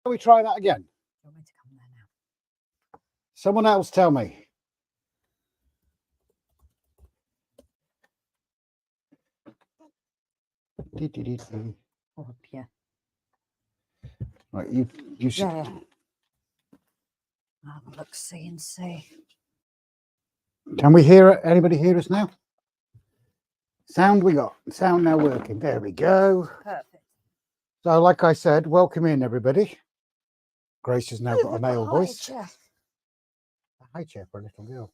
we try that again? You want me to come there now? Someone else tell me. Oh, yeah. Right, you should. Yeah. Have a look, see and see. Can we hear it? Anybody hear us now? Sound we got. Sound now working. There we go. Perfect. So, like I said, welcome in everybody. Grace has now got a male voice. Chair. A high chair for a little girl.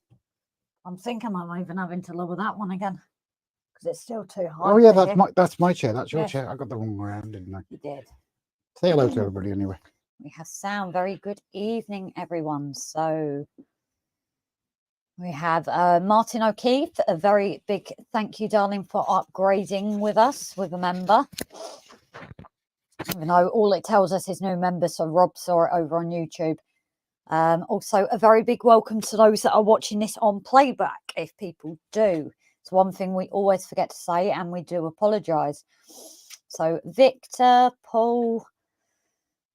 I'm thinking I'm even having to lower that one again because it's still too high. Oh yeah, for here. that's my chair. That's your Yes. chair. I got the wrong way around, didn't I? You did. Say hello to everybody anyway. We have sound. Very good evening, everyone. So we have Martin O'Keefe. A very big thank you, darling, for upgrading with us with a member. Even though all it tells us is new members, so Rob saw it over on YouTube. Also, a very big welcome to those that are watching this on playback, if people do. It's one thing we always forget to say, and we do apologise. So, Victor, Paul,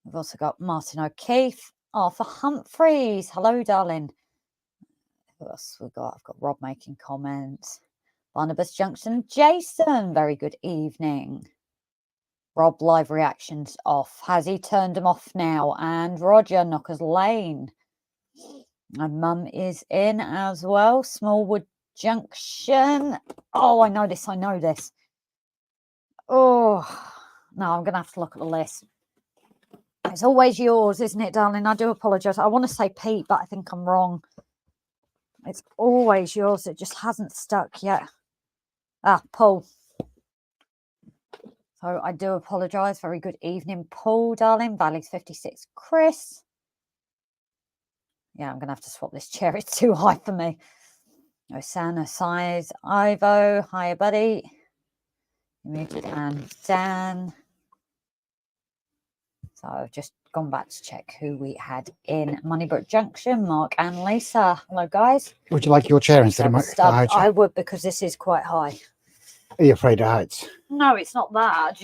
we've also got Martin O'Keefe, Arthur Humphreys. Hello, darling. Who else we got? I've got Rob making comments. Barnabas Junction, Jason. Very good evening. Rob, live reactions off. Has he turned them off now? And Roger, Knockers Lane. And Mum is in as well. Smallwood Junction. Oh, I know this. I know this. Oh, no, I'm going to have to look at the list. It's always yours, isn't it, darling? I do apologise. I want to say Pete, but I think I'm wrong. It's always yours. It just hasn't stuck yet. Ah, Paul. So I do apologise. Very good evening, Paul, darling. Valleys 56, Chris. Yeah, I'm going to have to swap this chair. It's too high for me. Osana, size, Ivo. Hiya, buddy. Muted and Dan. So I've just gone back to check who we had in Moneybrook Junction. Mark and Lisa. Hello, guys. Would you like your chair instead of my high chair? I would, because this is quite high. Are you afraid of heights? No, it's not that.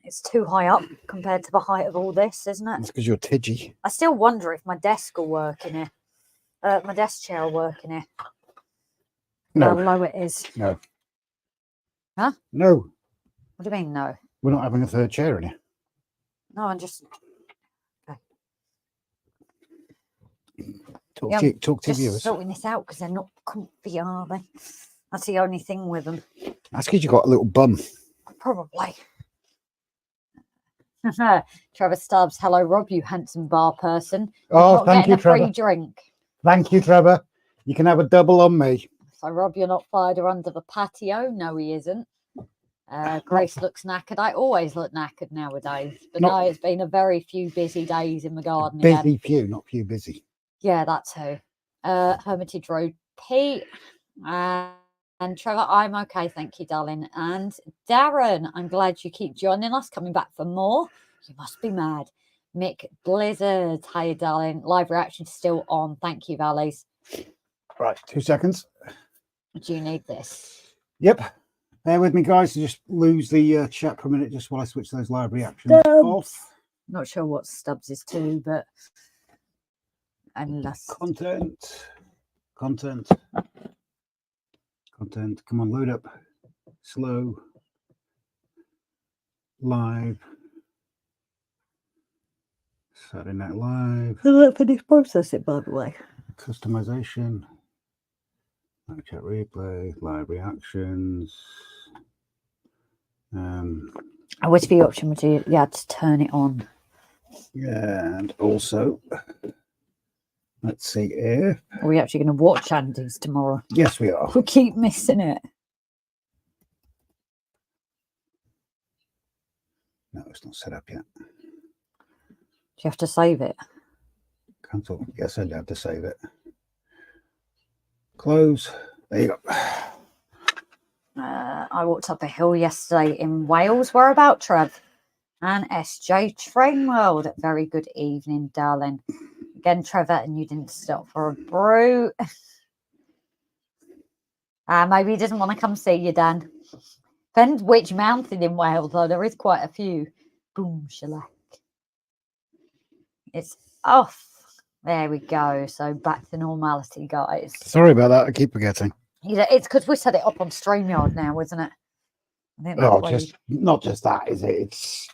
It's too high up compared to the height of all this, isn't it? It's because you're tidgy. I still wonder if my desk will work in here. My desk chair will work in here. No. How low it is. No. Huh? No. What do you mean, no? We're not having a third chair in here. No, I'm just... Okay. Talk to viewers. Just sorting this out because they're not comfy, are they? That's the only thing with them. That's because you got a little bum. Probably. Trevor Stubbs, hello, Rob, you handsome bar person. Oh, thank you, Trevor. Free drink. Thank you, Trevor. You can have a double on me. So, Rob, you're not fired or under the patio? No, he isn't. Grace looks knackered. I always look knackered nowadays. But no, it's been a very few busy days in the garden. Busy few, not few busy. Yeah, that's who. Hermitage Road, Pete. And Trevor, I'm okay, thank you, darling. And Darren, I'm glad you keep joining us, coming back for more. You must be mad. Mick Blizzard, hey, darling. Live reaction still on. Thank you, Valleys. Right, 2 seconds. Do you need this? Yep. Bear with me, guys. To just lose the chat for a minute, just while I switch those live reactions off. Not sure what Stubbs is to, but unless content. Come on, load up. Slow. Live. Saturday Night Live. Let finish processing, by the way. Customization. Live chat replay. Live reactions. Which the option would you had to turn it on? And also, let's see if are we actually going to watch Andy's tomorrow? Yes, we are. We keep missing it. No, it's not set up yet. Do you have to save it? Cancel. Yes, I have to save it. Close. There you go. I walked up a hill yesterday in Wales. Whereabout, Trev? And SJ Train World. Very good evening, darling. Again, Trevor, and you didn't stop for a brew. Maybe he doesn't want to come see you, Dan. Depends which mountain in Wales, though. There is quite a few. Boom, shellac. It's off. There we go. So back to normality, guys. Sorry about that. I keep forgetting. Yeah, it's because we set it up on StreamYard now, isn't it? I think that's Oh, why just not just that, is it? It's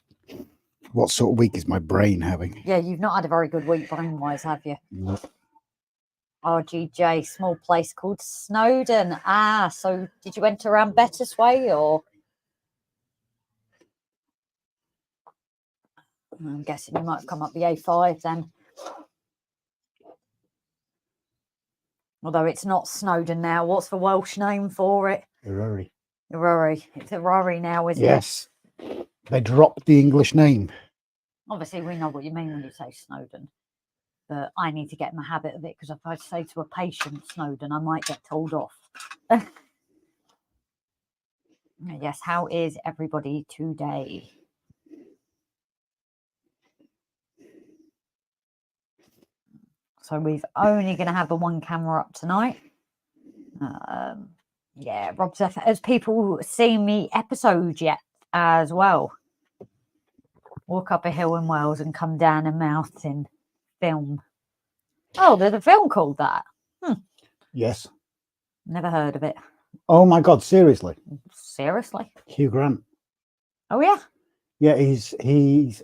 what sort of week is my brain having? yeah, you've not had a very good week brain-wise, have you? No. RGJ, small place called Snowdon. Ah, so did you enter around Bettis Way or? I'm guessing you might have come up the A5 then. Although it's not Snowdon now. What's the Welsh name for it? Rory. Rory. It's a Rory now, isn't it? Yes. They dropped the English name. Obviously, we know what you mean when you say Snowdon. But I need to get in the habit of it because if I say to a patient Snowdon, I might get told off. Yes, how is everybody today? So we've only going to have the one camera up tonight. Yeah, Rob said, has people seen the episode yet as well? Walk up a hill in Wales and come down a mountain film. Oh, there's a film called that. Yes. Never heard of it. Oh my God! Seriously. Seriously? Hugh Grant. Oh yeah. Yeah, he's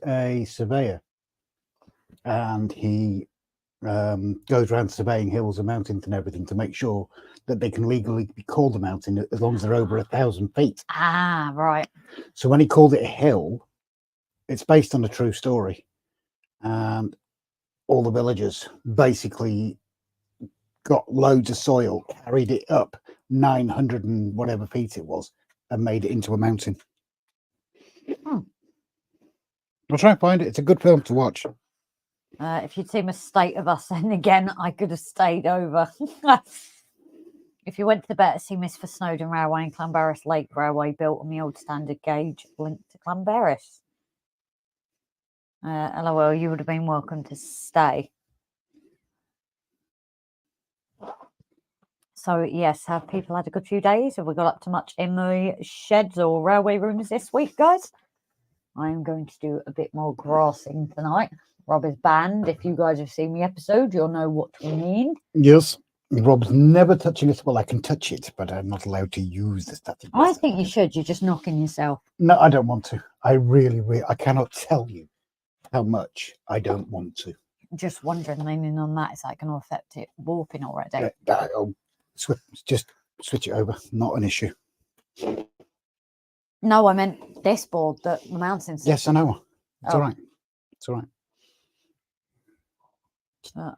a surveyor, and he goes around surveying hills and mountains and everything to make sure that they can legally be called a mountain as long as they're over 1,000 feet. Ah, right. So when he called it a hill, it's based on a true story, and all the villagers basically got loads of soil, carried it up 900 and whatever feet it was, and made it into a mountain. I'll try and find it. It's a good film to watch. If you'd seen the state of us, then again, I could have stayed over. If you went to Battersea, miss for Snowdon Railway and Clanbarris Lake Railway built on the old standard gauge linked to Clanbarris. LOL, you would have been welcome to stay. So, yes, have people had a good few days? Have we got up to much in the sheds or railway rooms this week, guys? I'm going to do a bit more grassing tonight. Rob is banned. If you guys have seen the episode, you'll know what we mean. Yes. Rob's never touching it. Well, I can touch it, but I'm not allowed to use the static. I think you should. You're just knocking yourself. No, I don't want to. I really, I cannot tell you how much I don't want to. Just wondering, leaning on that, is that going to affect it warping already? Just switch it over. Not an issue. No, I meant this board, the mountains. Yes, I know. It's all right. It's all right.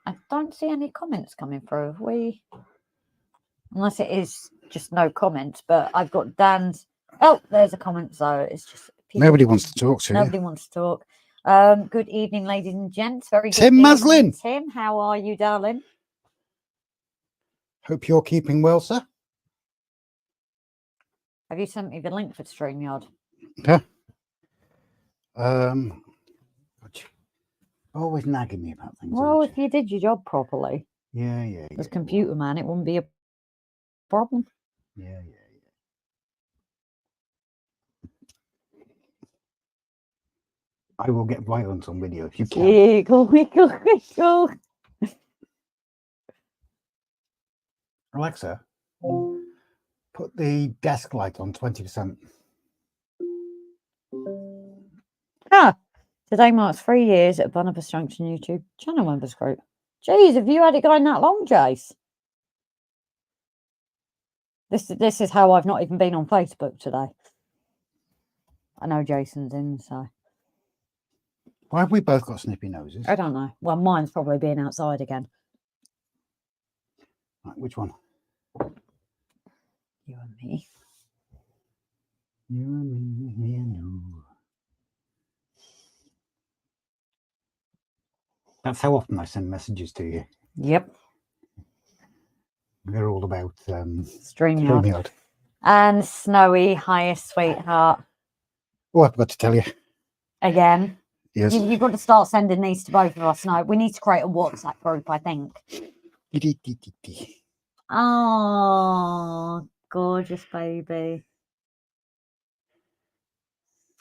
I don't see any comments coming through. Have we? Unless it is just no comments, but I've got Dan's. Oh, there's a comment. So it's just nobody wants to talk to you. Nobody wants to talk. Good evening, ladies and gents. Very good. Tim Maslin. Tim, how are you, darling? Hope you're keeping well, sir. Have you sent me the link for StreamYard? Yeah. Always nagging me about things. Well, if you did your job properly, yeah. as computer man, it wouldn't be a problem. Yeah. I will get violent on video if you can. Wiggle. Alexa, put the desk light on 20%. Today marks 3 years at Barnabas Junction YouTube channel members group. Jeez, have you had it going that long, Jace? This is how I've not even been on Facebook today. I know Jason's in, so. Why have we both got snippy noses? I don't know. Well, mine's probably being outside again. Right, which one? You and me. You and me and you. That's how often I send messages to you. Yep. They're all about StreamYard. And Snowy, highest sweetheart. Oh, I forgot to tell you. Again. Yes. You've got to start sending these to both of us now. We need to create a WhatsApp group, I think. Oh, gorgeous baby.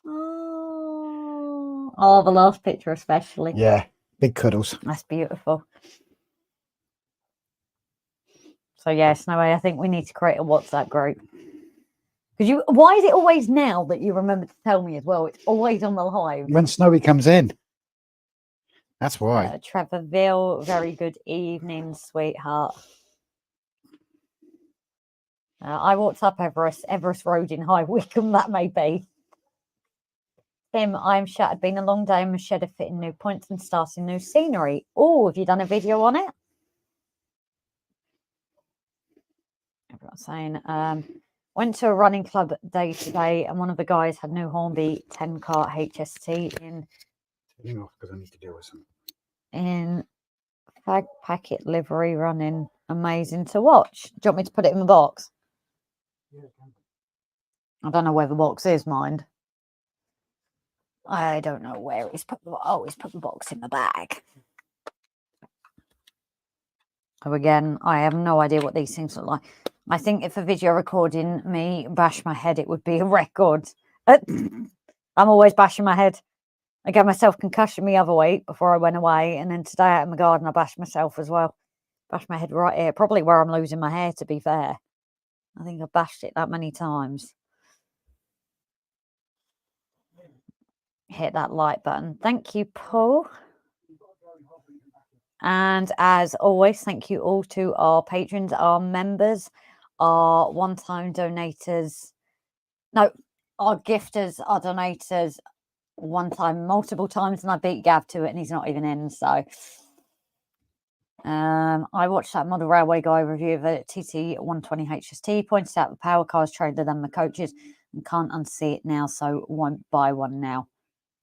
Oh, the last picture especially. Yeah. Big cuddles. That's beautiful. So yeah, Snowy, I think we need to create a WhatsApp group. Because why is it always now that you remember to tell me as well? It's always on the live. When Snowy comes in. That's why. Trevorville, very good evening, sweetheart. I walked up Everest Road in High Wycombe, that may be. Tim, I'm shattered. Been a long day. I'm a shed of fitting new points and starting new scenery. Oh, have you done a video on it? Everyone's saying, went to a running club day today, and one of the guys had new Hornby 10 cart HST in. Turning off because I need to deal with something. In fag packet livery running. Amazing to watch. Do you want me to put it in the box? Yeah, I don't know where the box is, mind. I don't know where he's put the. Oh, he's put the box in the bag. So again, I have no idea what these things look like. I think if a video recording me bash my head, it would be a record. I'm always bashing my head. I gave myself concussion the other week before I went away, and then today out in the garden I bashed myself as well. Bashed my head right here, probably where I'm losing my hair, to be fair. I think I bashed it that many times. Hit that like button. Thank you, Paul. And as always, thank you all to our patrons, our members, our one-time donators. No, our gifters, our donators, one time, multiple times, and I beat Gav to it, and he's not even in. So I watched that model railway guy review of the TT 120 HST, pointed out the power cars trader than the coaches, and can't unsee it now, so won't buy one now.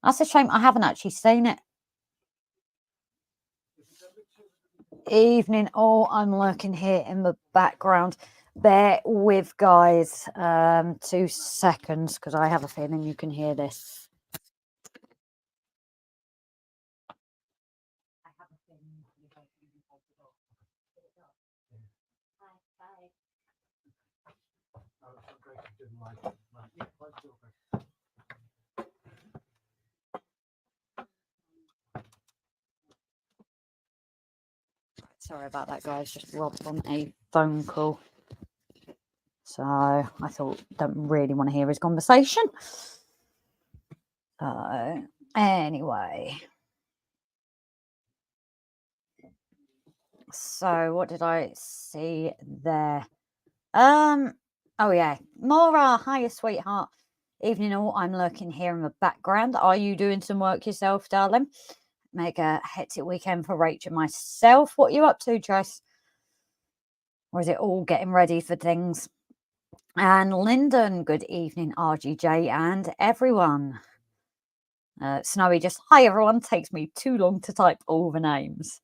That's a shame. I haven't actually seen it. Evening all, I'm lurking here in the background. Bear with, guys, 2 seconds, because I have a feeling you can hear this. Sorry about that, guys. Just robbed on a phone call. So I thought, don't really want to hear his conversation. So anyway. So what did I see there? Oh yeah. Maura, hiya, sweetheart. Evening all, I'm lurking here in the background. Are you doing some work yourself, darling? Make a hectic weekend for Rachel and myself. What are you up to, Jess? Or is it all getting ready for things? And Lyndon, good evening, RGJ and everyone. Snowy just, hi everyone, takes me too long to type all the names.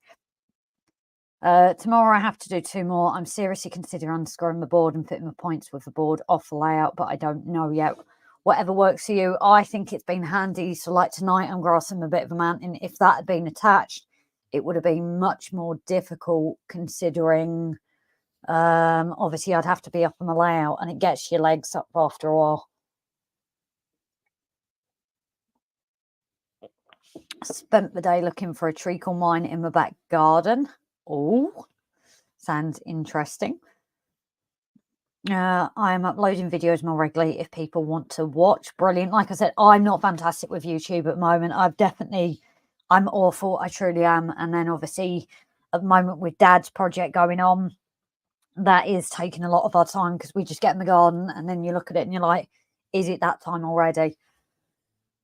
Tomorrow I have to do 2 more. I'm seriously considering unscoring the board and putting the points with the board off the layout, but I don't know yet. Whatever works for you. I think it's been handy. So like tonight, I'm grassing a bit of a mountain. If that had been attached, it would have been much more difficult considering, obviously I'd have to be up on the layout, and it gets your legs up after a while. Spent the day looking for a treacle mine in the back garden. Oh, sounds interesting. I am uploading videos more regularly if people want to watch. Brilliant. Like I said, I'm not fantastic with YouTube at the moment. I'm awful. I truly am. And then obviously at the moment with Dad's project going on, that is taking a lot of our time because we just get in the garden and then you look at it and you're like, is it that time already?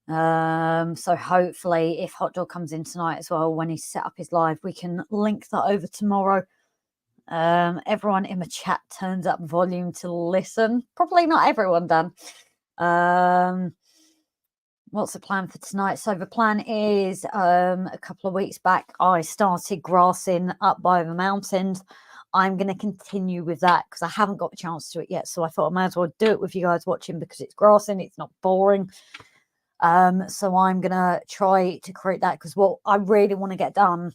So hopefully if Hot Dog comes in tonight as well, when he's set up his live, we can link that over tomorrow. Everyone in the chat turns up volume to listen. Probably not everyone, Dan. What's the plan for tonight? So the plan is a couple of weeks back, I started grassing up by the mountains. I'm going to continue with that because I haven't got a chance to do it yet. So I thought I may as well do it with you guys watching because it's grassing. It's not boring. So I'm going to try to create that because what I really want to get done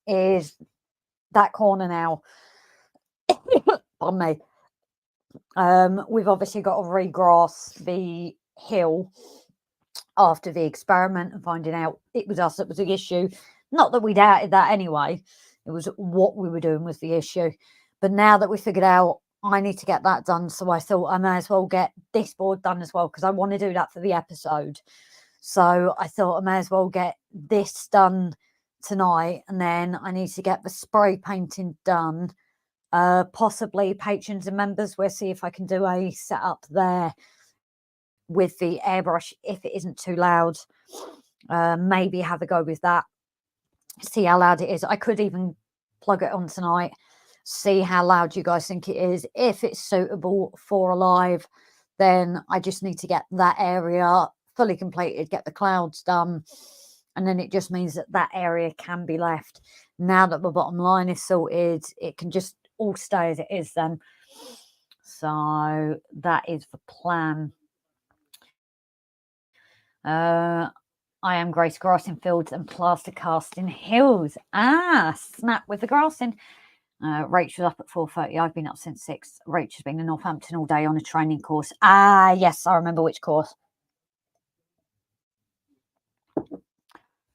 is that corner now. Pardon me. We've obviously got to regrass the hill after the experiment and finding out it was us that was the issue. Not that we doubted that anyway. It was what we were doing was the issue. But now that we figured out I need to get that done, so I thought I may as well get this board done as well, because I want to do that for the episode. So I thought I may as well get this done tonight, and then I need to get the spray painting done. Possibly patrons and members, we'll see if I can do a setup there with the airbrush if it isn't too loud. Maybe have a go with that, see how loud it is. I could even plug it on tonight, see how loud you guys think it is. If it's suitable for a live, then I just need to get that area fully completed, get the clouds done, and then it just means that that area can be left. Now that the bottom line is sorted, it can just all stay as it is then. So that is the plan. I am Grace, grassing fields and plaster casting hills. Snap with the grassing. Rachel's up at 4:30. I've been up since 6. Rachel's been in Northampton all day on a training course. Yes, I remember which course.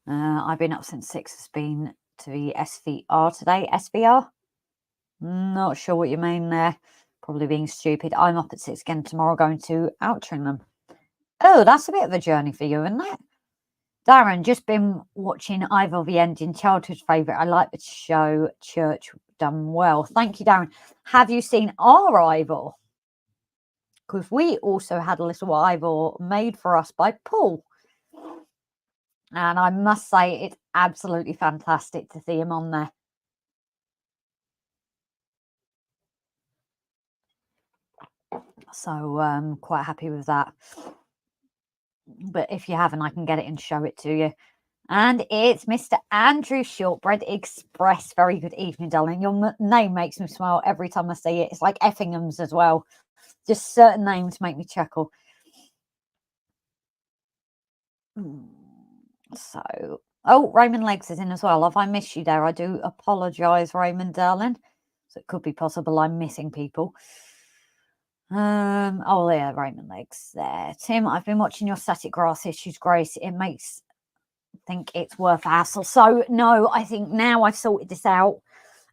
I've been up since 6. It's been to the SVR today. SVR? Not sure what you mean there. Probably being stupid. I'm up at 6 again tomorrow, going to Altrincham. Oh, that's a bit of a journey for you, isn't it? Darren, just been watching Ivor the Ending, childhood favourite. I like the show. Church done well. Thank you, Darren. Have you seen our Ivor? Because we also had a little Ivor made for us by Paul. And I must say, it's absolutely fantastic to see him on there. So quite happy with that. But if you haven't, I can get it and show it to you. And it's Mr. Andrew Shortbread Express. Very good evening, darling. Your name makes me smile every time I see it. It's like Effingham's as well. Just certain names make me chuckle. So, oh, Raymond Legs is in as well. Have I missed you there? I do apologise, Raymond, darling. So it could be possible I'm missing people. Oh, yeah, Raymond Legs there. Tim, I've been watching your static grass issues, Grace. It makes think it's worth a hassle. So no, I think now I've sorted this out.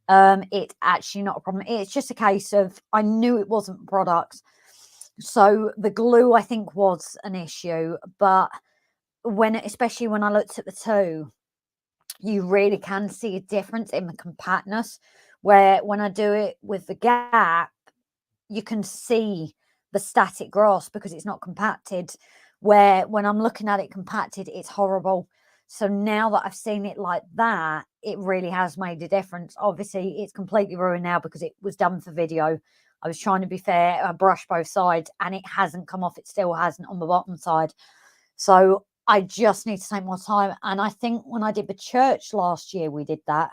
It's actually not a problem. It's just a case of I knew it wasn't products. So the glue I think was an issue, but especially when I looked at the two, you really can see a difference in the compactness, where when I do it with the gap, you can see the static grass because it's not compacted, where when I'm looking at it compacted, it's horrible. So now that I've seen it like that, it really has made a difference. Obviously, it's completely ruined now because it was done for video. I was trying to be fair. I brushed both sides and it hasn't come off. It still hasn't on the bottom side. So I just need to take more time. And I think when I did the church last year, we did that.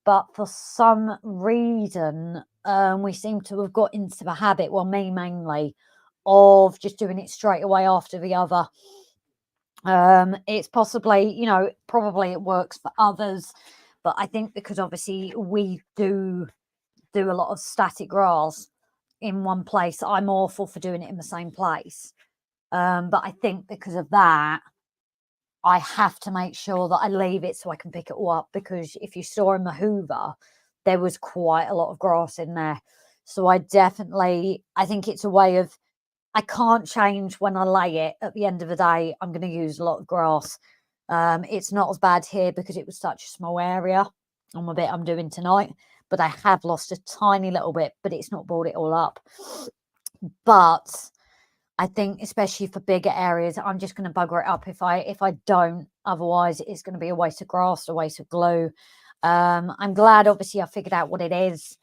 But for some reason, we seem to have got into the habit, well, me mainly, of just doing it straight away after the other. It's possibly, probably it works for others, but I think because obviously we do a lot of static grass in one place, I'm awful for doing it in the same place. But I think because of that, I have to make sure that I leave it so I can pick it all up, because if you saw in the Hoover, there was quite a lot of grass in there. So I think it's a way of, I can't change when I lay it. At the end of the day, I'm going to use a lot of grass. It's not as bad here because it was such a small area on the bit I'm doing tonight, but I have lost a tiny little bit, but it's not brought it all up. But I think especially for bigger areas, I'm just going to bugger it up if I don't. Otherwise, it's going to be a waste of grass, a waste of glue. I'm glad, obviously, I figured out what it is.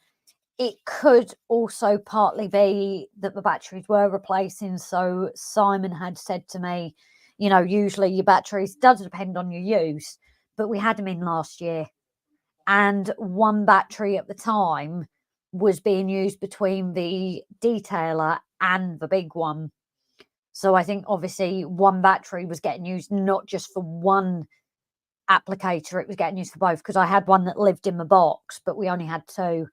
It could also partly be that the batteries were replacing. So Simon had said to me, usually your batteries, does depend on your use, but we had them in last year. And one battery at the time was being used between the detailer and the big one. So I think obviously one battery was getting used not just for one applicator, it was getting used for both, because I had one that lived in the box, but we only had two.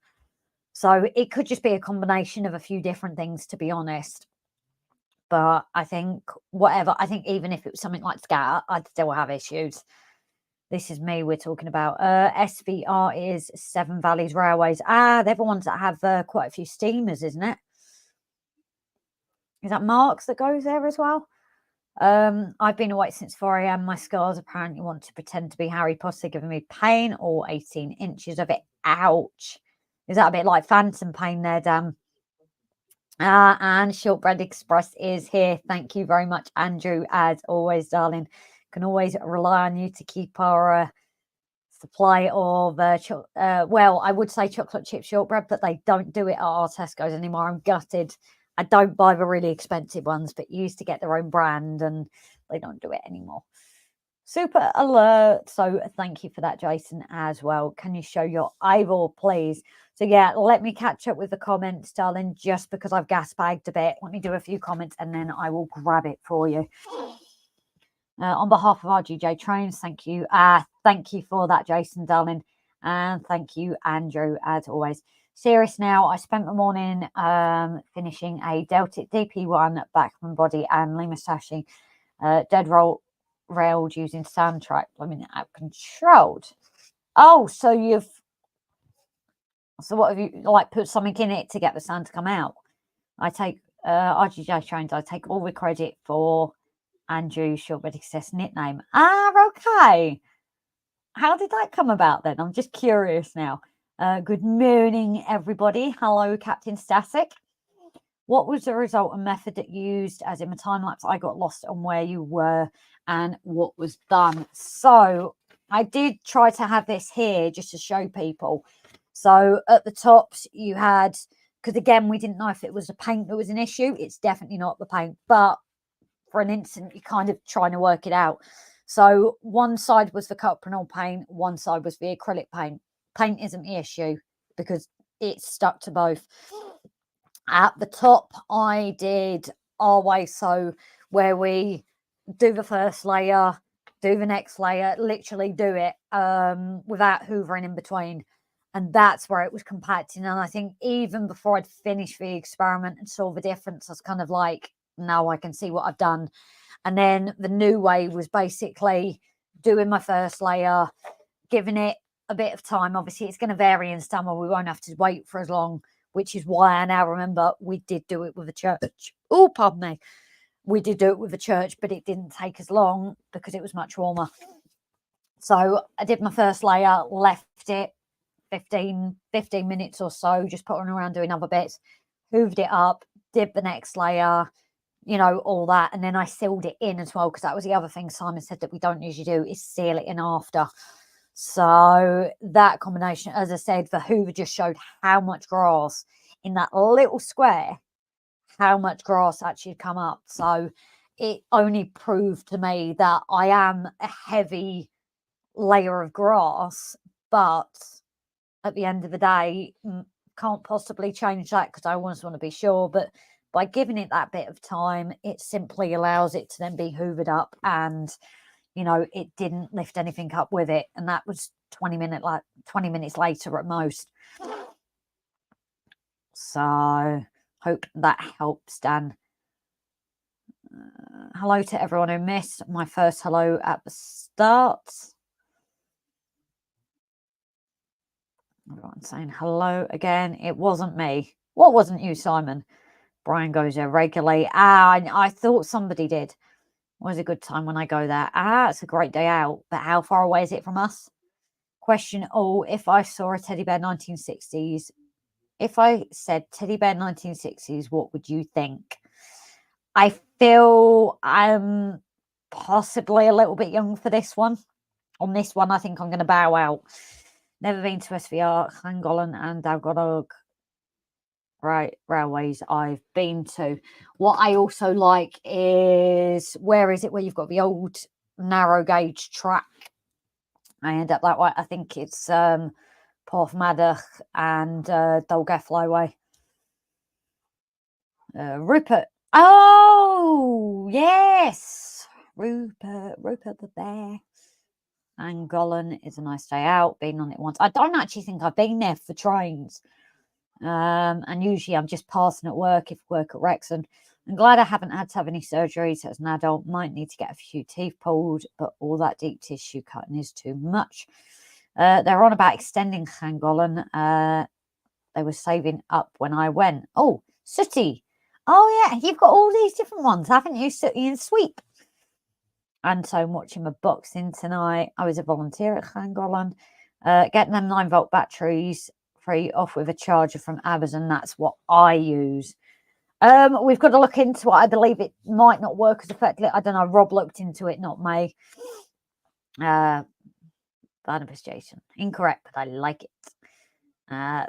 So it could just be a combination of a few different things, to be honest. But I think even if it was something like scatter, I'd still have issues. This is me we're talking about. SVR is Seven Valleys Railways. They're the ones that have quite a few steamers, isn't it? Is that Marks that goes there as well? I've been awake since 4 a.m. My scars apparently want to pretend to be Harry Potter, giving me pain, all 18 inches of it. Ouch. Is that a bit like phantom pain there, Dan? And Shortbread Express is here. Thank you very much, Andrew, as always, darling. Can always rely on you to keep our supply of, well, I would say chocolate chip shortbread, but they don't do it at our Tesco's anymore. I'm gutted. I don't buy the really expensive ones, but used to get their own brand, and they don't do it anymore. Super alert. So thank you for that, Jason, as well. Can you show your ivor, please? So yeah, let me catch up with the comments, darling, just because I've gas bagged a bit. Let me do a few comments and then I will grab it for you. On behalf of RGJ Trains, thank you. Thank you for that, Jason, darling. And thank you, Andrew, as always. Serious now, I spent the morning finishing a Deltic DP1 Backman body and Lima Sashi dead railed using soundtrack. I mean, out controlled. Oh, so what have you, like, put something in it to get the sound to come out? I take RGJ Trains, I take all the credit for Andrew Shortbread Express nickname. Okay. How did that come about then? I'm just curious now. Good morning, everybody. Hello, Captain Static. What was the result and method that you used? As in the time lapse, I got lost on where you were and what was done. So I did try to have this here just to show people. So at the tops you had, because again, we didn't know if it was the paint that was an issue. It's definitely not the paint, but for an instant, you're kind of trying to work it out. So one side was the cuprinol paint, one side was the acrylic paint. Paint isn't the issue because it's stuck to both. At the top, I did our way, so where we do the first layer, do the next layer, literally do it without hoovering in between. And that's where it was compacting. And I think even before I'd finished the experiment and saw the difference, I was kind of like, now I can see what I've done. And then the new way was basically doing my first layer, giving it a bit of time. Obviously, it's going to vary in summer. We won't have to wait for as long, which is why I now remember we did do it with a church. Oh, pardon me. We did do it with a church, but it didn't take as long because it was much warmer. So I did my first layer, left it 15 minutes or so, just putting around doing other bits, hooved it up, did the next layer, you know, all that. And then I sealed it in as well, because that was the other thing Simon said that we don't usually do, is seal it in after. So that combination, as I said, the hoover just showed how much grass in that little square, how much grass actually had come up. So it only proved to me that I am a heavy layer of grass, but at the end of the day, can't possibly change that because I always want to be sure. But by giving it that bit of time, it simply allows it to then be hoovered up, and you know, it didn't lift anything up with it. And that was 20 minutes later at most. So hope that helps, Dan. Hello to everyone who missed my first hello at the start. Everyone saying hello again. It wasn't me. What wasn't you, Simon? Brian goes there regularly. I thought somebody did. Was a good time when I go there. It's a great day out. But how far away is it from us? Question. Oh, if I saw a teddy bear 1960s, if I said teddy bear 1960s, what would you think? I feel I'm possibly a little bit young for this one. On this one, I think I'm going to bow out. Never been to SVR, Llangollen and Dalgornog railways I've been to. What I also like is, where is it where you've got the old narrow gauge track? I end up that way. I think it's Porthmadog and Dolgeth Flyway. Rupert. Oh, yes. Rupert the bear. Llangollen is a nice day out. Been on it once. I don't actually think I've been there for trains. And usually I'm just passing at work if I work at Wrexham. I'm glad I haven't had to have any surgeries as an adult. Might need to get a few teeth pulled, but all that deep tissue cutting is too much. They're on about extending Llangollen. They were saving up when I went. Oh, Sooty. Oh, yeah, you've got all these different ones, haven't you? Sooty and Sweep. And so I'm watching my boxing tonight. I was a volunteer at Llangollen. Getting them 9-volt batteries free off with a charger from Amazon. That's what I use. We've got to look into it. I believe it might not work as effectively. I don't know. Rob looked into it, not me. Barnabas Jason. Incorrect, but I like it.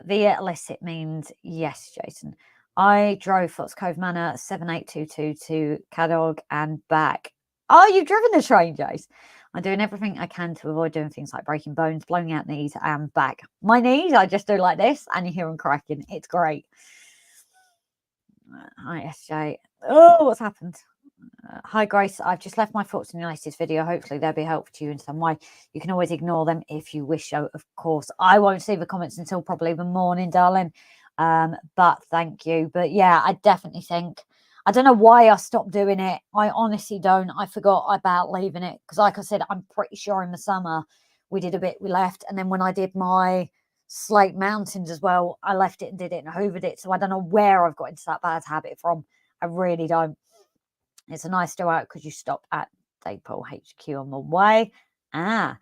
Via illicit means yes, Jason. I drove Fox Cove Manor 7822 to Cadog and back. Oh, you've driven the train, Jace. I'm doing everything I can to avoid doing things like breaking bones, blowing out knees, and back. My knees, I just do like this, and you hear them cracking. It's great. Hi, SJ. Oh, what's happened? Hi, Grace. I've just left my thoughts in the latest video. Hopefully, they'll be helpful to you in some way. You can always ignore them if you wish. So, of course, I won't see the comments until probably the morning, darling. But thank you. But yeah, I definitely think, I don't know why I stopped doing it. I honestly don't. I forgot about leaving it because, like I said, I'm pretty sure in the summer we did a bit, we left. And then when I did my Slate Mountains as well, I left it and did it and hoovered it. So I don't know where I've got into that bad habit from. I really don't. It's a nice day out because you stopped at Daypole HQ on the way. I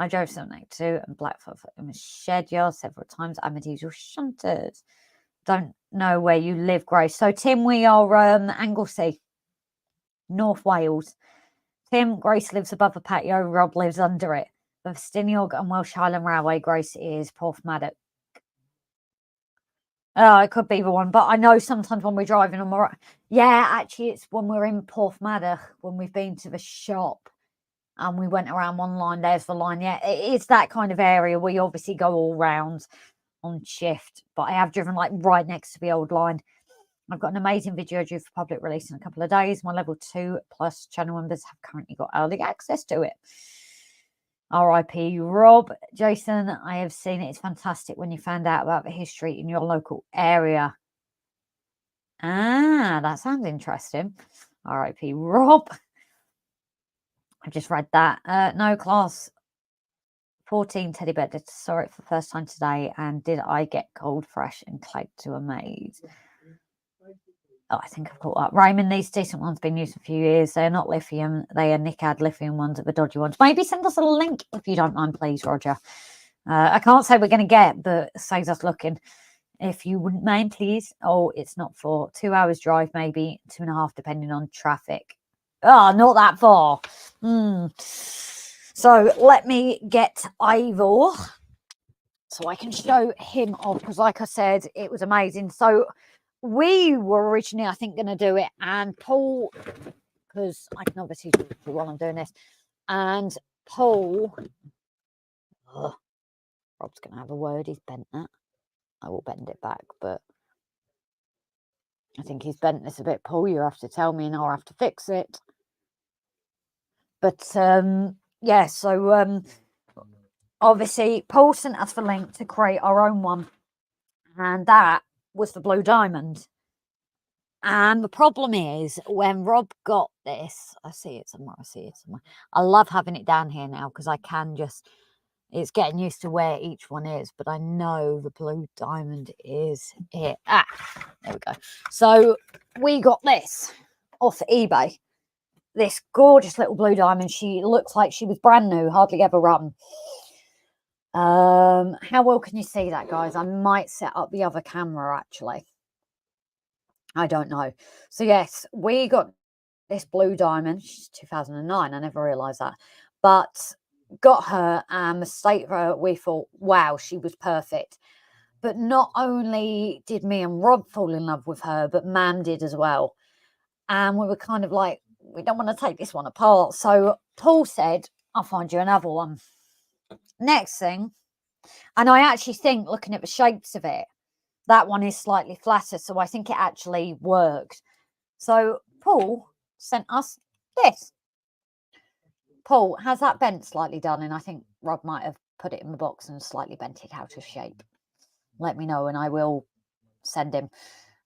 drove 782 and Blackfoot in the shed yard several times. I'm a diesel shunted. Don't know where you live, Grace. So, Tim, we are Anglesey, North Wales. Tim, Grace lives above the patio. Rob lives under it. The Stiniog and Welsh Highland Railway, Grace is Porthmadog. Oh, it could be the one, but I know sometimes when we're driving on the yeah, actually, it's when we're in Porthmadog, when we've been to the shop and we went around one line. There's the line. Yeah, it's that kind of area. We obviously go all round on shift, but I have driven like right next to the old line. I've got an amazing video due for public release in a couple of days. My level 2 plus channel members have currently got early access to it. RIP Rob. Jason, I have seen it. It's fantastic when you found out about the history in your local area. That sounds interesting. RIP Rob. I just read that. No, class 14 teddy bear. Saw it for the first time today. And did I get cold, fresh, and clad to a maze? Oh, I think I've caught up. Raymond, these decent ones been used for a few years. They're not lithium. They are Nicad lithium ones, are the dodgy ones. Maybe send us a link if you don't mind, please, Roger. I can't say we're going to get, but saves us looking. If you wouldn't mind, please. Oh, it's not for 2 hours drive, maybe 2.5, depending on traffic. Oh, not that far. So let me get Ivor so I can show him off because, like I said, it was amazing. So we were originally, I think, going to do it, and Paul, because I can obviously do it while I'm doing this, and Paul, Rob's going to have a word. He's bent that. I will bend it back, but I think he's bent this a bit. Paul, you have to tell me and I'll have to fix it. But yeah, so obviously Paul sent us the link to create our own one, and that was the blue diamond. And the problem is when Rob got this, I see it somewhere. I love having it down here now because I can just, it's getting used to where each one is, but I know the blue diamond is here. There we go. So we got this off eBay. This gorgeous little blue diamond. She looks like she was brand new, hardly ever run. How well can you see that, guys? I might set up the other camera, actually. I don't know. So yes, we got this blue diamond. She's 2009. I never realized that. But got her, and the state of her, we thought, wow, she was perfect. But not only did me and Rob fall in love with her, but Mam did as well. And we were kind of like, we don't want to take this one apart. So Paul said, I'll find you another one. Next thing, and I actually think, looking at the shapes of it, that one is slightly flatter. So I think it actually worked. So Paul sent us this. Paul, has that bent slightly done? And I think Rob might have put it in the box and slightly bent it out of shape. Let me know and I will send him.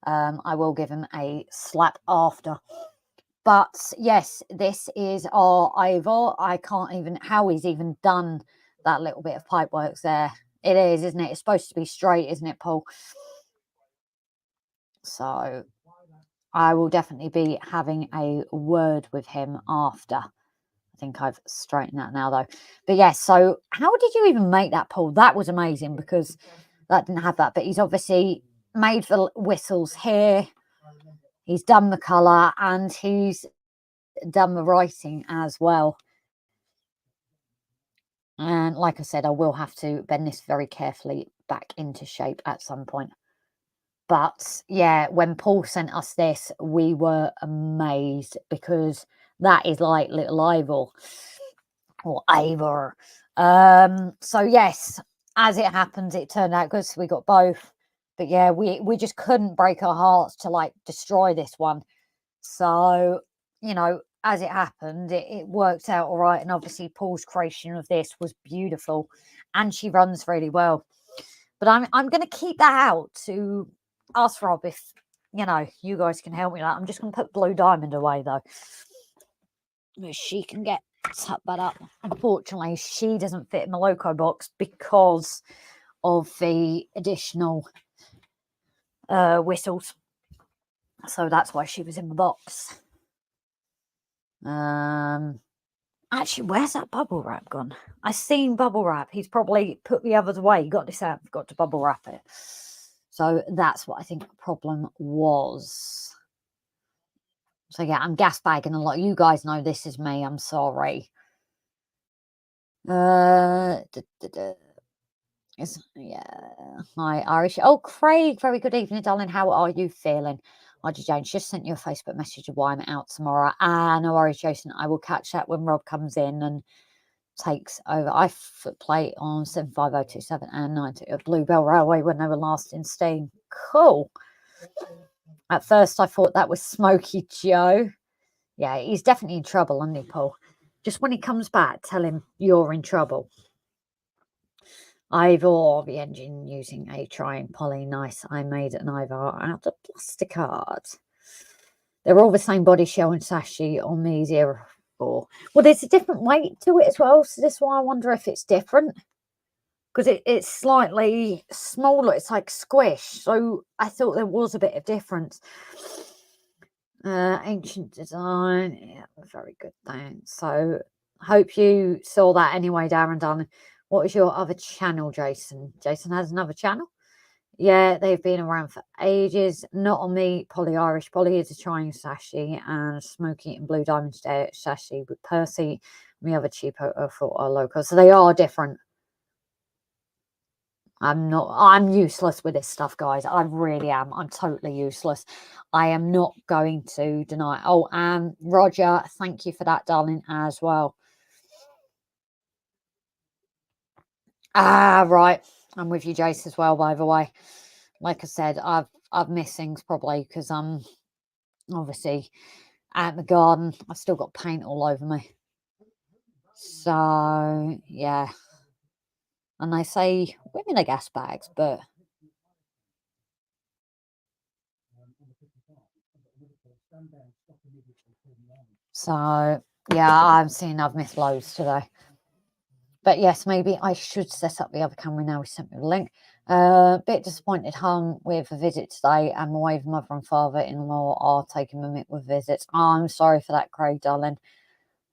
I will give him a slap after. But yes, this is our ivor. I can't even, how he's even done that little bit of pipe works there. It is, isn't it? It's supposed to be straight, isn't it, Paul? So I will definitely be having a word with him after. I think I've straightened that now, though. But yes, so how did you even make that, Paul? That was amazing, because that didn't have that. But he's obviously made the whistles here. He's done the colour, and he's done the writing as well. And like I said, I will have to bend this very carefully back into shape at some point. But yeah, when Paul sent us this, we were amazed, because that is like little ivor or ivor. So yes, as it happens, it turned out good. So we got both. But yeah, we just couldn't break our hearts to like destroy this one. So, you know, as it happened, it worked out all right. And obviously Paul's creation of this was beautiful, and she runs really well. But I'm going to keep that out to ask Rob if, you know, you guys can help me with that. I'm just going to put Blue Diamond away, though. She can get tucked that up. Unfortunately, she doesn't fit in the loco box because of the additional whistles. So that's why she was in the box. Actually, where's that bubble wrap gone? I seen bubble wrap. He's probably put the others away. Got this out. Got to bubble wrap it. So that's what I think the problem was. So yeah, I'm gas bagging a lot. You guys know this is me. I'm sorry. Yeah. Hi, Irish. Oh, Craig. Very good evening, darling. How are you feeling? Roger James just sent you a Facebook message of why I'm out tomorrow. No worries, Jason. I will catch that when Rob comes in and takes over. I play on 75027 and 90 at Bluebell Railway when they were last in steam. Cool. At first, I thought that was Smokey Joe. Yeah, he's definitely in trouble, isn't he, Paul? Just when he comes back, tell him you're in trouble. Ivor, the engine using a trying poly. Nice. I made an Ivor out of plastic card. They're all the same body shell and sashi on the 04. Well, there's a different weight to it as well. So this is why I wonder if it's different. Because it's slightly smaller. It's like squish. So I thought there was a bit of difference. Ancient design. Yeah, very good. Thanks. So hope you saw that anyway, Darren, darling. What is your other channel, Jason? Jason has another channel. Yeah, they've been around for ages. Not on me, Polly Irish. Polly is a trying sashi and Smoky and Blue Diamond sashi. But Percy and the other cheapo are local. So they are different. I'm useless with this stuff, guys. I really am. I'm totally useless. I am not going to deny. Oh, and Roger, thank you for that, darling, as well. Right. I'm with you, Jace, as well, by the way. Like I said, I've missed things probably because I'm obviously out in the garden. I've still got paint all over me. So, yeah. And they say women are gas bags, but so yeah, I'm seeing I've missed loads today. But yes, maybe I should set up the other camera now. He sent me the link. Bit disappointed home with a visit today, and my wave mother and father-in-law are taking me with visits. I'm sorry for that, Craig, darling.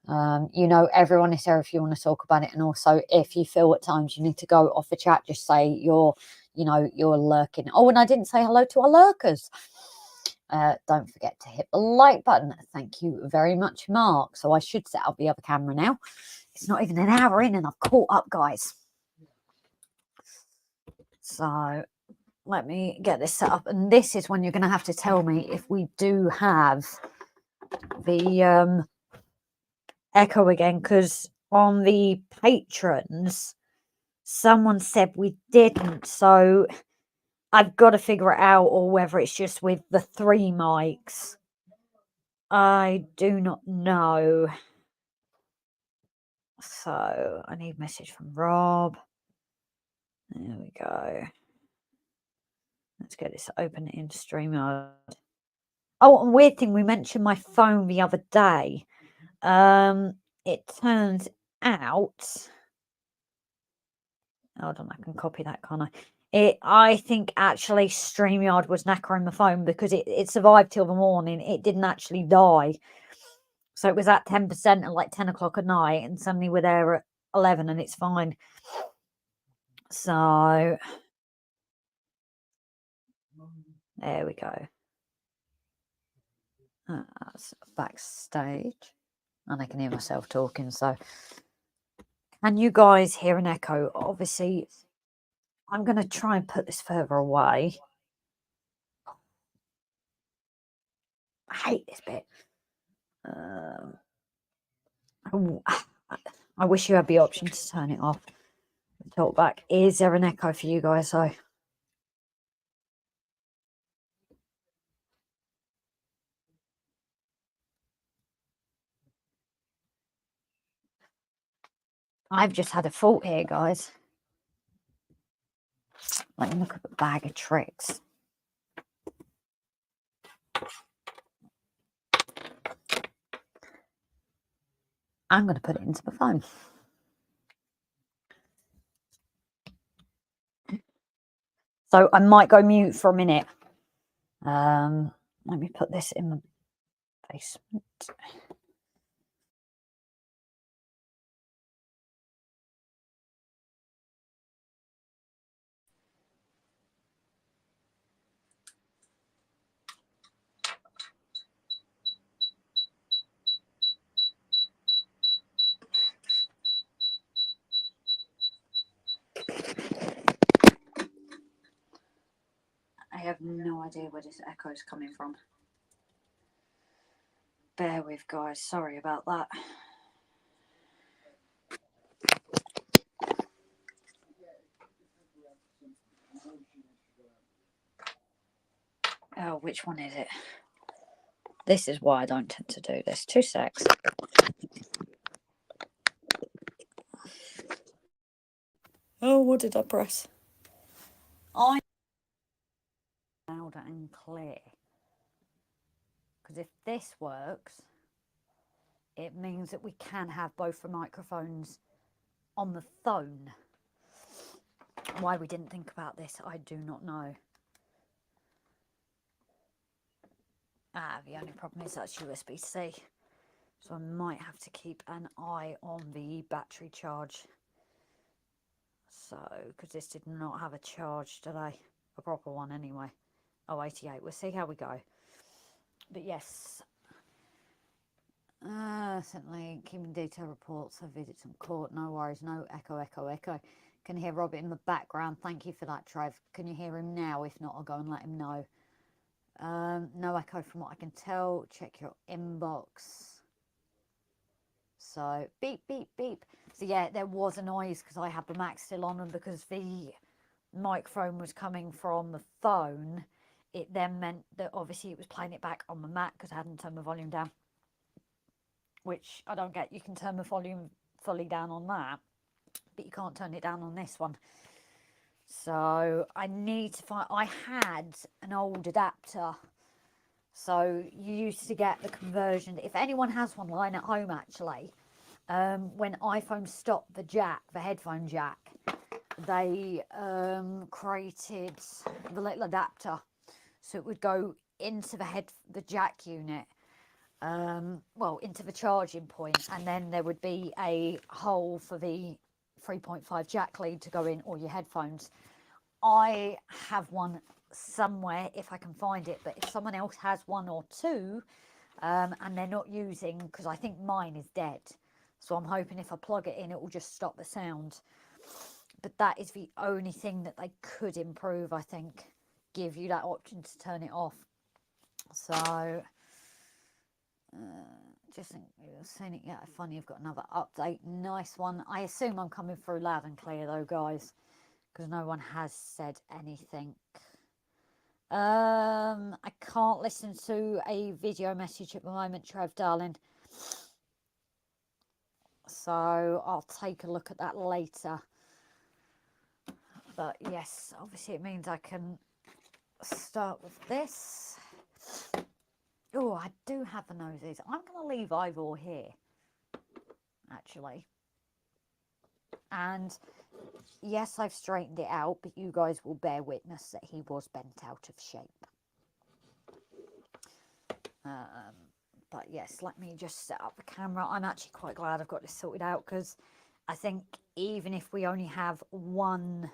You know, everyone is there if you want to talk about it, and also if you feel at times you need to go off the chat, just say you're lurking. Oh, and I didn't say hello to our lurkers. Don't forget to hit the like button. Thank you very much, Mark. So I should set up the other camera now. It's not even an hour in and I've caught up, guys. So let me get this set up. And this is when you're going to have to tell me if we do have the echo again, because on the patrons, someone said we didn't. So I've got to figure it out, or whether it's just with the 3 mics. I do not know. So I need a message from Rob. There we go. Let's get this open in StreamYard. Oh, and weird thing, we mentioned my phone the other day. It turns out, hold on, I can copy that, can't I? I think actually StreamYard was knackering the phone because it survived till the morning. It didn't actually die. So it was at 10% at like 10 o'clock at night, and suddenly we're there at 11 and it's fine. So there we go. That's backstage. And I can hear myself talking. So can you guys hear an echo? Obviously, I'm going to try and put this further away. I hate this bit. I wish you had the option to turn it off. Talk back. Is there an echo for you guys though? I've just had a thought here, guys. Let me look at the bag of tricks. I'm going to put it into the phone. So I might go mute for a minute. Let me put this in the basement. I have no idea where this echo is coming from. Bear with, guys. Sorry about that. Oh, which one is it? This is why I don't tend to do this. 2 secs. Oh, what did I press? I loud and clear. Because if this works, it means that we can have both the microphones on the phone. Why we didn't think about this, I do not know. The only problem is that's USB-C. So I might have to keep an eye on the battery charge. So, because this did not have a charge today. A proper one anyway. Oh, 88. We'll see how we go. But yes. Certainly keeping detailed reports of visits in court. No worries. No echo, echo, echo. Can hear Robert in the background. Thank you for that, Trev. Can you hear him now? If not, I'll go and let him know. No echo from what I can tell. Check your inbox. So beep, beep, beep. So yeah, there was a noise because I had the Mac still on, and because the microphone was coming from the phone, it then meant that obviously it was playing it back on the Mac because I hadn't turned the volume down, which I don't get. You can turn the volume fully down on that, but you can't turn it down on this one. So I need to find, I had an old adapter. So you used to get the conversion. If anyone has one lying at home, actually, when iPhone stopped the jack, the headphone jack, they created the little adapter. So it would go into the jack unit, well, into the charging point, and then there would be a hole for the 3.5 jack lead to go in, or your headphones. I have one somewhere if I can find it, but if someone else has one or two, and they're not using, because I think mine is dead, so I'm hoping if I plug it in it will just stop the sound. But that is the only thing that they could improve, I think, give you that option to turn it off. So just think we've seen it yet. Funny, you've got another update. Nice one. I assume I'm coming through loud and clear though, guys, because no one has said anything. I can't listen to a video message at the moment, Trev, darling. So I'll take a look at that later. But yes, obviously it means I can start with this. Oh, I do have the noses. I'm going to leave Ivor here, actually. And yes, I've straightened it out, but you guys will bear witness that he was bent out of shape. But yes, let me just set up the camera. I'm actually quite glad I've got this sorted out, because I think even if we only have one,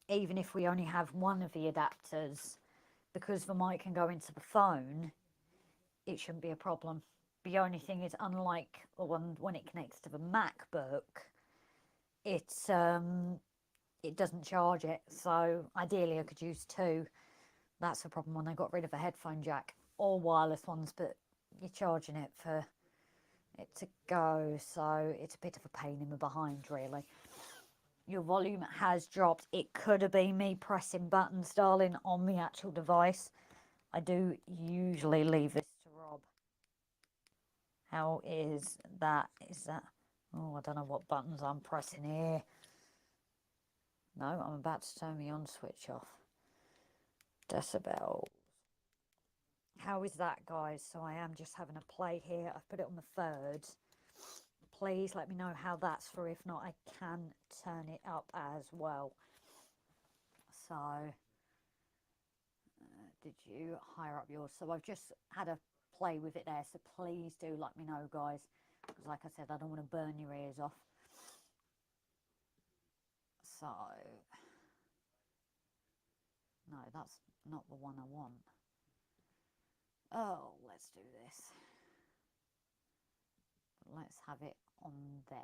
of the adapters, because the mic can go into the phone, it shouldn't be a problem. The only thing is, unlike the one when it connects to the MacBook, it doesn't charge it. So ideally I could use two. That's the problem when I got rid of a headphone jack, or wireless ones, but you're charging it for it to go, so it's a bit of a pain in the behind, really. Your volume has dropped. It could have been me pressing buttons, darling, on the actual device. I do usually leave this to Rob. How is that? Is that... Oh, I don't know what buttons I'm pressing here. No, I'm about to turn the on switch off. Decibel. How is that, guys? So I am just having a play here. I've put it on the third. Please let me know how that's for. If not, I can turn it up as well. So, did you hire up yours? So I've just had a play with it there. So please do let me know, guys. Because like I said, I don't want to burn your ears off. So, no, that's not the one I want. Oh, let's do this. Let's have it on there.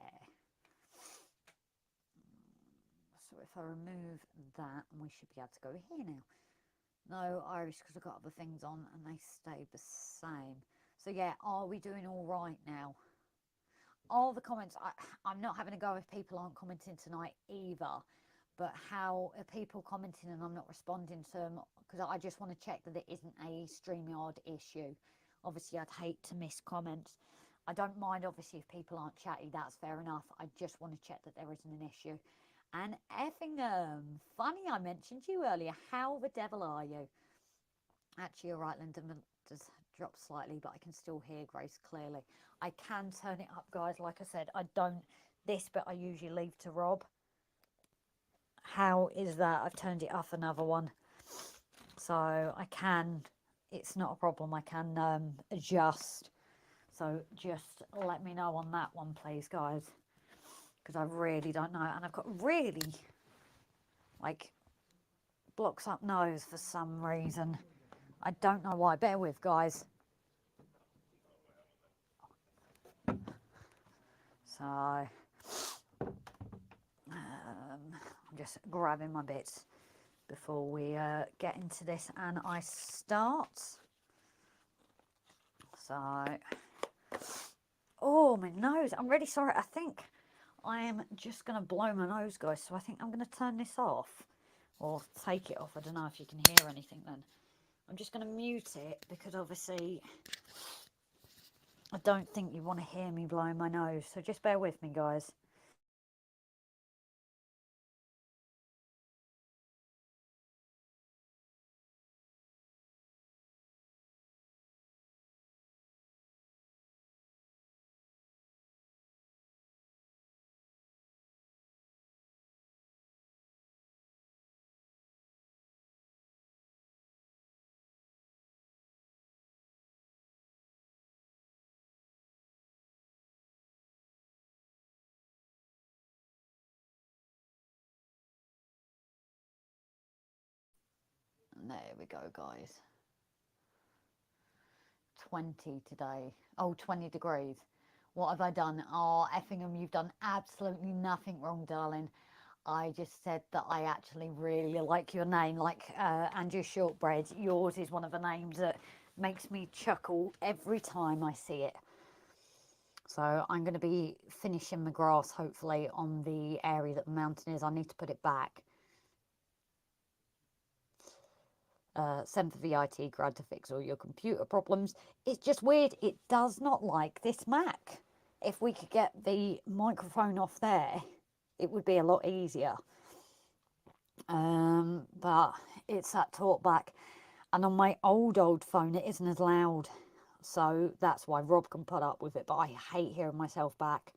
So if I remove that, we should be able to go here now. No, Irish, because I've got other things on and they stay the same. So yeah, are we doing all right now? All the comments, I'm not having a go if people aren't commenting tonight either. But how are people commenting and I'm not responding to them? Because I just want to check that it isn't a StreamYard issue. Obviously, I'd hate to miss comments. I don't mind, obviously, if people aren't chatty, that's fair enough. I just want to check that there isn't an issue. And Effingham, funny I mentioned you earlier. How the devil are you? Actually, you're right, Linda does drop slightly, but I can still hear Grace clearly. I can turn it up, guys. Like I said, I don't, this bit I usually leave to Rob. How is that? I've turned it off another one. So I can, it's not a problem. I can adjust. So just let me know on that one, please, guys. Because I really don't know. And I've got really, like, blocks up nose for some reason. I don't know why. Bear with, guys. So, I'm just grabbing my bits before we get into this and I start. So, oh, my nose. I'm really sorry. I think I am just going to blow my nose, guys. So I think I'm going to turn this off or take it off. I don't know if you can hear anything then. I'm just going to mute it because obviously I don't think you want to hear me blowing my nose. So just bear with me, guys. And there we go, guys. 20 today. Oh, 20 degrees. What have I done? Oh, Effingham, you've done absolutely nothing wrong, darling. I just said that I actually really like your name, like Andrew Shortbread. Yours is one of the names that makes me chuckle every time I see it. So I'm going to be finishing the grass, hopefully, on the area that the mountain is. I need to put it back. Send for the IT grad to fix all your computer problems. It's just weird. It does not like this Mac. If we could get the microphone off there, it would be a lot easier. But it's that talkback. And on my old phone, it isn't as loud. So that's why Rob can put up with it. But I hate hearing myself back.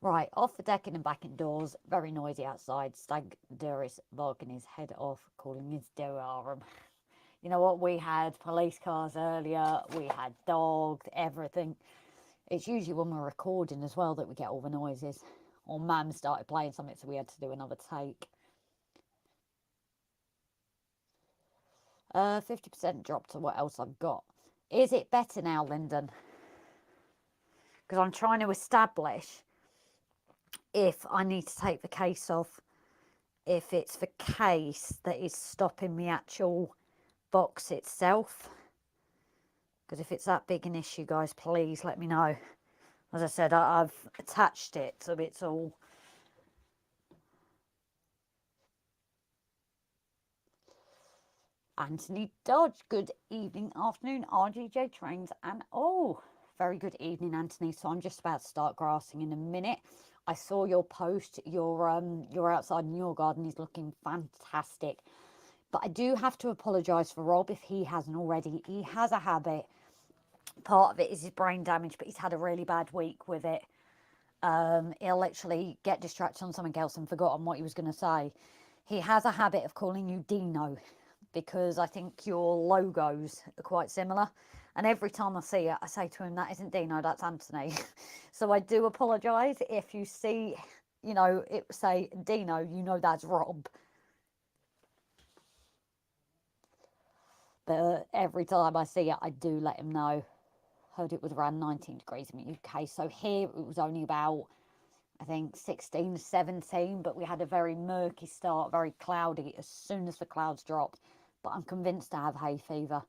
Right, off the decking and back indoors. Very noisy outside. Stag Duris barking his head off, calling his alarm. You know what? We had police cars earlier. We had dogs, everything. It's usually when we're recording as well that we get all the noises. Or Mum started playing something, so we had to do another take. 50% drop to what else I've got. Is it better now, Lyndon? Because I'm trying to establish if I need to take the case off, if it's the case that is stopping the actual box itself. Because if it's that big an issue, guys, please let me know. As I said, I've attached it, so it's all... Anthony Dodge, good evening, afternoon, RGJ Trains, and oh, very good evening, Anthony. So I'm just about to start grassing in a minute. I saw your post. You're outside in your garden is looking fantastic. But I do have to apologise for Rob if he hasn't already. He has a habit. Part of it is his brain damage, but he's had a really bad week with it. He'll literally get distracted on something else and forgotten what he was going to say. He has a habit of calling you Dino, because I think your logos are quite similar. And every time I see it, I say to him, that isn't Dino, that's Anthony. So I do apologise if you see, you know, it say Dino, you know that's Rob. But every time I see it, I do let him know. Heard it was around 19 degrees in the UK. So here it was only about, I think, 16, 17. But we had a very murky start, very cloudy as soon as the clouds dropped. But I'm convinced I have hay fever.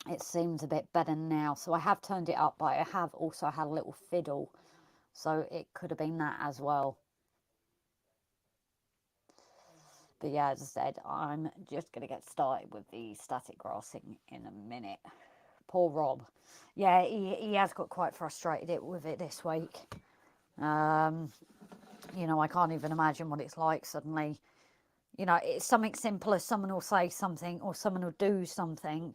It seems a bit better now. So I have turned it up, but I have also had a little fiddle. So it could have been that as well. But yeah, as I said, I'm just going to get started with the static grassing in a minute. Poor Rob. Yeah, he has got quite frustrated with it this week. You know, I can't even imagine what it's like suddenly. You know, it's something simple as someone will say something or someone will do something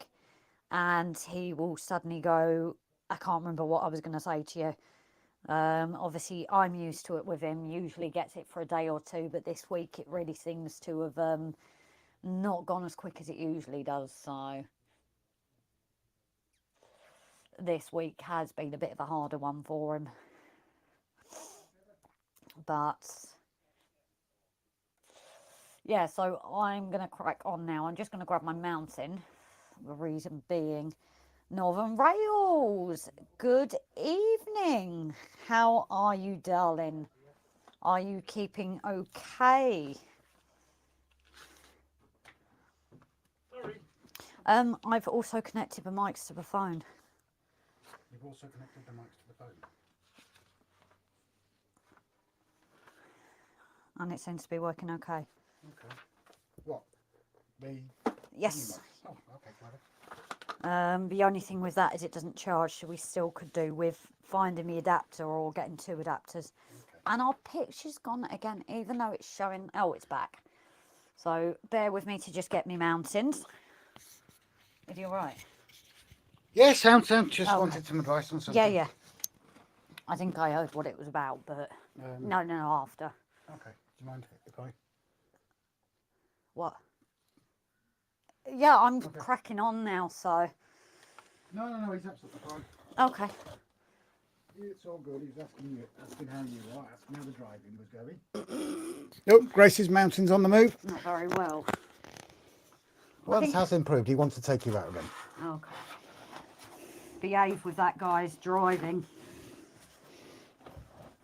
and he will suddenly go, I can't remember what I was going to say to you. Obviously, I'm used to it with him, usually gets it for a day or two, but this week it really seems to have not gone as quick as it usually does. So this week has been a bit of a harder one for him. But yeah, so I'm going to crack on now. I'm just going to grab my mountain. The reason being, Northern Rails, good evening. How are you, darling? Are you keeping okay? Sorry. I've also connected the mics to the phone. You've also connected the mics to the phone. And it seems to be working okay. Okay. What? Yes. Oh, okay, clever. The only thing with that is it doesn't charge, so we still could do with finding the adapter or getting two adapters. Okay. And our picture's gone again, even though it's showing... Oh, it's back. So bear with me to just get me mountains. Is you all right? Yeah, sound. Just wanted some advice on something. Yeah. I think I heard what it was about, but no, after. Okay. Do you mind if I... What? Yeah, I'm cracking on now, so... No, he's absolutely fine. Okay. It's all good. He's asking how you are, asking how the driving was going. Nope, Grace's mountain's on the move. Not very well. Well, it has improved. He wants to take you out again. Okay. Behave with that guy's driving.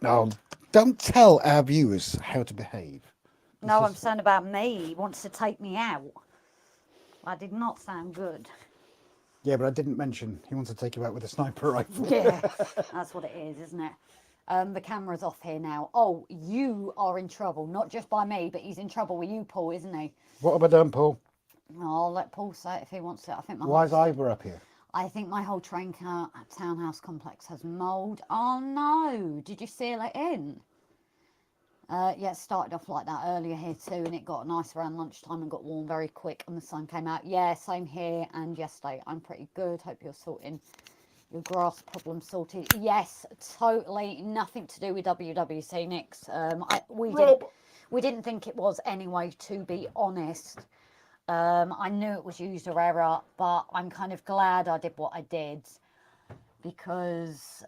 No, don't tell our viewers how to behave. No, I'm saying about me. He wants to take me out. That did not sound good. Yeah, but I didn't mention he wants to take you out with a sniper rifle. Yeah, that's what it is, isn't it? The camera's off here now. Oh, you are in trouble. Not just by me, but he's in trouble with you, Paul, isn't he? What have I done, Paul? Oh, I'll let Paul say it if he wants it. I think Why is Ivor up here? I think my whole townhouse complex has mould. Oh no! Did you seal it in? Yeah, it started off like that earlier here too, and it got nice around lunchtime and got warm very quick, and the sun came out. Yeah, same here. And yesterday, I'm pretty good. Hope you're sorting your grass problem sorted. Yes, totally nothing to do with WWC Nix. We didn't think it was anyway, to be honest. I knew it was user error, but I'm kind of glad I did what I did, because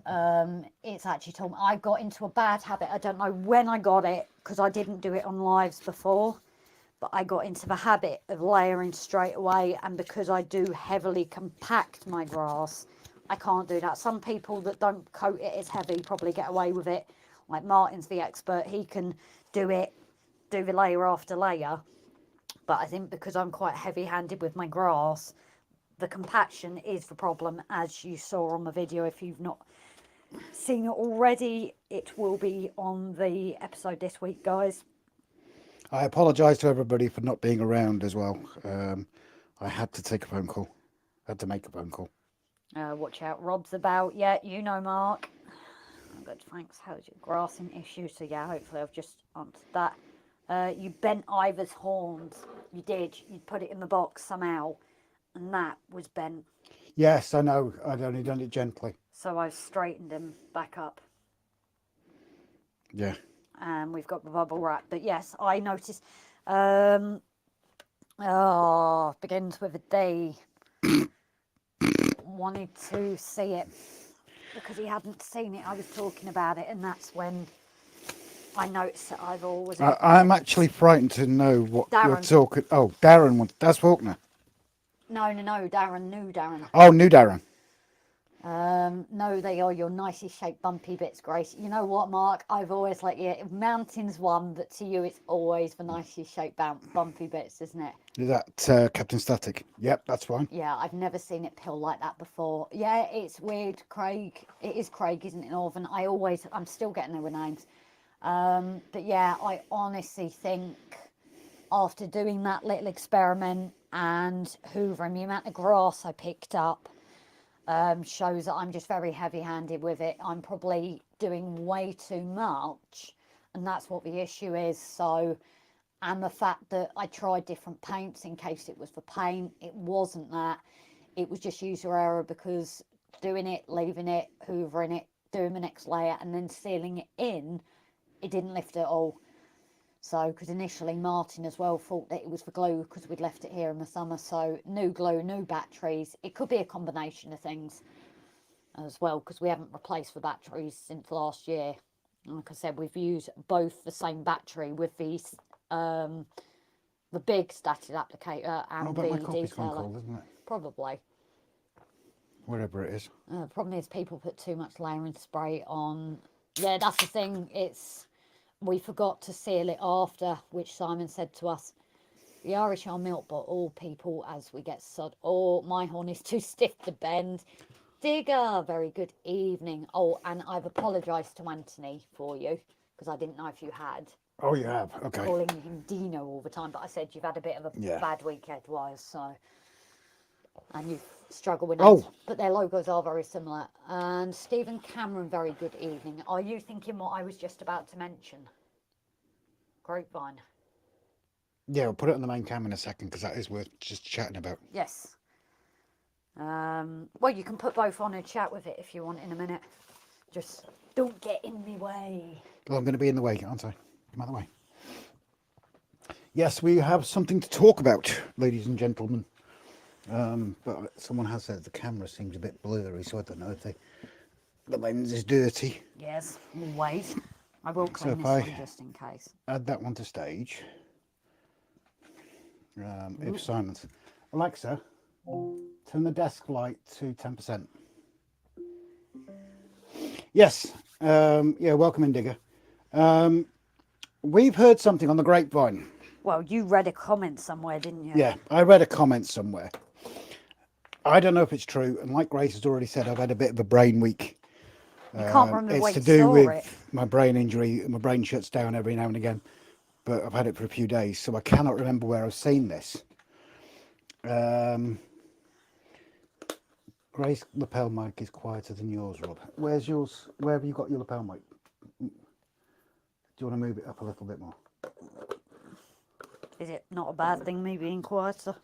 it's actually told me I got into a bad habit. I don't know when I got it, because I didn't do it on lives before, but I got into the habit of layering straight away, and because I do heavily compact my grass, I can't do that. Some people that don't coat it as heavy probably get away with it, like Martin's the expert. He can do the layer after layer, but I think because I'm quite heavy handed with my grass, the compaction is the problem, as you saw on the video. If you've not seen it already, it will be on the episode this week, guys. I apologise to everybody for not being around as well. I had to take a phone call. Had to make a phone call. Watch out, Rob's about. Yeah, you know, Mark. Good, thanks. How's your grassing issue? So yeah, hopefully I've just answered that. You bent Ivor's horns. You did. You put it in the box somehow, and that was bent. Yes, I know. I'd only done it gently. So I straightened him back up. Yeah. And we've got the bubble wrap. But yes, I noticed. Begins with a D. Wanted to see it because he hadn't seen it. I was talking about it, and that's when I noticed that I've always. I'm actually frightened to know what you're Darren. talking. Oh, Darren wants. That's Faulkner. No, Darren, new Darren. Oh, new Darren. No, they are your nicely shaped bumpy bits, Grace. You know what, Mark? I've always like, yeah, mountain's one, but to you it's always the nicely shaped bumpy bits, isn't it? Is that Captain Static? Yep, that's fine. Yeah, I've never seen it pill like that before. Yeah, it's weird, Craig. It is Craig, isn't it, Northern? I'm still getting there with names. But yeah, I honestly think after doing that little experiment and hoovering the amount of grass I picked up, shows that I'm just very heavy-handed with it. I'm probably doing way too much, and that's what the issue is. So, and the fact that I tried different paints in case it was for paint, it wasn't that. It was just user error, because doing it, leaving it, hoovering it, doing the next layer, and then sealing it in, it didn't lift at all. So, because initially Martin as well thought that it was for glue because we'd left it here in the summer. So, new glue, new batteries. It could be a combination of things as well, because we haven't replaced the batteries since last year. Like I said, we've used both the same battery with the big static applicator and the my coffee's gone detailer. cold, isn't it? Probably. Wherever it is. The problem is people put too much layering spray on. Yeah, that's the thing. We forgot to seal it after, which Simon said to us. The Irish are milk, but all people as we get sod. Oh, my horn is too stiff to bend. Digger, very good evening. Oh, and I've apologised to Anthony for you, because I didn't know if you had. Oh, you have? Okay. Calling him Dino all the time, but I said you've had a bit of a bad week head-wise, so. And you struggle with names. But their logos are very similar. And Stephen Cameron, very good evening. Are you thinking what I was just about to mention? Grapevine. Yeah, we'll put it on the main cam in a second, because that is worth just chatting about. Yes. Well, you can put both on and chat with it if you want in a minute. Just don't get in the way. Well, I'm going to be in the way, aren't I? I'm out of the way. Yes, we have something to talk about, ladies and gentlemen. But someone has said the camera seems a bit blurry, so I don't know if the lens is dirty. Yes, always. I will clean this one just in case. Add that one to stage. If silence. Alexa, turn the desk light to 10%. Yes. Yeah, welcome in, Digger. We've heard something on the grapevine. Well, you read a comment somewhere, didn't you? Yeah, I read a comment somewhere. I don't know if it's true, and like Grace has already said, I've had a bit of a brain week. You can't remember it's where to you do saw with it. my brain injury. My brain shuts down every now and again, but I've had it for a few days, so I cannot remember where I've seen this. Grace lapel mic is quieter than yours, Rob. Where's yours? Where have you got your lapel mic? Do you want to move it up a little bit more? Is it not a bad thing, me being quieter?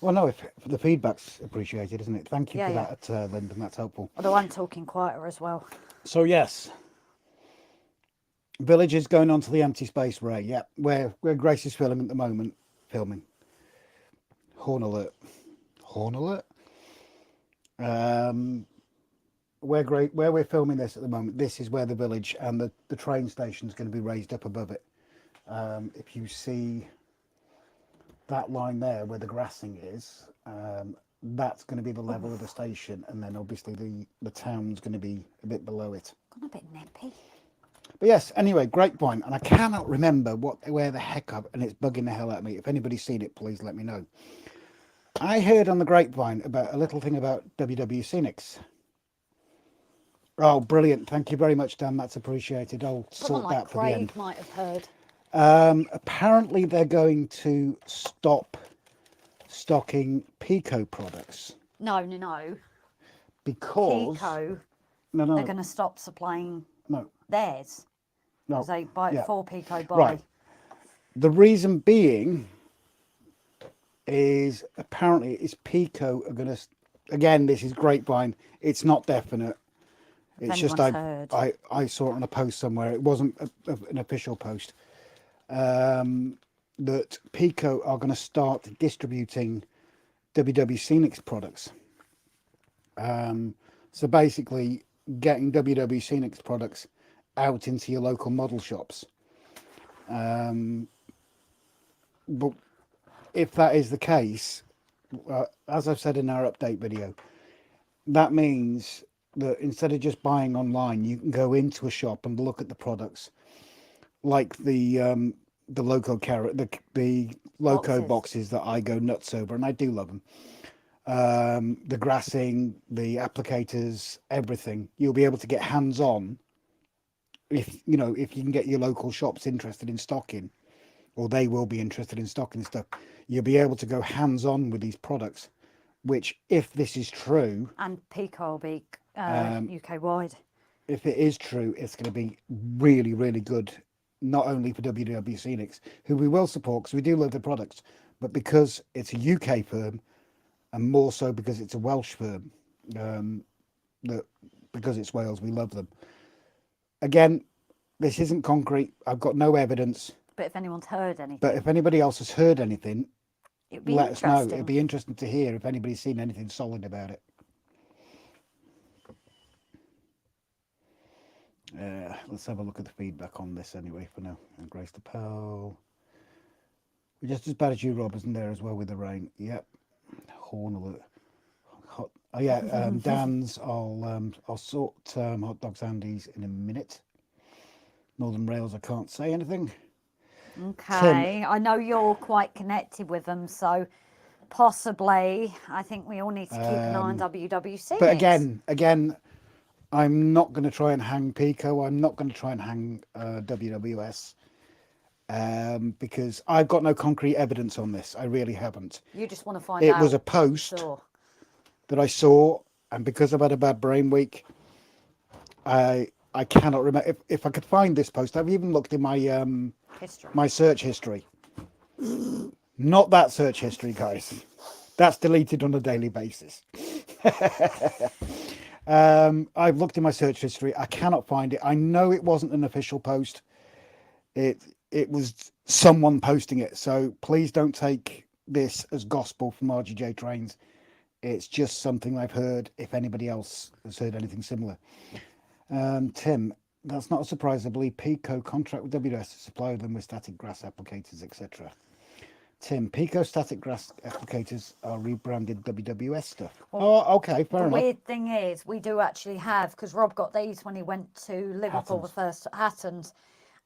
Well, no, if the feedback's appreciated, isn't it? Thank you Yeah, for yeah. that, Lyndon. That's helpful. Although I'm talking quieter as well. So, yes. Village is going on to the empty space, Ray. Yep. Where Grace is filming at the moment. Filming. Horn alert. Horn alert? Where we're filming this at the moment, this is where the village and the train station is going to be raised up above it. If you see that line there where the grassing is, that's going to be the level of the station, and then obviously the town's going to be a bit below it. Gone a bit nippy. But yes, anyway, great point. And I cannot remember where the heck and it's bugging the hell out of me. If anybody's seen it, please let me know. I heard on the grapevine about a little thing about WW Scenics. Oh, brilliant. Thank you very much, Dan. That's appreciated. I'll Someone sort like that for the end. Craig might have heard. Apparently, they're going to stop stocking Pico products. No. Because... Pico, No. they're going to stop supplying theirs. No. Because they buy it for Pico buy. Right. The reason being is apparently it's Pico are going to... Again, this is grapevine. It's not definite. It's just I saw it on a post somewhere. It wasn't an official post. That Pico are going to start distributing WW Scenics products. So basically getting WW Scenics products out into your local model shops. But if that is the case, as I've said in our update video, that means that instead of just buying online, you can go into a shop and look at the products, like the loco the loco boxes that I go nuts over, and I do love them. The grassing, the applicators, everything. You'll be able to get hands-on if you can get your local shops interested in stocking, or they will be interested in stocking stuff. You'll be able to go hands-on with these products, which, if this is true, and Pico will be UK wide. If it is true, it's going to be really, really good, not only for WW Scenics, who we will support because we do love the products, but because it's a UK firm, and more so because it's a Welsh firm, because it's Wales, we love them. Again, this isn't concrete. I've got no evidence. But if anyone's heard anything. But if anybody else has heard anything, let us know. It'd be interesting to hear if anybody's seen anything solid about it. Let's have a look at the feedback on this anyway for now. And Grace the Pearl. We're just as bad as you, Rob, isn't there as well with the rain? Yep. Horn alert. Oh yeah, Dan's. I'll sort Hot Dogs Andy's in a minute. Northern Rails, I can't say anything. Okay, Tim, I know you're quite connected with them, so possibly I think we all need to keep an eye on WWC. But again, I'm not going to try and hang Pico. I'm not going to try and hang WWS because I've got no concrete evidence on this. I really haven't. You just want to find out. It was a post that I saw, and because I've had a bad brain week, I cannot remember. If I could find this post, I've even looked in my my search history. Not that search history, guys. That's deleted on a daily basis. I've looked in my search history. I cannot find it. I know it wasn't an official post. It was someone posting it. So please don't take this as gospel from RGJ Trains. It's just something I've heard. If anybody else has heard anything similar. Tim, that's not a surprise. I believe Pico contract with WS to supply them with static grass applicators, etc. Tim, Pico static grass applicators are rebranded WWS stuff. Well, oh, okay, fair enough. The weird thing is, we do actually have, because Rob got these when he went to Liverpool the first Hattons,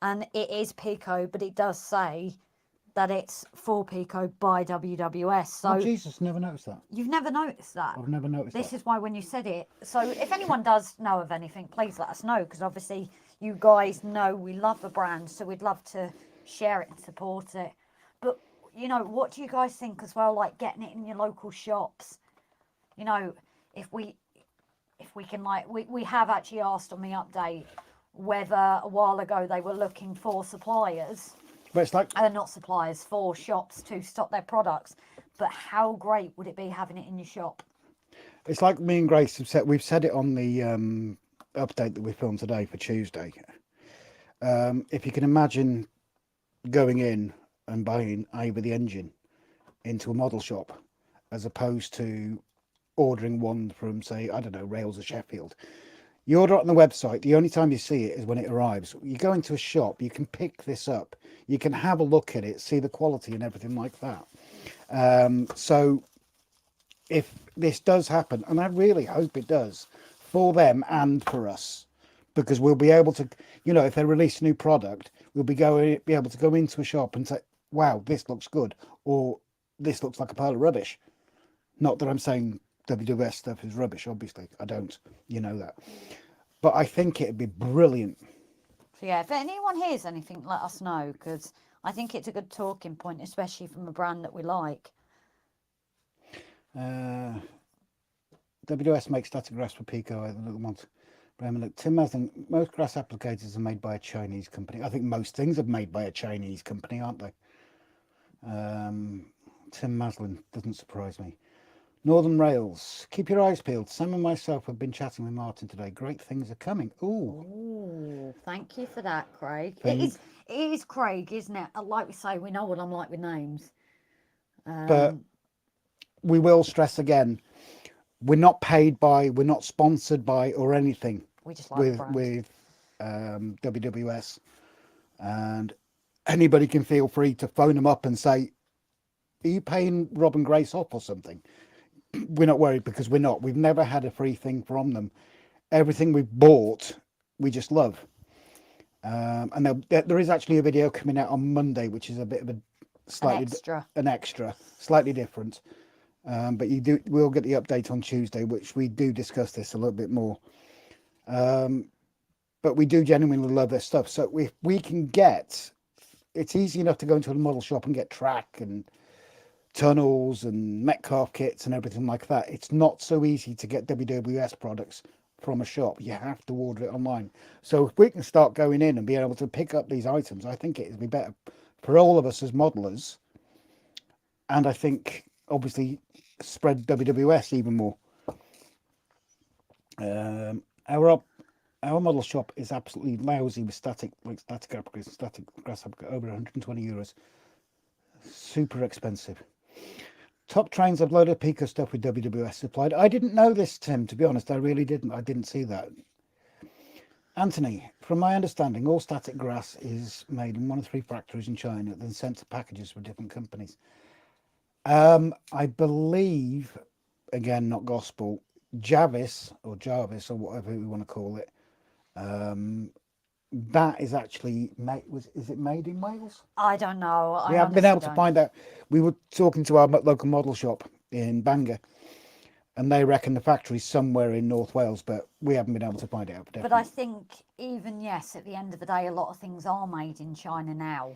and it is Pico, but it does say that it's for Pico by WWS. So oh, Jesus, never noticed that. You've never noticed that? I've never noticed that. This is why when you said it. So if anyone does know of anything, please let us know, because obviously you guys know we love the brand, so we'd love to share it and support it. But, you know, what do you guys think as well, like getting it in your local shops? You know, if we can, like, we have actually asked on the update, whether a while ago they were looking for suppliers, But it's like, not suppliers, for shops to stock their products. But how great would it be having it in your shop? it's like me and Grace have said. We've said it on the update that we filmed today for Tuesday. If you can imagine going in and buying Ivor the engine into a model shop, as opposed to ordering one from, say, I don't know, Rails or Sheffield. You order it on the website. The only time you see it is when it arrives. You go into a shop, you can pick this up, you can have a look at it, see the quality and everything like that. So if this does happen, and I really hope it does, for them and for us, because we'll be able to, if they release a new product, we'll be able to go into a shop and say, wow, this looks good, or this looks like a pile of rubbish. Not that I'm saying WWS stuff is rubbish, obviously. I don't, you know that. But I think it'd be brilliant. So yeah, if anyone hears anything, let us know, because I think it's a good talking point, especially from a brand that we like. WS makes static grass for Pico. Tim Maslin, most grass applicators are made by a Chinese company. I think most things are made by a Chinese company, aren't they? Tim Maslin doesn't surprise me. Northern Rails, keep your eyes peeled. Sam and myself have been chatting with Martin today. Great things are coming. Ooh, thank you for that, Craig. It is Craig, isn't it? Like we say, we know what I'm like with names. But we will stress again, we're not paid by, we're not sponsored by, or anything. We just like with WWS, and anybody can feel free to phone them up and say, are you paying Rob and Grace off or something? We're not worried, because we're not. We've never had a free thing from them. Everything we've bought, we just love. And there is actually a video coming out on Monday, which is a bit of an extra, slightly different. But we'll get the update on Tuesday, which we do discuss this a little bit more. But we do genuinely love their stuff. So if we can it's easy enough to go into a model shop and get track and tunnels and Metcalf kits and everything like that. It's not so easy to get WWS products from a shop. You have to order it online. So if we can start going in and being able to pick up these items, I think it would be better for all of us as modelers. And I think obviously spread WWS even more. Our model shop is absolutely lousy with static grass over 120 euros. Super expensive. Top Trains have loaded Pico stuff with WWS supplied. I didn't know this, Tim, to be honest. I really didn't. I didn't see that. Anthony, from my understanding, all static grass is made in 1 of 3 factories in China, then sent to packages for different companies. I believe, again, not gospel, Jarvis or whatever we want to call it, that is actually is it made in Wales? I don't know. We haven't been able to find out. We were talking to our local model shop in Bangor, and they reckon the factory's somewhere in North Wales, but we haven't been able to find it out. But I think even, yes, at the end of the day, a lot of things are made in China now.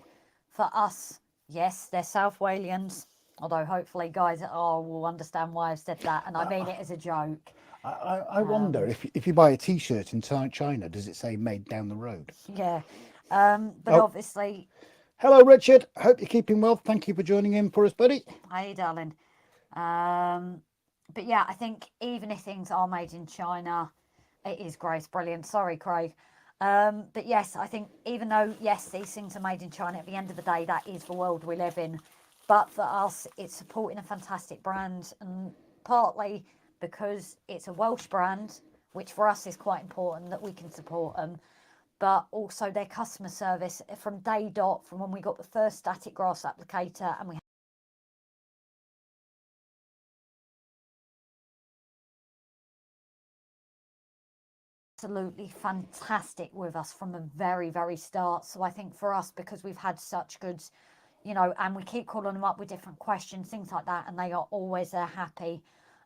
For us, yes, they're South Walians, although hopefully guys will understand why I've said that, and I mean it as a joke. I wonder if you buy a T-shirt in China, does it say made down the road? Yeah. But obviously... Hello, Richard. Hope you're keeping well. Thank you for joining in for us, buddy. Hey, darling. But yeah, I think even if things are made in China, it is Grace. Brilliant. Sorry, Craig. But yes, I think even though, yes, these things are made in China, at the end of the day, that is the world we live in. But for us, it's supporting a fantastic brand, and partly because it's a Welsh brand, which for us is quite important that we can support them, but also their customer service from day dot, from when we got the first static grass applicator and we absolutely fantastic with us from the very, very start. So I think for us, because we've had such good, and we keep calling them up with different questions, things like that, and they are always happy.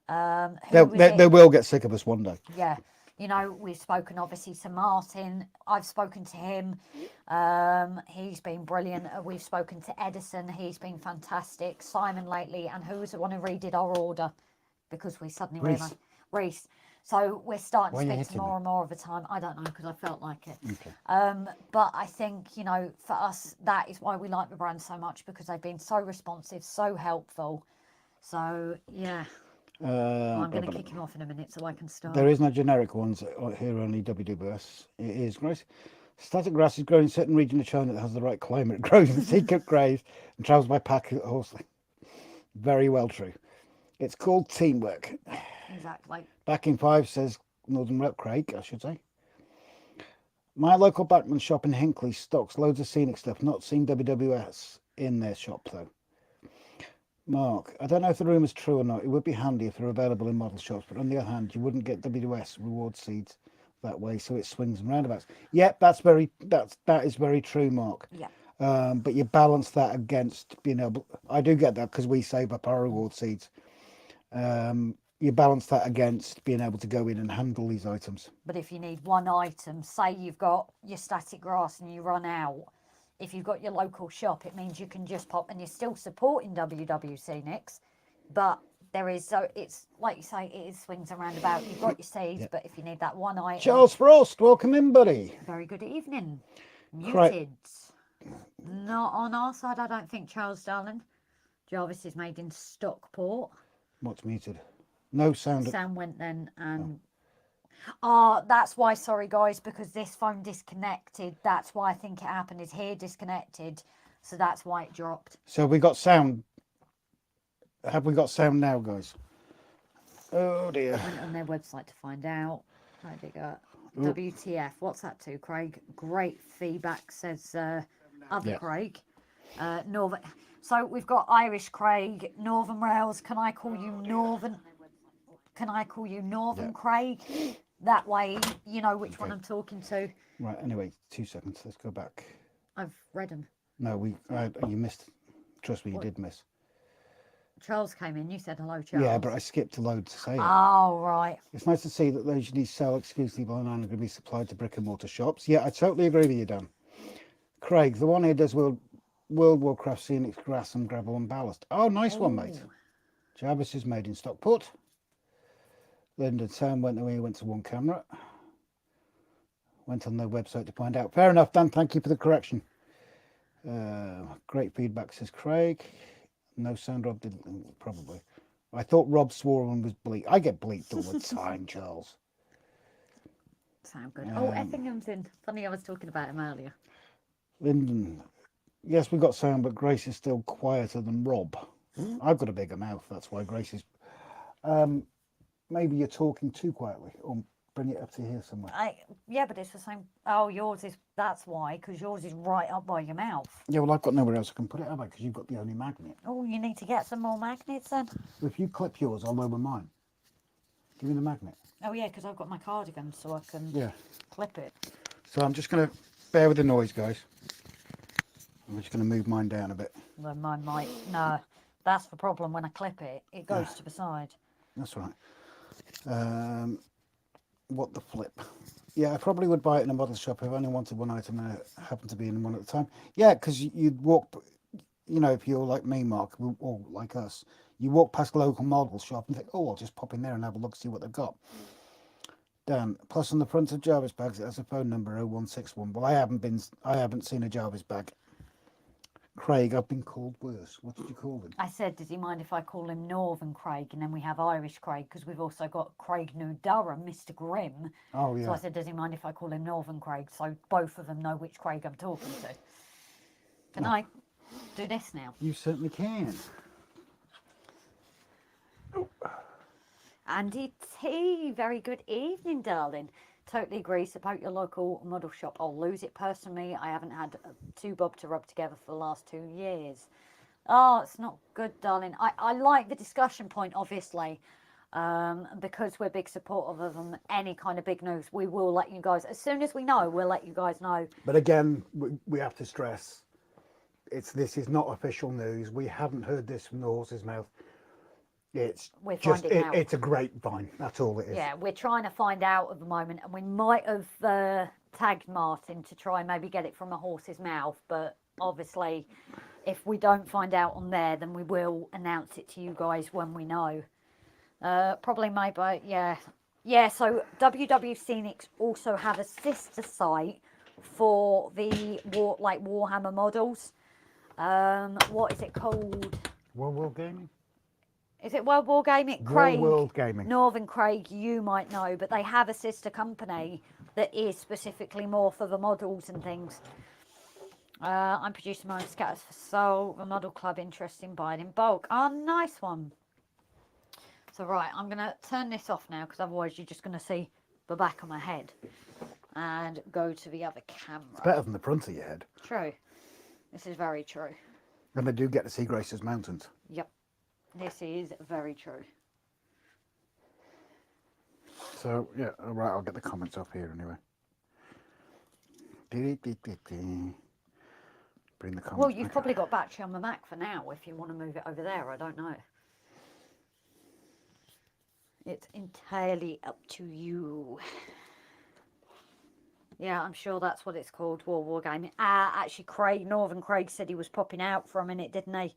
They will get sick of us one day. Yeah. We've spoken obviously to Martin. I've spoken to him. He's been brilliant. We've spoken to Edison. He's been fantastic. Simon lately, and who was the one who redid our order, because we suddenly realised Reese. So we're starting Why are to you speak to hitting more me? and more of the time. I don't know, because I felt like it. Okay. But I think, you know, for us, that is why we like the brand so much, because they've been so responsive, so helpful. So, yeah. I'm going to kick him off in a minute so I can start. There is no generic ones here, only WWS. It is grass. Static grass is grown in certain region of China that has the right climate. It grows in secret graves and travels by pack horse. Very well true. It's called teamwork. Exactly. Backing 5 says Northern Rep Craig, I should say. My local backman shop in Hinckley stocks loads of scenic stuff. Not seen WWS in their shop though. Mark, I don't know if the rumour's true or not. It would be handy if they're available in model shops, but on the other hand, you wouldn't get WWS reward seeds that way, so it swings and roundabouts. Yep, that is very true, Mark. Yeah. But you balance that against being able. I do get that because we save up our reward seeds. You balance that against being able to go in and handle these items. But if you need one item, say you've got your static grass and you run out, if you've got your local shop, it means you can just pop, and you're still supporting WWC Nix, but there is, so it's like you say, it is swings and roundabouts. You've got your seeds, Yep. but if you need that one item. Charles Frost, welcome in, buddy. Very good evening. Cra- Muted. Not on our side, I don't think, Charles, darling. Jarvis is made in Stockport. What's muted? No sound. Sound went then, and that's why, sorry guys, because this phone disconnected. That's why I think it happened, is here disconnected, so that's why it dropped. So we got sound. Have we got sound now, guys? Oh dear. Went on their website to find out. Right, they got WTF. What's that to, Craig? Great feedback, says other Yeah. Craig. Northern. So we've got Irish Craig, Northern Rails. Can I call you Northern? Can I call you Northern Craig? That way, you know which one I'm talking to. Right. Anyway, 2 seconds. Let's go back. I've read them. No, you missed. Trust me, you did miss. Charles came in. You said hello, Charles. Yeah, but I skipped a load to say it. Oh, right. It's nice to see that those you sell exclusively online are going to be supplied to brick and mortar shops. Yeah, I totally agree with you, Dan. Craig, the one here does World Warcraft Scenic Grass and Gravel and Ballast. Oh, nice one, mate. Jarvis is made in Stockport. Lyndon Sam went away, went to one camera. Went on their website to find out. Fair enough, Dan. Thank you for the correction. Great feedback, says Craig. No sound, Rob didn't, probably. I thought Rob swore one was bleep. I get bleeped all the time, Charles. Sound good. Oh, Effingham's in. Funny, I was talking about him earlier. Lyndon, yes, we got sound, but Grace is still quieter than Rob. I've got a bigger mouth, that's why Grace is. Maybe you're talking too quietly, or bring it up to here somewhere. Yeah, but it's the same. Oh, yours is. That's why, because yours is right up by your mouth. Yeah, well, I've got nowhere else I can put it, have I? Because you've got the only magnet. Oh, you need to get some more magnets then. If you clip yours, I'll lower mine. Give me the magnet. Oh yeah, because I've got my cardigan, so I can clip it. So I'm just going to bear with the noise, guys. I'm just going to move mine down a bit. Well, mine might. No, that's the problem. When I clip it, it goes to the side. That's right. What the flip? Yeah, I probably would buy it in a model shop if I only wanted one item and I happened to be in one at the time. Yeah, because you'd walk, you know, if you're like me, Mark, or like us, you walk past a local model shop and think, oh, I'll just pop in there and have a look, see what they've got. Dan, plus on the front of Jarvis bags, it has a phone number 0161. Well, I haven't seen a Jarvis bag. Craig, I've been called worse. What did you call him? I said, does he mind if I call him Northern Craig? And then we have Irish Craig, because we've also got Craig New Durham, Mr. Grimm. Oh, yeah. So I said, does he mind if I call him Northern Craig? So both of them know which Craig I'm talking to. Can I do this now? You certainly can. Andy T, very good evening, darling. Totally agree. Support your local model shop. I'll lose it personally. I haven't had two bob to rub together for the last 2 years. Oh, it's not good, darling. I like the discussion point, obviously, because we're big supporters of them. Any kind of big news, we will let you guys. As soon as we know, we'll let you guys know. But again, we have to stress, this is not official news. We haven't heard this from the horse's mouth. It's just it's a grapevine. That's all it is. Yeah, we're trying to find out at the moment, and we might have tagged Martin to try and maybe get it from a horse's mouth. But obviously, if we don't find out on there, then we will announce it to you guys when we know. Probably maybe, yeah. Yeah, so WW Scenics also have a sister site for the Warhammer models. What is it called? World Gaming? Is it World War Gaming? World Gaming. Northern Craig, you might know, but they have a sister company that is specifically more for the models and things. I'm producing my own scatters for Soul, the model club interested in buying in bulk. Oh, nice one. So right, I'm going to turn this off now because otherwise you're just going to see the back of my head and go to the other camera. It's better than the front of your head. True. This is very true. And they do get to see Grace's Mountains. Yep. This is very true. So, yeah, all right, I'll get the comments off here anyway. Bring the comments Well, you've back probably up. got battery on the Mac for now if you want to move it over there. I don't know. It's entirely up to you. Yeah, I'm sure that's what it's called, World War Gaming. Actually, Northern Craig said he was popping out for a minute, didn't he?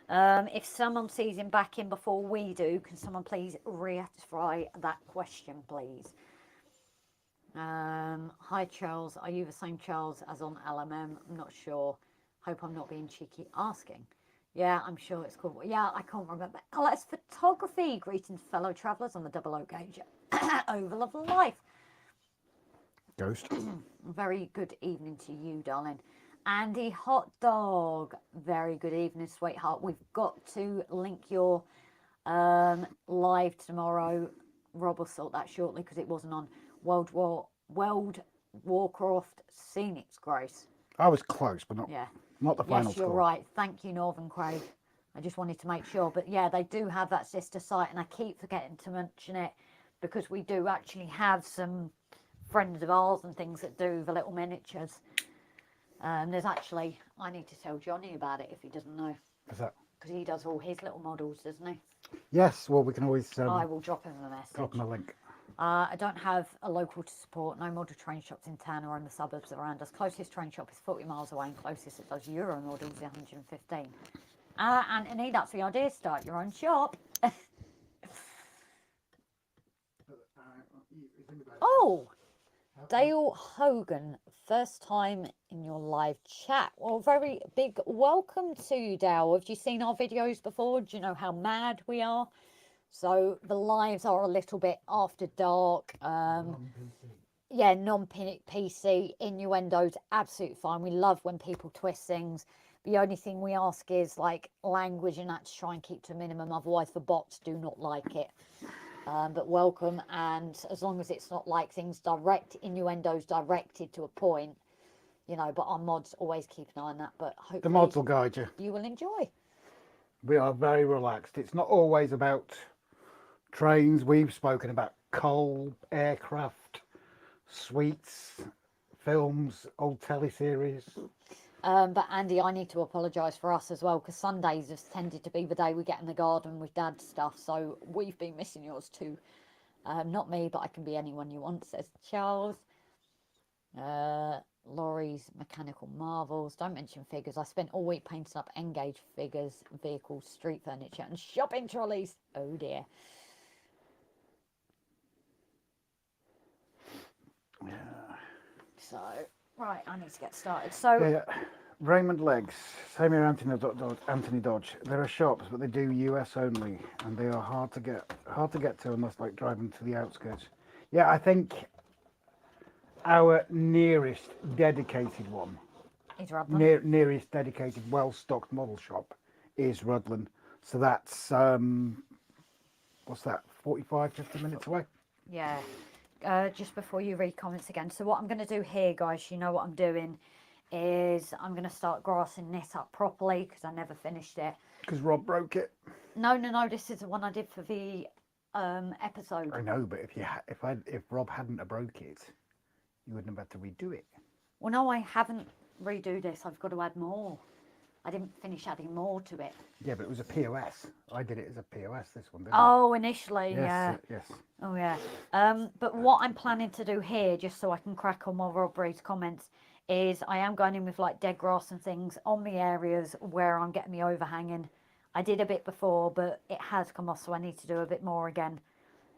If someone sees him back in before we do, can someone please reiterate that question, please? Hi, Charles. Are you the same Charles as on LMM? I'm not sure. Hope I'm not being cheeky asking. Yeah, I'm sure it's called. Yeah, I can't remember. LS Photography. Greetings, fellow travellers on the double O gauge. Oval of Life. Ghost. Very good evening to you, darling. Andy Hot Dog. Very good evening, sweetheart. We've got to link your live tomorrow. Rob will sort that shortly because it wasn't on World Warcraft Scenics, Grace. I was close, but not the final Yes, score. you're right. Thank you, Northern Craig. I just wanted to make sure. But yeah, they do have that sister site, and I keep forgetting to mention it because we do actually have some friends of ours and things that do the little miniatures. There's actually, I need to tell Johnny about it if he doesn't know. What's that? Because he does all his little models, doesn't he? Yes, well, we can always I will drop him a message. drop him a link. I don't have a local to support. No model train shops in town or in the suburbs around us. Closest train shop is 40 miles away, and closest that does Euro models is 115. Anthony, that's the idea. Start your own shop. Oh, Dale Hogan, first time in your live chat. Well, very big welcome to you, Dale. Have you seen our videos before? Do you know how mad we are? So the lives are a little bit after dark. Yeah, non-PC, innuendos, absolutely fine. We love when people twist things. The only thing we ask is like language and that to try and keep to a minimum. Otherwise, the bots do not like it. But welcome, and as long as it's not like things innuendos directed to a point, you know, but our mods always keep an eye on that. But hopefully The mods will guide you. You will enjoy. We are very relaxed. It's not always about trains. We've spoken about coal, aircraft, sweets, films, old teleseries. But Andy, I need to apologise for us as well, because Sundays has tended to be the day we get in the garden with Dad's stuff, so we've been missing yours too. Not me, but I can be anyone you want, says Charles. Lorries, mechanical marvels. Don't mention figures. I spent all week painting up N-gauge figures, vehicles, street furniture, and shopping trolleys. Oh dear. Yeah. So, right, I need to get started. So, Yeah. Raymond Legs, same here, Anthony Dodge. There are shops, but they do US only, and they are hard to get to unless like driving to the outskirts. Yeah, I think our nearest dedicated one, nearest dedicated, well-stocked model shop is Rudland. So that's what's that? 45, 50 minutes away. yeah. Just before you read comments again. So what I'm going to do here, guys, you know what I'm doing is I'm going to start grassing this up properly because I never finished it. Because Rob broke it. No, this is the one I did for the episode. I know, but if Rob hadn't have broke it, you wouldn't have had to redo it. Well, no, I haven't redo this. I've got to add more. I didn't finish adding more to it. Yeah, but it was a POS. I did it as a POS, this one, didn't I? Initially, yes, yeah. Yes. Oh, yeah. But what I'm planning to do here, just so I can crack on while Rob reads comments, is I am going in with like dead grass and things on the areas where I'm getting the overhanging. I did a bit before, but it has come off, so I need to do a bit more again.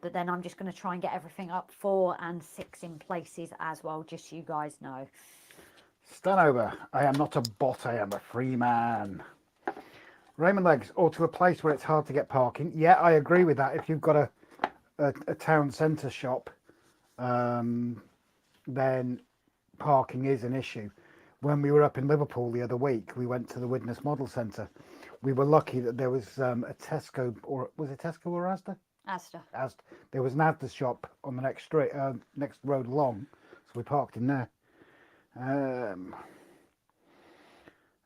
But then I'm just going to try and get everything up 4 and 6 in places as well, just so you guys know. Stanover, I am not a bot, I am a free man. Raymond Legs, or to a place where it's hard to get parking. Yeah, I agree with that. If you've got a town centre shop, then parking is an issue. When we were up in Liverpool the other week, we went to the Widnes Model Centre. We were lucky that there was a Tesco, or was it Tesco or Asda? Asda. There was an Asda shop on the next street, next road along, so we parked in there.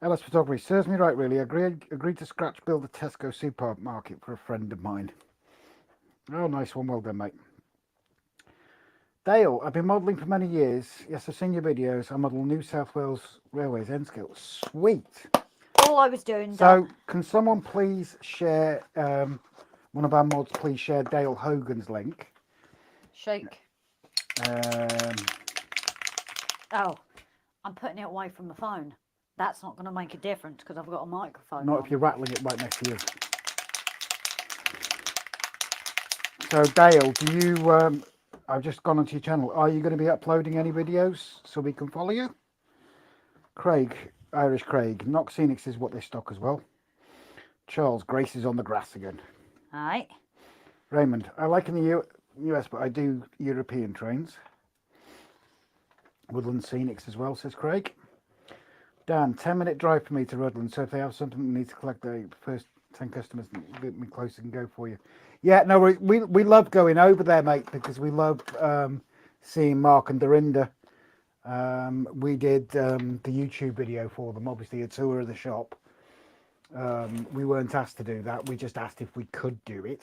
LS Photography serves me right, really. Agreed to scratch build a Tesco supermarket for a friend of mine. Oh, nice one. Well done, mate. Dale, I've been modelling for many years. Yes, I've seen your videos. I model New South Wales Railways end scale. Sweet. All I was doing. So, can someone please share, one of our mods, please share Dale Hogan's link? Shake. Oh, I'm putting it away from the phone. That's not going to make a difference because I've got a microphone. Not on. if you're rattling it right next to you. So, Dale, do you... I've just gone onto your channel. Are you going to be uploading any videos so we can follow you? Craig, Irish Craig. Knox Scenics is what they stock as well. Charles, Grace is on the grass again. All right. Raymond, I like in the US, but I do European trains. Woodland Scenics as well, says Craig. Dan, 10-minute drive for me to Rutland, so if they have something they need to collect, the first 10 customers get me closer can go for you. Yeah, no, we love going over there, mate, because we love seeing Mark and Dorinda. We did the YouTube video for them, obviously a tour of the shop. We weren't asked to do that, we just asked if we could do it.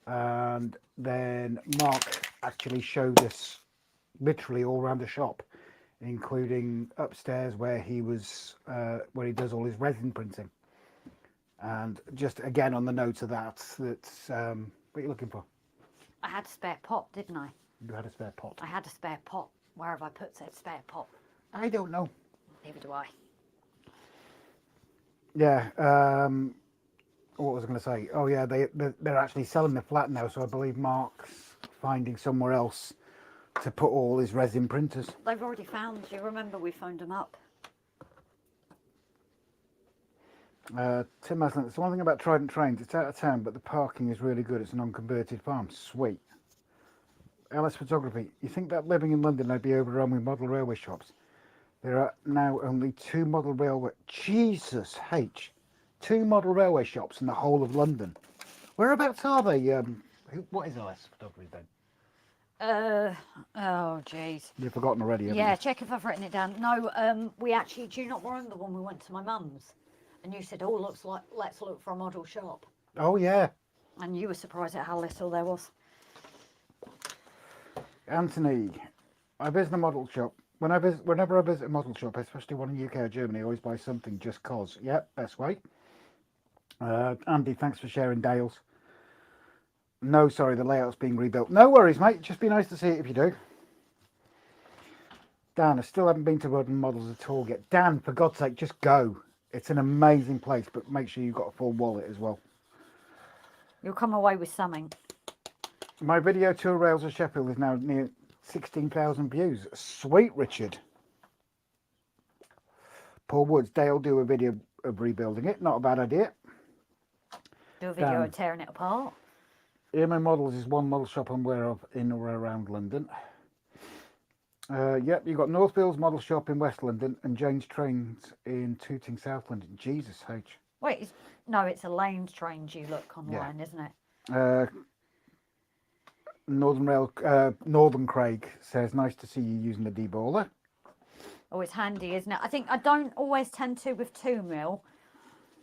And then Mark actually showed us literally all around the shop, including upstairs where he was where he does all his resin printing. And just again on the note of that's what are you looking for? I had a spare pot, didn't I? You had a spare pot. I had a spare pot. Where have I put said spare pot? I don't know. Neither do I. Yeah. What was I going to say? Oh yeah, they're actually selling the flat now, so I believe Mark's finding somewhere else to put all his resin printers. They've already found. Do you remember we phoned them up? Tim Maslin, it's one thing about Trident Trains, it's out of town, but the parking is really good. It's an unconverted farm. Sweet. LS Photography, you think that living in London I'd be overrun with model railway shops? There are now only 2 model railway... Jesus H! 2 model railway shops in the whole of London. Whereabouts are they? What is LS Photography then? Oh jeez. You've forgotten already, haven't Yeah, you? check if I've written it down. No, we actually, do you not remember when we went to my mum's? And you said, oh, looks like, let's look for a model shop. Oh yeah. And you were surprised at how little there was. Anthony, I visit a model shop. Whenever I visit a model shop, especially one in UK or Germany, I always buy something just cause. Yep, best way. Andy, thanks for sharing Dale's. No, sorry, the layout's being rebuilt. No worries, mate. Just be nice to see it if you do. Dan, I still haven't been to Rudden Models at all yet. Dan, for God's sake, just go. It's an amazing place, but make sure you've got a full wallet as well. You'll come away with something. My video tour Rails of Sheffield is now near 16,000 views. Sweet, Richard. Paul Woods, Dale do a video of rebuilding it. Not a bad idea. Do a video of tearing it apart. Earman Models is one model shop I'm aware of in or around London. Yep, you've got Northfields Model Shop in West London and Jane's Trains in Tooting, South London. Jesus H. Wait, no, it's a Lane's Trains you look online, Yeah. isn't it? Northern Craig says, nice to see you using the deballer. Oh, it's handy, isn't it? I think I don't always tend to with 2 mil,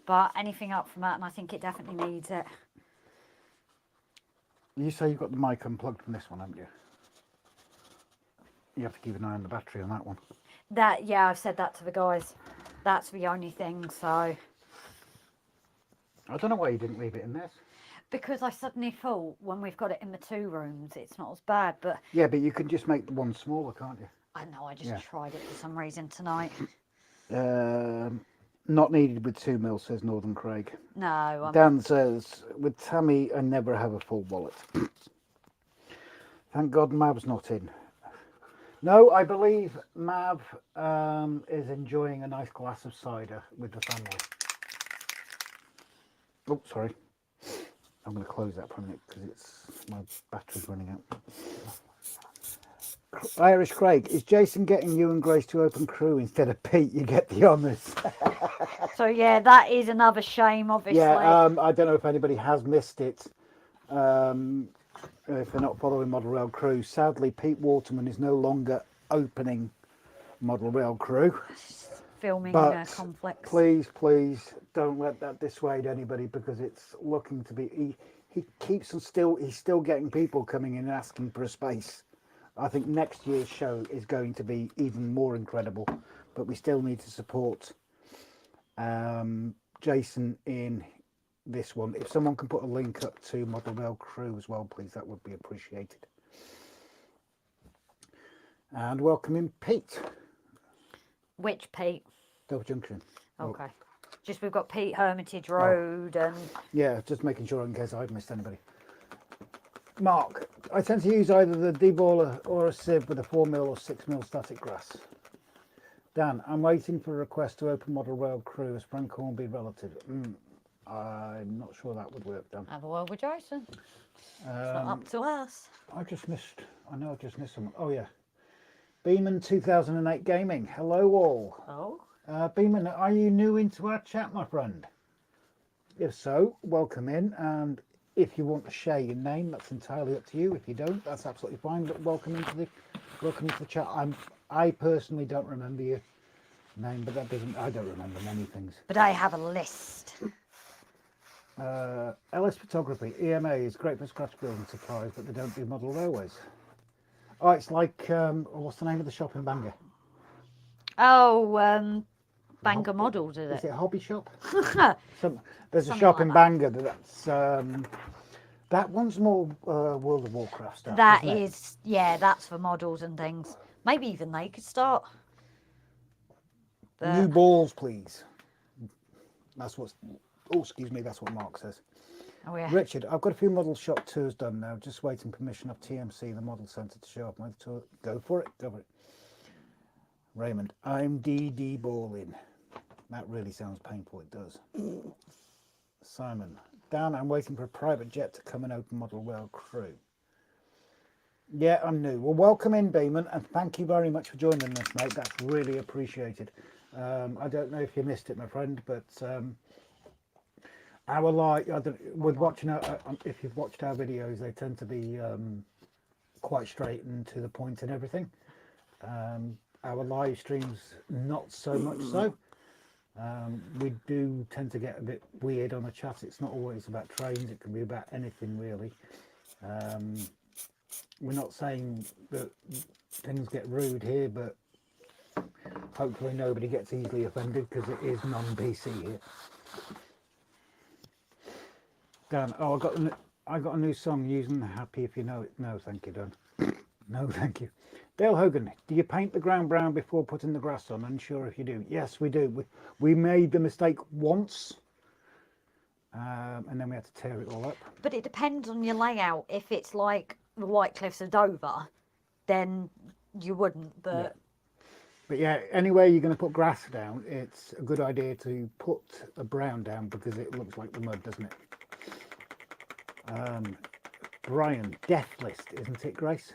but anything up from that, and I think it definitely needs it. You say you've got the mic unplugged from this one, haven't you? You have to keep an eye on the battery on that one. Yeah, I've said that to the guys. That's the only thing, so... I don't know why you didn't leave it in this. Because I suddenly thought, when we've got it in the 2 rooms, it's not as bad, but... Yeah, but you can just make the one smaller, can't you? I know, I just tried it for some reason tonight. Not needed with 2 mil, says Northern Craig. No. Dan says, with Tammy, I never have a full wallet. Thank God Mav's not in. No, I believe Mav is enjoying a nice glass of cider with the family. Oh, sorry. I'm going to close that for a minute because my battery's running out. Irish Craig, is Jason getting you and Grace to open crew instead of Pete? You get the honours. So yeah, that is another shame, obviously. Yeah, I don't know if anybody has missed it. If they're not following Model Rail Crew, sadly, Pete Waterman is no longer opening Model Rail Crew. Filming But conflicts. please don't let that dissuade anybody, because it's looking to be. He keeps on he's still getting people coming in and asking for a space. I think next year's show is going to be even more incredible, but we still need to support Jason in this one. If someone can put a link up to Model Rail Crew as well, please, that would be appreciated. And welcome in Pete. Which Pete? Dover Junction. Okay. Just we've got Pete Hermitage Road and... Yeah, just making sure in case I've missed anybody. Mark, I tend to use either the deballer or a sieve with a 4mm or 6mm static grass. Dan, I'm waiting for a request to open Model Rail Crew as Frank Hornby relative. I'm not sure that would work, Dan. Have a word with Jason. It's not up to us. I just missed someone. Oh yeah. Beeman 2008 Gaming. Hello all. Oh. Beeman, are you new into our chat, my friend? If so, welcome in, and if you want to share your name, that's entirely up to you. If you don't, that's absolutely fine. But welcome into the chat. I personally don't remember your name, but I don't remember many things. But I have a list. Ellis Photography, EMA is great for scratch building supplies, but they don't do model railways. Oh, it's like what's the name of the shop in Bangor? Oh, Bangor Models, is Is it a hobby shop? There's a Something shop like in that. Bangor that's that one's more World of Warcraft stuff. That isn't it? is, yeah, that's for models and things. Maybe even they could start. But New balls, please. That's what's. Oh, excuse me. That's what Mark says. oh yeah. Richard, I've got a few model shop tours done now. Just waiting permission of TMC, the model centre, to show off my tour. Go for it. Go for it. Raymond, I'm DD balling. That really sounds painful. It does. Simon, Dan, I'm waiting for a private jet to come and open Model Rail Crew. Yeah, I'm new. Well, welcome in, Beeman, and thank you very much for joining us, mate. That's really appreciated. I don't know if you missed it, my friend, but our live, watching our, if you've watched our videos, they tend to be quite straight and to the point and everything. Our live streams, not so much so. We do tend to get a bit weird on the chat. It's not always about trains, it can be about anything really. We're not saying that things get rude here, but hopefully nobody gets easily offended, because it is non-PC here. Dan, oh, I got a new song using Happy If You Know It. No, thank you, Dan. No, thank you. Dale Hogan, do you paint the ground brown before putting the grass on? Unsure if you do. Yes, we do. We made the mistake once, and then we had to tear it all up. But it depends on your layout. If it's like the White Cliffs of Dover, then you wouldn't. But yeah. But yeah, anywhere you're going to put grass down, it's a good idea to put a brown down, because it looks like the mud, doesn't it? Brian, Death List, isn't it, Grace?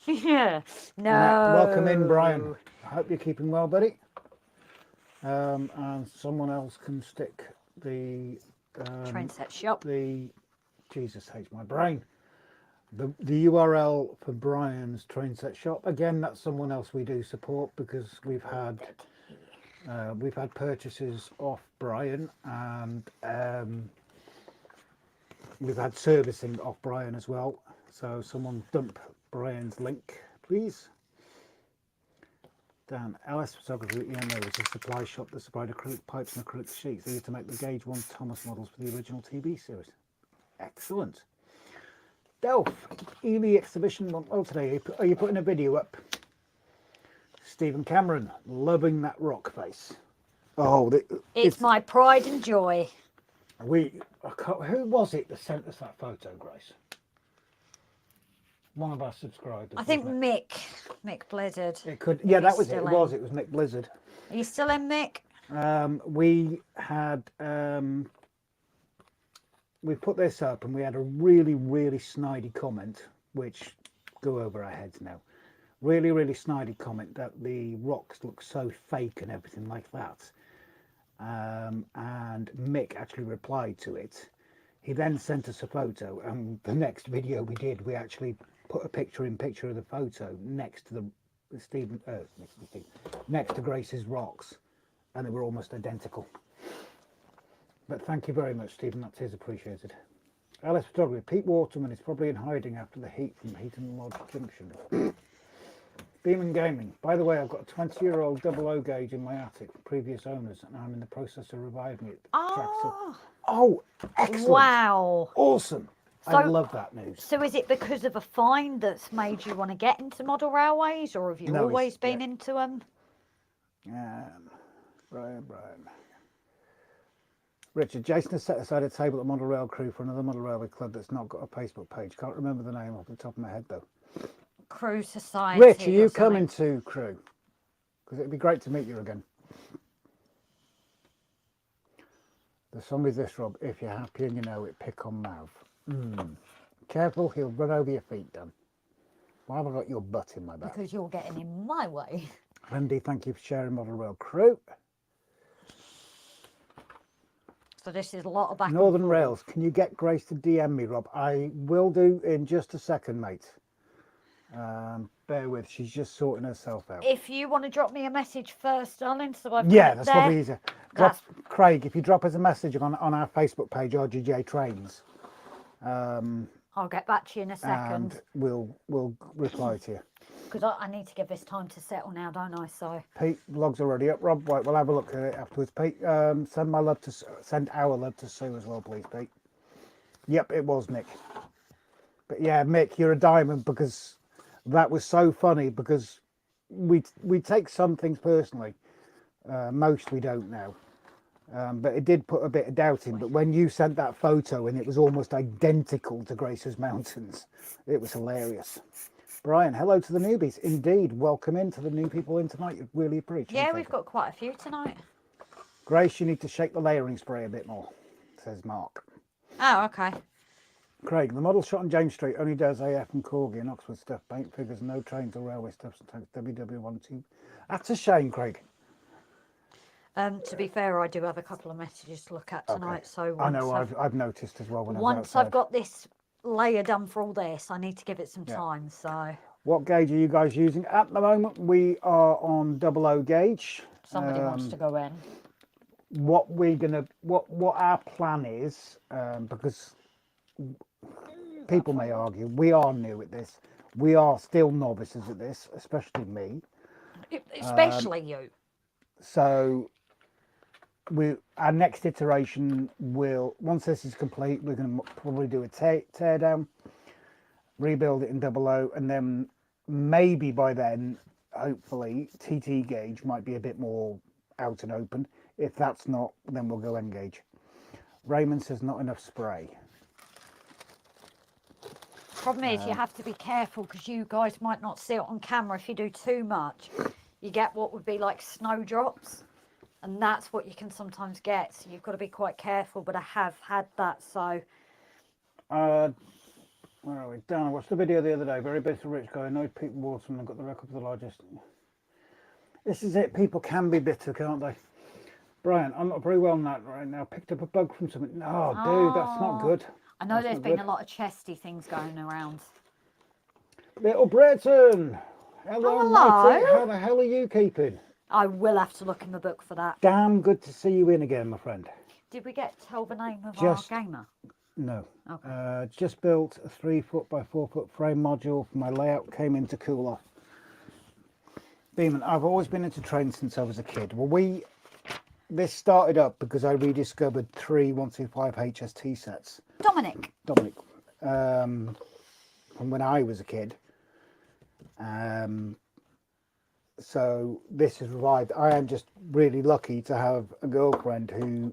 yeah. No. Welcome in, Brian. I hope you're keeping well, buddy. And someone else can stick the Train set shop. Jesus hates my brain. The URL for Brian's train set shop. Again, that's someone else we do support, because we've had purchases off Brian, and we've had servicing off Brian as well. So someone dump Brian's link, please. Dan, LS Photography EMO was a supply shop that supplied acrylic pipes and acrylic sheets. They used to make the Gauge 1 Thomas models for the original TV series. Excellent. Delph, Ely Exhibition went well today. Are you putting a video up? Stephen Cameron, loving that rock face. Oh, it's my pride and joy. Who was it that sent us that photo, Grace? one of our subscribers. I think Mick Blizzard. It could, yeah, that was it. It still was. in. It was Mick Blizzard. Are you still in, Mick? We had we put this up, and we had a really, really snidey comment, which go over our heads now. Really, really snidey comment that the rocks look so fake and everything like that. And Mick actually replied to it. He then sent us a photo, and the next video we did, we actually put a picture of the photo next to next to Grace's rocks, and they were almost identical. But thank you very much, Stephen. That is appreciated. Alice Photography. Pete Waterman is probably in hiding after the heat from Heaton Lodge Junction. Beeman Gaming. By the way, I've got a 20-year-old 00 gauge in my attic from previous owners, and I'm in the process of reviving it. Oh, excellent. Wow. Awesome. So, I love that news. So is it because of a find that's made you want to get into model railways, or have you always been into them? Brian. Richard, Jason has set aside a table at Model Rail Crew for another Model Railway Club that's not got a Facebook page. Can't remember the name off the top of my head, though. Crew Society. Rich, are you coming to Crew? Because it'd be great to meet you again. The song is this, Rob. If you're happy and you know it, pick on mouth. Careful, he'll run over your feet, Dan. Why have I got your butt in my back? Because you're getting in my way. Randy, thank you for sharing Model Rail Crew. So this is a lot of back. Northern Rails, can you get Grace to DM me, Rob? I will do in just a second, mate. Bear with, she's just sorting herself out. If you want to drop me a message first, darling, so I've that's probably easier. Craig, if you drop us a message on our Facebook page, RGJ Trains, I'll get back to you in a second. And we'll reply to you. Because I need to give this time to settle now, don't I? So Pete, vlog's already up. Rob, right, we'll have a look at it afterwards. Pete, send our love to Sue as well, please, Pete. Yep, it was Mick. But yeah, Mick, you're a diamond, because that was so funny, because we take some things personally. Most we don't now. But it did put a bit of doubt in. But when you sent that photo and it was almost identical to Grace's Mountains, it was hilarious. Brian, hello to the newbies. Indeed, welcome in to the new people in tonight. You'd really appreciate it. Yeah, we've got quite a few tonight. Grace, you need to shake the layering spray a bit more, says Mark. Oh, okay. Craig, the model shot on James Street only does AF and Corgi and Oxford stuff, paint figures, no trains or railway stuff, sometimes WW12. That's a shame, Craig. To be fair, I do have a couple of messages to look at tonight. Okay. So I know I've noticed as well. Once I've got this layer done for all this, I need to give it some time. So what gauge are you guys using at the moment? We are on 00 gauge. Somebody wants to go in. What our plan is, because people may argue we are new at this. We are still novices at this, especially me. Especially you. So our next iteration will, once this is complete, we're going to probably do a tear down, rebuild it in 00, and then maybe by then, hopefully, TT gauge might be a bit more out and open. If that's not, then we'll go N gauge. Raymond says not enough spray. Problem is, you have to be careful, because you guys might not see it on camera. If you do too much, you get what would be like snowdrops. And that's what you can sometimes get. So you've got to be quite careful. But I have had that. So. Where are we? Dan, I watched the video the other day. Very bitter rich guy. Annoyed Pete Waterman and got the record for the largest. This is it. People can be bitter, can't they? Brian, I'm not very well in that right now. Picked up a bug from something. Oh, dude, that's not good. I know there's been a lot of chesty things going around. Little Britain. Hello, hello. Matty. How the hell are you keeping? I will have to look in the book for that. Damn good to see you in again, my friend. Did we get told the name of our gamer? No. Okay. Just built a 3-foot by 4-foot frame module for my layout. Came in to cool off. Beeman, I've always been into trains since I was a kid. Well, this started up because I rediscovered 3 125 HST sets. Dominic. From when I was a kid. So this has revived. I am just really lucky to have a girlfriend who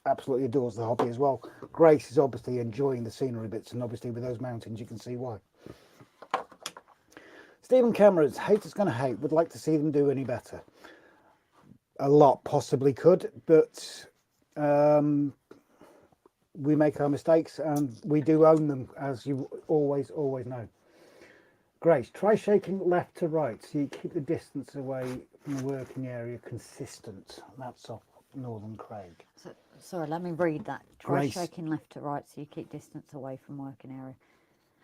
absolutely adores the hobby as well. Grace is obviously enjoying the scenery bits, and obviously with those mountains you can see why. Stephen Cameron's haters gonna hate. Would like to see them do any better. A lot possibly could, but we make our mistakes and we do own them, as you always know. Grace, try shaking left to right so you keep the distance away from the working area consistent. That's off Northern Craig. So, sorry, let me read that. Try Grace. shaking left to right so you keep distance away from working area.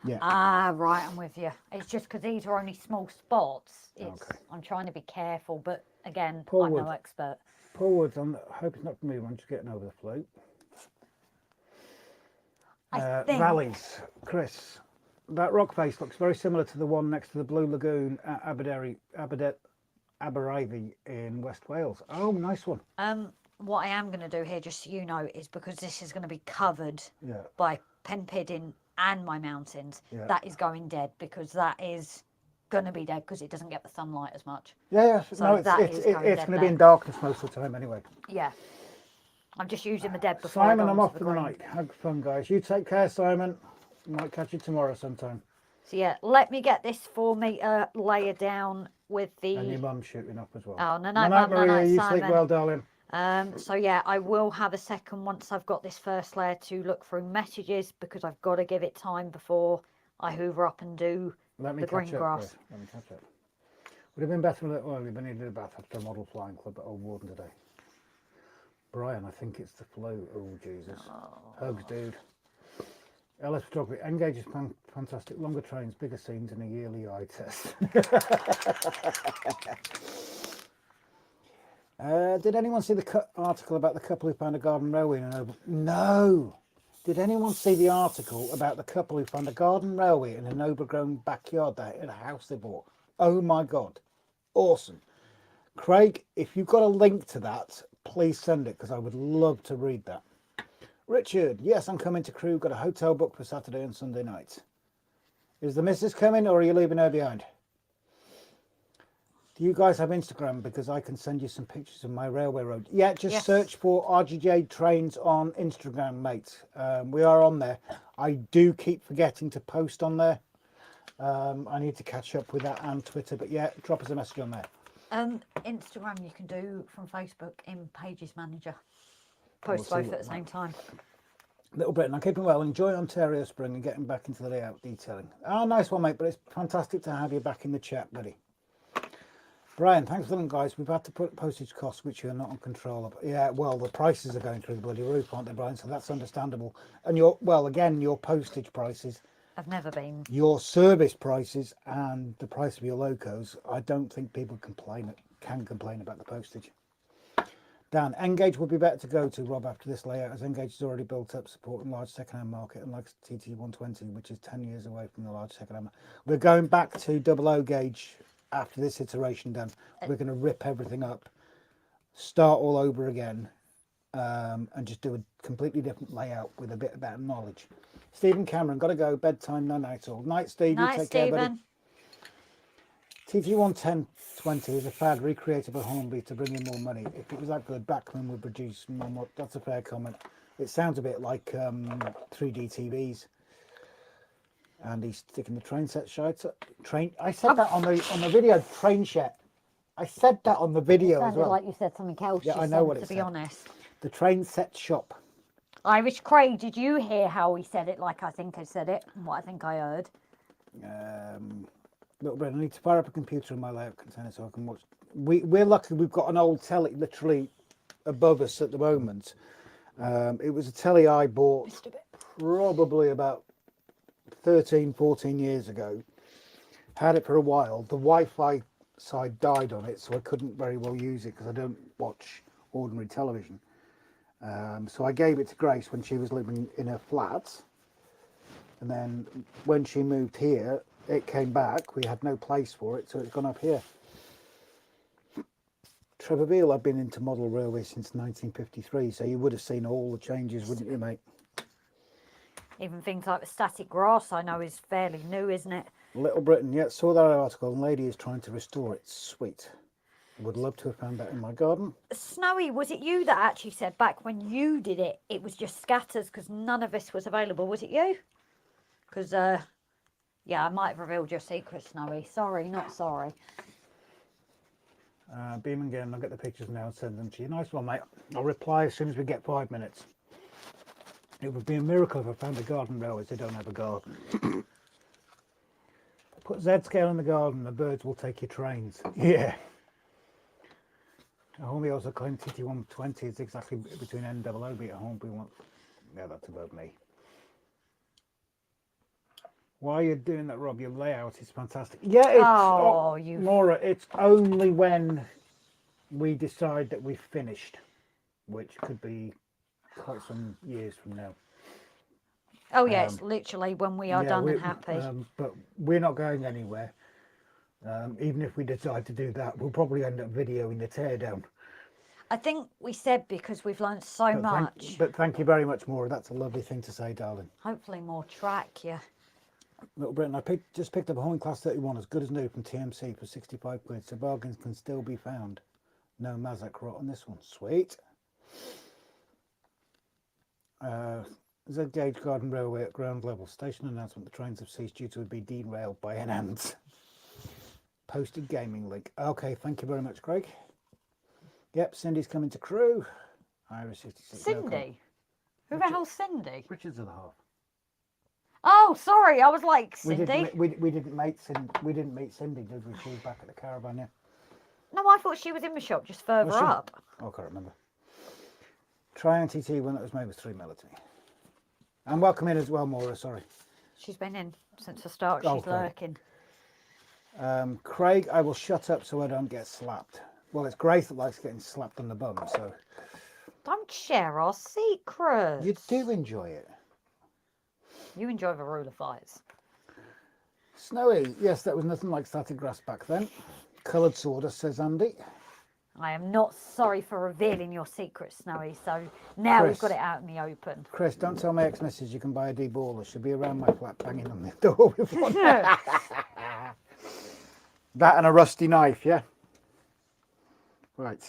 Yeah. Ah, right, I'm with you. It's just because these are only small spots. Okay. I'm trying to be careful, but again, Paul I'm Wood. no expert. Paul Woods, I hope it's not for me. I'm just getting over the flu. I think Valleys, Chris. That rock face looks very similar to the one next to the Blue Lagoon at Aberystwyth in West Wales. Oh, nice one. what I am going to do here, just so you know, is because this is going to be covered by Penpidin and my mountains, that is going dead, because that is going to be dead because it doesn't get the sunlight as much. Yeah. So No, it's going to be in darkness most of the time anyway. Yeah. I'm just using the dead before Simon, I go I'm off the for the night. Have fun, guys. You take care, Simon. Might catch you tomorrow sometime. So yeah, let me get this 4 metre layer down with the... And your mum's shooting up as well. Oh, no, Night, Maria. You Simon. sleep well, darling. So yeah, I will have a second once I've got this first layer to look through messages, because I've got to give it time before I hoover up and do the green grass. Let me catch up. Would have been better a little earlier, but needed a bath after a model flying club at Old Warden today. Brian, I think it's the flu. Oh, Jesus. Hugs, dude. LS Photography. Engage is fantastic. Longer trains, bigger scenes, and a yearly eye test. Did anyone see the article about the couple who found a garden railway in an No. Did anyone see the article about the couple who found a garden railway in an overgrown backyard there in a house they bought? Oh my God. Awesome. Craig, if you've got a link to that, please send it, because I would love to read that. Richard, yes, I'm coming to Crewe. Got a hotel booked for Saturday and Sunday night. Is the missus coming, or are you leaving her behind? Do you guys have Instagram? Because I can send you some pictures of my railway road. Yeah, just search for RGJ Trains on Instagram, mate. We are on there. I do keep forgetting to post on there. I need to catch up with that, and Twitter. But yeah, drop us a message on there. Instagram you can do from Facebook in Pages Manager. Post both at the same time. Little Britain, I'm keeping well. Enjoy Ontario Spring and getting back into the layout detailing. Oh, nice one, mate. But it's fantastic to have you back in the chat, buddy. Brian, thanks for the link, guys. We've had to put postage costs, which you're not in control of. Yeah, well, the prices are going through the bloody roof, aren't they, Brian? So that's understandable. And your postage prices. I've never been. Your service prices and the price of your locos, I don't think people can complain about the postage. Dan, Engage would be better to go to, Rob, after this layout, as Engage has already built up support in large second-hand market, unlike TT120, which is 10 years away from the large second-hand. We're going back to 00 gauge after this iteration, Dan. We're going to rip everything up, start all over again, and just do a completely different layout with a bit of better knowledge. Stephen Cameron, got to go. Bedtime, no night all. Night, Steve. Night, take care, buddy. Stephen. TT11020 is a fad recreated by Hornby to bring in more money. If it was that good, Backman would produce more. That's a fair comment. It sounds a bit like 3D TVs. And he's sticking the train set shite up. I said that on the video. Train set. I said that on the video as well. Like you said something else. Yeah, I know what it said. To be honest. The train set shop. Irish Craig, did you hear how he said it? Like I think I said it. And what I think I heard. Little bit. I need to fire up a computer in my layout container so I can watch. We're lucky we've got an old telly literally above us at the moment. It was a telly I bought probably about 13, 14 years ago. Had it for a while. The Wi-Fi side died on it, so I couldn't very well use it because I don't watch ordinary television. So I gave it to Grace when she was living in her flat. And then when she moved here, it came back. We had no place for it, so it's gone up here. Trevor Beale, I've been into model railway since 1953, so you would have seen all the changes, wouldn't you, mate? Even things like the static grass, I know, is fairly new, isn't it? Little Britain, yeah, saw that article, and lady is trying to restore it. Sweet. Would love to have found that in my garden. Snowy, was it you that actually said back when you did it, it was just scatters because none of this was available? Was it you? Because Yeah, I might have revealed your secret, Snowy. Sorry, not sorry. Beam and again. I'll get the pictures now and send them to you. Nice one, mate. I'll reply as soon as we get 5 minutes. It would be a miracle if I found a garden railways they don't have a garden. Put Z scale in the garden, the birds will take your trains. Yeah. Homie also claimed TT120 is exactly between N double OB at home. We want. Yeah, that's about me. Why are you doing that, Rob? Your layout is fantastic. Yeah, it's you Laura. It's only when we decide that we've finished, which could be quite some years from now. Oh yeah, it's literally when we are done and happy. But we're not going anywhere. Even if we decide to do that, we'll probably end up videoing the teardown. I think we said because we've learned so much. But thank you very much, Maura. That's a lovely thing to say, darling. Hopefully more track, yeah. Little Britain, I just picked up a Hoeing Class 31 as good as new from TMC for 65 quid, so bargains can still be found. No Mazak rot on this one. Sweet. Z Gauge Garden Railway at ground level. Station announcement: the trains have ceased due to be derailed by an ant. Posted gaming link. Okay, thank you very much, Craig. Yep, Cindy's coming to crew. Iris 66. Cindy? Who the hell's Cindy? Richard's other half. Oh, sorry, I was like, Cindy. We didn't meet Cindy, did we? She was back at the caravan, yeah. No, I thought she was in the shop just further up. Oh, I can't remember. Try NTT when that was made with 3 military. And welcome in as well, Maura, sorry. She's been in since the start. She's lurking. Craig, I will shut up so I don't get slapped. Well, it's Grace that likes getting slapped on the bum, so. Don't share our secrets. You do enjoy it. You enjoy the ruler fights. Snowy, yes, that was nothing like static grass back then. Coloured sawdust, says Andy. I am not sorry for revealing your secret, Snowy, so now we've got it out in the open. Chris, don't tell my ex-missus you can buy a deballer. She'll be around my flat banging on the door with one. That and a rusty knife, yeah? Right,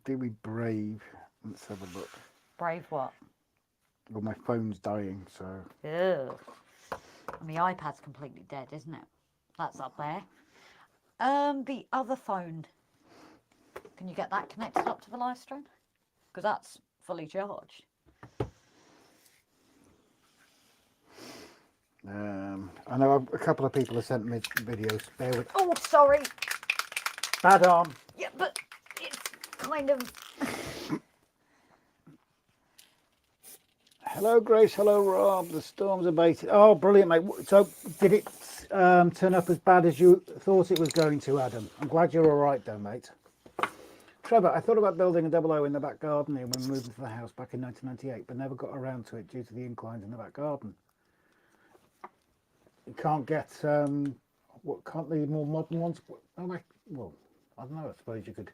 do we brave? Let's have a look. Brave what? Well, my phone's dying, so. Ew. And the iPad's completely dead, isn't it? That's up there. The other phone. Can you get that connected up to the live stream? Because that's fully charged. I know a couple of people have sent me videos. Bear with. Oh, sorry. Bad arm. Yeah, but it's kind of. Hello, Grace. Hello, Rob. The storm's abated. Oh, brilliant, mate. So, did it turn up as bad as you thought it was going to, Adam? I'm glad you're all right, though, mate. Trevor, I thought about building a double O in the back garden here when we moved into the house back in 1998, but never got around to it due to the inclines in the back garden. You can't get, can't the more modern ones? Well, I don't know, I suppose you could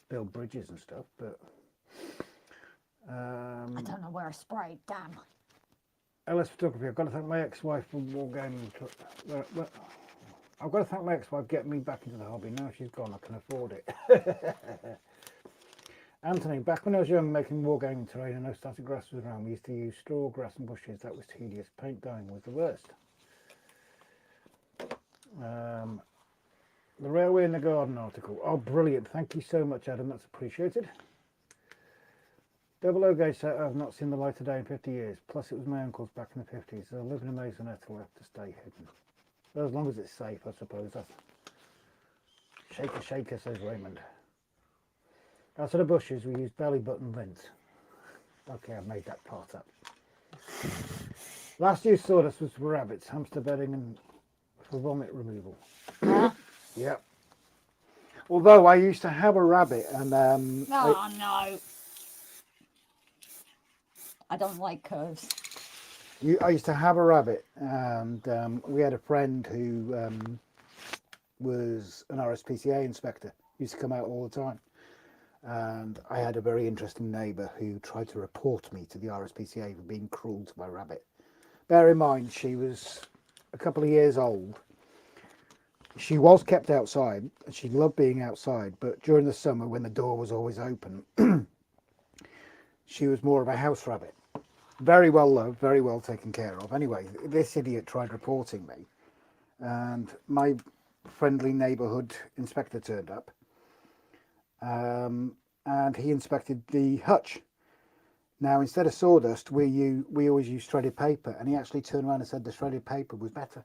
build bridges and stuff, but... I don't know where I sprayed, damn. LS Photography, I've got to thank my ex-wife for wargaming. I've got to thank my ex-wife getting me back into the hobby. Now she's gone, I can afford it. Anthony, back when I was young making wargaming terrain and no static grass was around, we used to use straw, grass and bushes. That was tedious. Paint dyeing was the worst. The Railway in the Garden article. Oh, brilliant. Thank you so much, Adam. That's appreciated. Double O gauge set I've not seen the light of day in 50 years. Plus it was my uncle's back in the 50s. So I live in a maisonette. I'll have to stay hidden. Well, as long as it's safe, I suppose. That's... Shaker, shaker, says Raymond. Out of the bushes, we use belly button lint. Okay, I made that part up. Last used sawdust was for rabbits, hamster bedding and for vomit removal. Yep. Although I used to have a rabbit and... oh, no. I don't like curves. I used to have a rabbit, and we had a friend who was an RSPCA inspector. He used to come out all the time. And I had a very interesting neighbour who tried to report me to the RSPCA for being cruel to my rabbit. Bear in mind, she was a couple of years old. She was kept outside, and she loved being outside, but during the summer, when the door was always open, she was more of a house rabbit. Very well loved, very well taken care of. Anyway, this idiot tried reporting me, and my friendly neighbourhood inspector turned up, and he inspected the hutch. Now, instead of sawdust, we always use shredded paper, and he actually turned around and said the shredded paper was better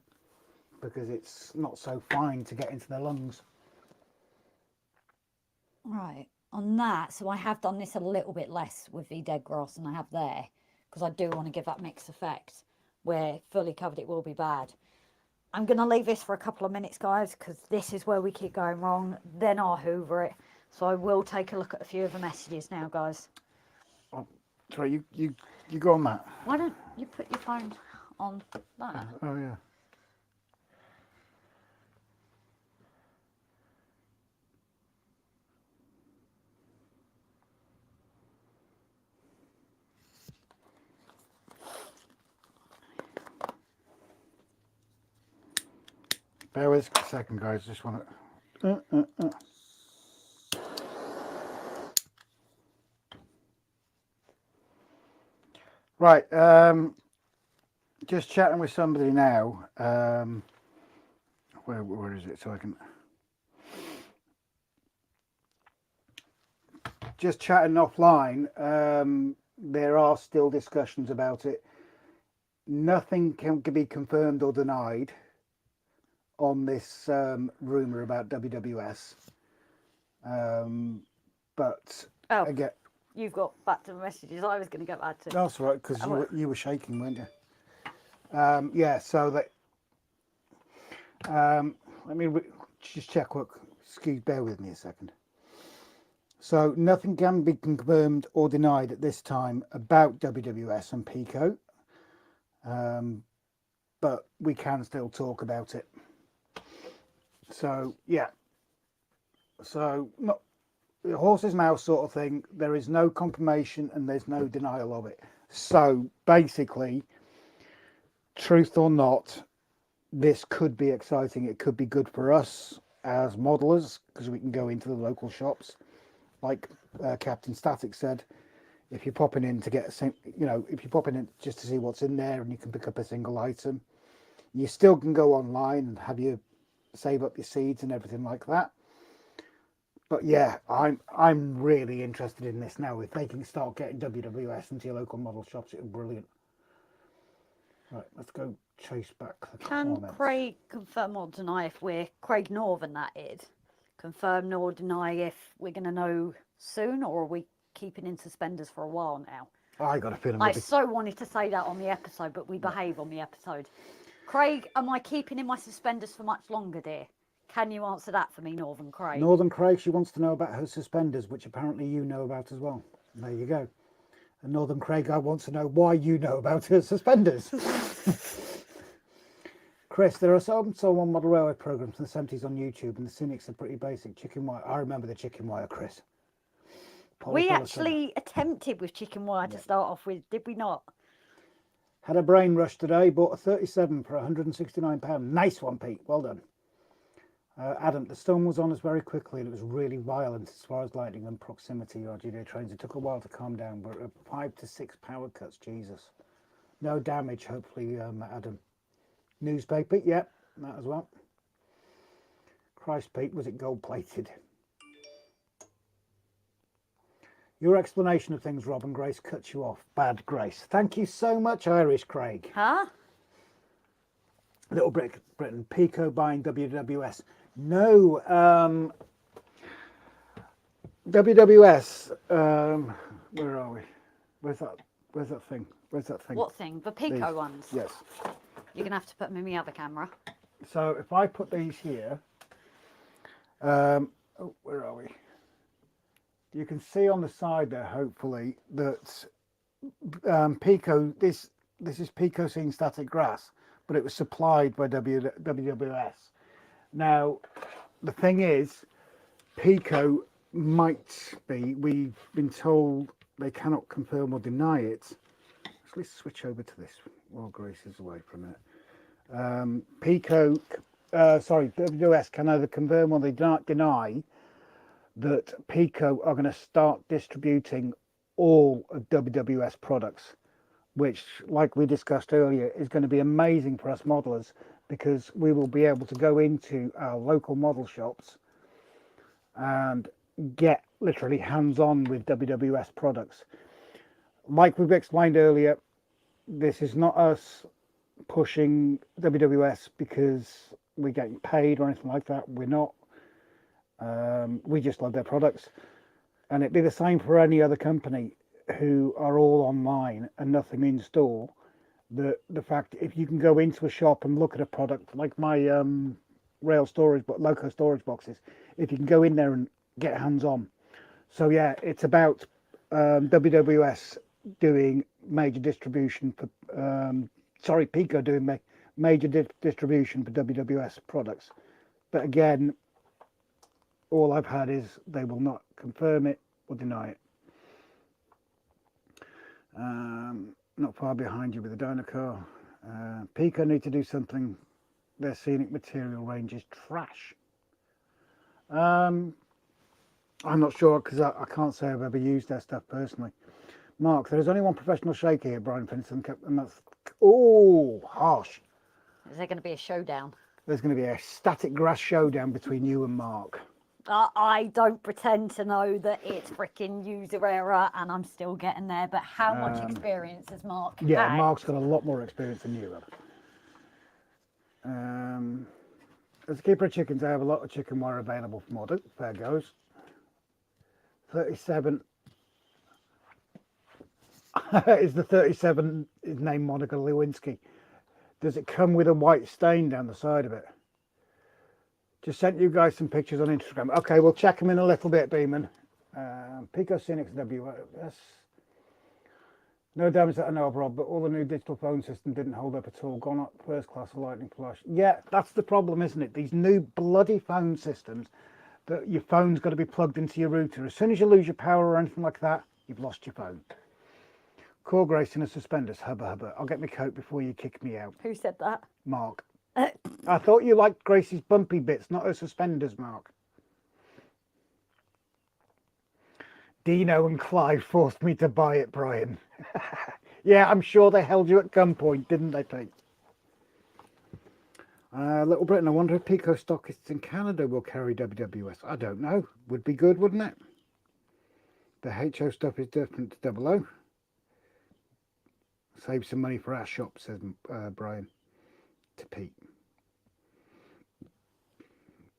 because it's not so fine to get into the lungs. Right, on that, so I have done this a little bit less with the dead grass than I have there, because I do want to give that mixed effect. Where fully covered it will be bad. I'm going to leave this for a couple of minutes, guys, because this is where we keep going wrong. Then I'll hoover it. So I will take a look at a few of the messages now, guys. Oh, sorry, you go on that. Why don't you put your phone on that? Oh, yeah. Bear with us a second, guys. Just want to. Right. Just chatting with somebody now. Where is it? So I can. Just chatting offline. There are still discussions about it. Nothing can be confirmed or denied on this rumor about WWS. But again, you've got back to the messages I was going to get back to. That's right, because you were shaking, weren't you? Yeah. So that. Let me just check what. Excuse, bear with me a second. So nothing can be confirmed or denied at this time about WWS and Pico, but we can still talk about it. So yeah, so not the horse's mouth sort of thing. There is no confirmation and there's no denial of it. So basically, truth or not, this could be exciting. It could be good for us as modelers because we can go into the local shops. Like Captain Static said, if you're popping in to get if you're popping in just to see what's in there and you can pick up a single item, you still can go online and have you save up your seeds and everything like that. But yeah, I'm really interested in this now. If they can start getting WWS into your local model shops, it's brilliant. Right, let's go chase back the comments. Can Craig confirm or deny if we're Craig Northern, that is? Confirm nor deny if we're going to know soon, or are we keeping in suspenders for a while now? I got a feeling. I so wanted to say that on the episode, but we behave on the episode. Craig, am I keeping in my suspenders for much longer, dear? Can you answer that for me, Northern Craig? Northern Craig, she wants to know about her suspenders, which apparently you know about as well. There you go. And Northern Craig, I want to know why you know about her suspenders. Chris, there are some on model railway programs in the 70s on YouTube, and the cynics are pretty basic. Chicken wire. I remember the chicken wire, Chris. We actually attempted with chicken wire to start off with, did we not? Had a brain rush today. Bought a 37 for £169. Nice one, Pete. Well done. Adam, the storm was on us very quickly and it was really violent as far as lightning and proximity RGD trains. It took a while to calm down, but 5 to 6 power cuts, Jesus. No damage, hopefully, Adam. Newspaper, yep, that as well. Christ, Pete, was it gold plated? Your explanation of things, Rob and Grace, cuts you off. Bad Grace. Thank you so much, Irish Craig. Huh? Little Britain, Pico buying WWS. No, WWS. Where are we? Where's that thing? What thing? The Pico ones? Yes. You're going to have to put them in the other camera. So if I put these here, where are we? You can see on the side there, hopefully, that Pico, this is Pico Scene Static Grass, but it was supplied by WWS. Now, the thing is, Pico might be, we've been told they cannot confirm or deny it. Let's switch over to this while Grace is away for a minute. WWS can either confirm or they deny that Pico are going to start distributing all of WWS products which, like we discussed earlier, is going to be amazing for us modelers, because we will be able to go into our local model shops and get literally hands-on with WWS products. Like we've explained earlier, this is not us pushing WWS because we're getting paid or anything like that. We're not. We just love their products. And it'd be the same for any other company who are all online and nothing in store. The fact, if you can go into a shop and look at a product like my rail storage, but loco storage boxes, if you can go in there and get hands on. So yeah, it's about WWS doing major distribution for Pico doing major distribution for WWS products. But again, all I've had is they will not confirm it or deny it. Not far behind you with the Dynacar. Pico need to do something. Their scenic material range is trash. I'm not sure, because I can't say I've ever used their stuff personally. Mark, there is only one professional shaker here, Brian Finson, and that's, oh, harsh. Is there going to be a showdown? There's going to be a static grass showdown between you and Mark. I don't pretend to know that it's freaking user error, and I'm still getting there. But how much experience has Mark Yeah, had? Mark's got a lot more experience than you have. As a keeper of chickens, I have a lot of chicken wire available for model. Fair goes. 37 is the 37 is named Monica Lewinsky. Does it come with a white stain down the side of it? Just sent you guys some pictures on Instagram. Okay, we'll check them in a little bit, Beeman. Pico Scenics WS. No damage that I know of, Rob, but all the new digital phone system didn't hold up at all. Gone up first class Lightning Flash. Yeah, that's the problem, isn't it? These new bloody phone systems, that your phone's got to be plugged into your router. As soon as you lose your power or anything like that, you've lost your phone. Core Grace in a suspenders. Hubba hubba. I'll get my coat before you kick me out. Who said that? Mark. I thought you liked Gracie's bumpy bits, not her suspenders, Mark. Dino and Clive forced me to buy it, Brian. Yeah, I'm sure they held you at gunpoint, didn't they, Pete? Little Britain, I wonder if Pico stockists in Canada will carry WWS. I don't know. Would be good, wouldn't it? The HO stuff is different to 00. Save some money for our shop, says Brian to Pete.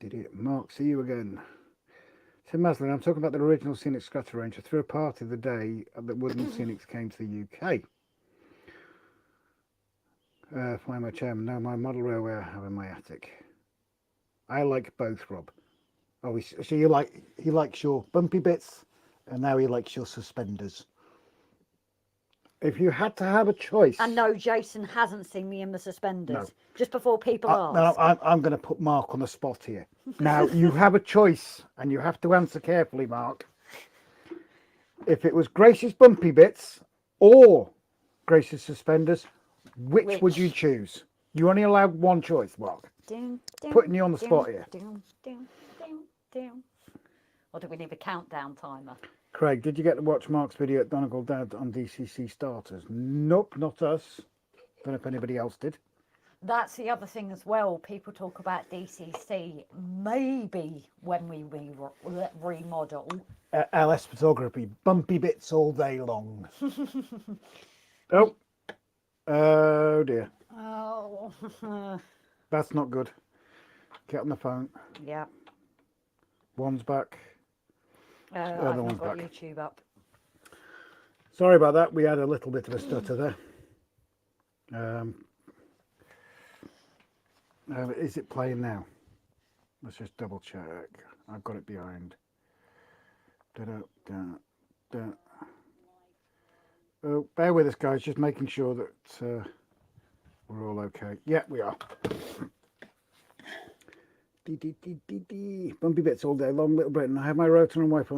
Did it? Mark, see you again. So Maslin, I'm talking about the original Scenic Scratcher range. I threw a party the day that Wooden Scenics came to the UK. Find my chairman. Now my model railway I have in my attic. I like both, Rob. Oh, so he likes your bumpy bits, and now he likes your suspenders. If you had to have a choice... And no, Jason hasn't seen me in the suspenders. No. Just before people ask. No, I'm going to put Mark on the spot here. Now, you have a choice, and you have to answer carefully, Mark. If it was Grace's bumpy bits or Grace's suspenders, which would you choose? You only allowed one choice, Mark. Putting you on the spot here. Or do we need a countdown timer? Craig, did you get to watch Mark's video at Donegal Dad on DCC starters? Nope, not us. Don't know if anybody else did. That's the other thing as well. People talk about DCC. Maybe when we remodel. LS photography, bumpy bits all day long. Oh. Oh dear. Oh. That's not good. Get on the phone. Yeah. One's back. I've not got YouTube up. Sorry about that. We had a little bit of a stutter there. Is it playing now? Let's just double check. I've got it behind. Oh, bear with us, guys. Just making sure that we're all okay. Yeah, we are. Bumpy bits all day long, Little Britain. I have my router and Wi-Fi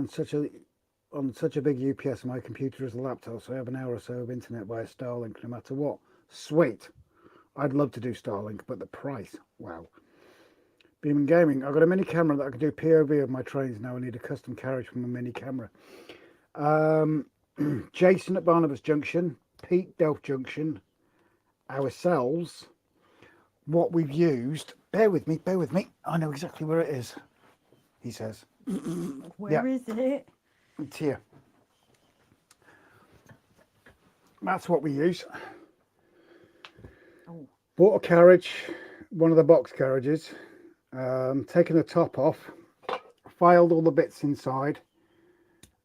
on such a big UPS, and my computer is a laptop, so I have an hour or so of internet via Starlink, no matter what. Sweet. I'd love to do Starlink, but the price, wow. Beeman Gaming. I've got a mini camera that I can do POV of my trains now. I need a custom carriage from a mini camera. Jason at Barnabas Junction. Pete, Delft Junction, ourselves, what we've used. Bear with me, bear with me. I know exactly where it is, he says. Where is it? It's here. That's what we use. Oh. Bought a carriage, one of the box carriages, taken the top off, filed all the bits inside,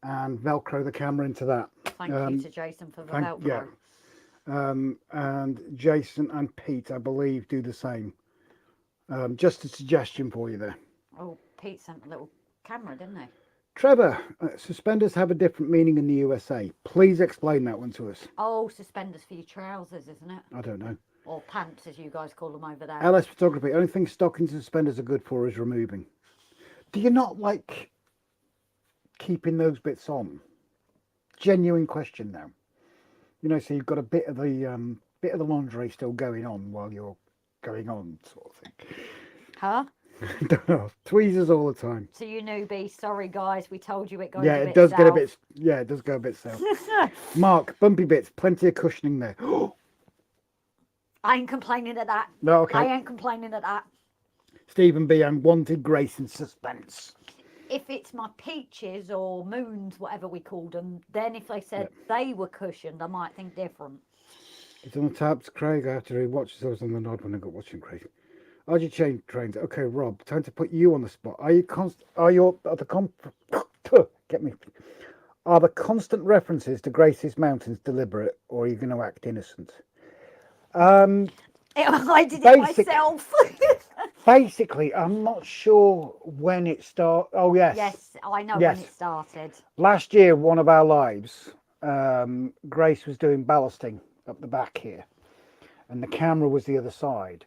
and Velcro the camera into that. Thank you to Jason for the Velcro. Yeah. And Jason and Pete, I believe, do the same. Just a suggestion for you there. Oh, Pete sent a little camera, didn't he? Trevor, suspenders have a different meaning in the USA. Please explain that one to us. Oh, suspenders for your trousers, isn't it? I don't know. Or pants, as you guys call them over there. LS Photography, only thing stockings and suspenders are good for is removing. Do you not like keeping those bits on? Genuine question now. You know, so you've got a bit of the lingerie still going on while you're going on, sort of thing. Huh? Don't know. Tweezers all the time. So you newbie, sorry guys, we told you it goes Yeah, a bit it does south. get a bit. Yeah, it does go a bit south. Mark, bumpy bits, plenty of cushioning there. I ain't complaining at that. No, okay. I ain't complaining at that. Stephen B. and wanted grace and suspense. If it's my peaches or moons, whatever we called them, then if they said they were cushioned, I might think different. It's on the tabs, Craig. I have to rewatch this. I was on the nod when I got watching Craig. RG change trains. Okay, Rob, time to put you on the spot. Are the constant references to Grace's Mountains deliberate, or are you going to act innocent? I did it myself. Basically, I'm not sure when it started. Oh, yes. Yes, I know when it started. Last year, one of our lives, Grace was doing ballasting up the back here, and the camera was the other side.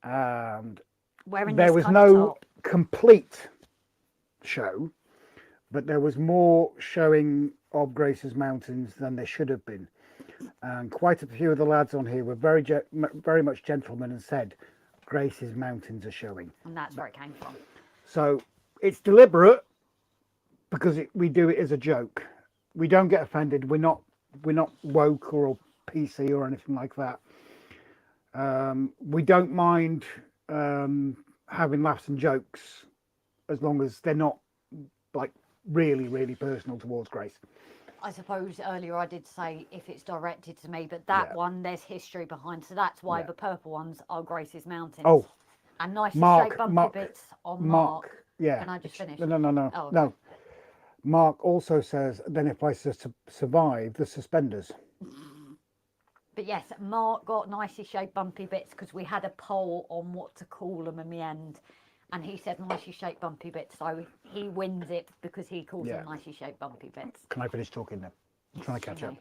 And there was no complete show, but there was more showing of Grace's Mountains than there should have been. And quite a few of the lads on here were very much gentlemen and said, Grace's Mountains are showing. And that's where it came from. So it's deliberate because we do it as a joke. We don't get offended. We're not woke or PC or anything like that. We don't mind having laughs and jokes as long as they're not like really, really personal towards Grace. I suppose earlier I did say if it's directed to me, but that one there's history behind, so that's why the purple ones are Grace's Mountains. Oh, and nice shaped bumpy bits on Mark. Yeah. Can I just finish? No. Oh, okay. No. Mark also says, then if I survive the suspenders. But yes, Mark got nicely shaped bumpy bits because we had a poll on what to call them in the end. And he said nicely shaped bumpy bits. So he wins it because he calls them nicely shaped bumpy bits. Can I finish talking now? I'm trying to catch up.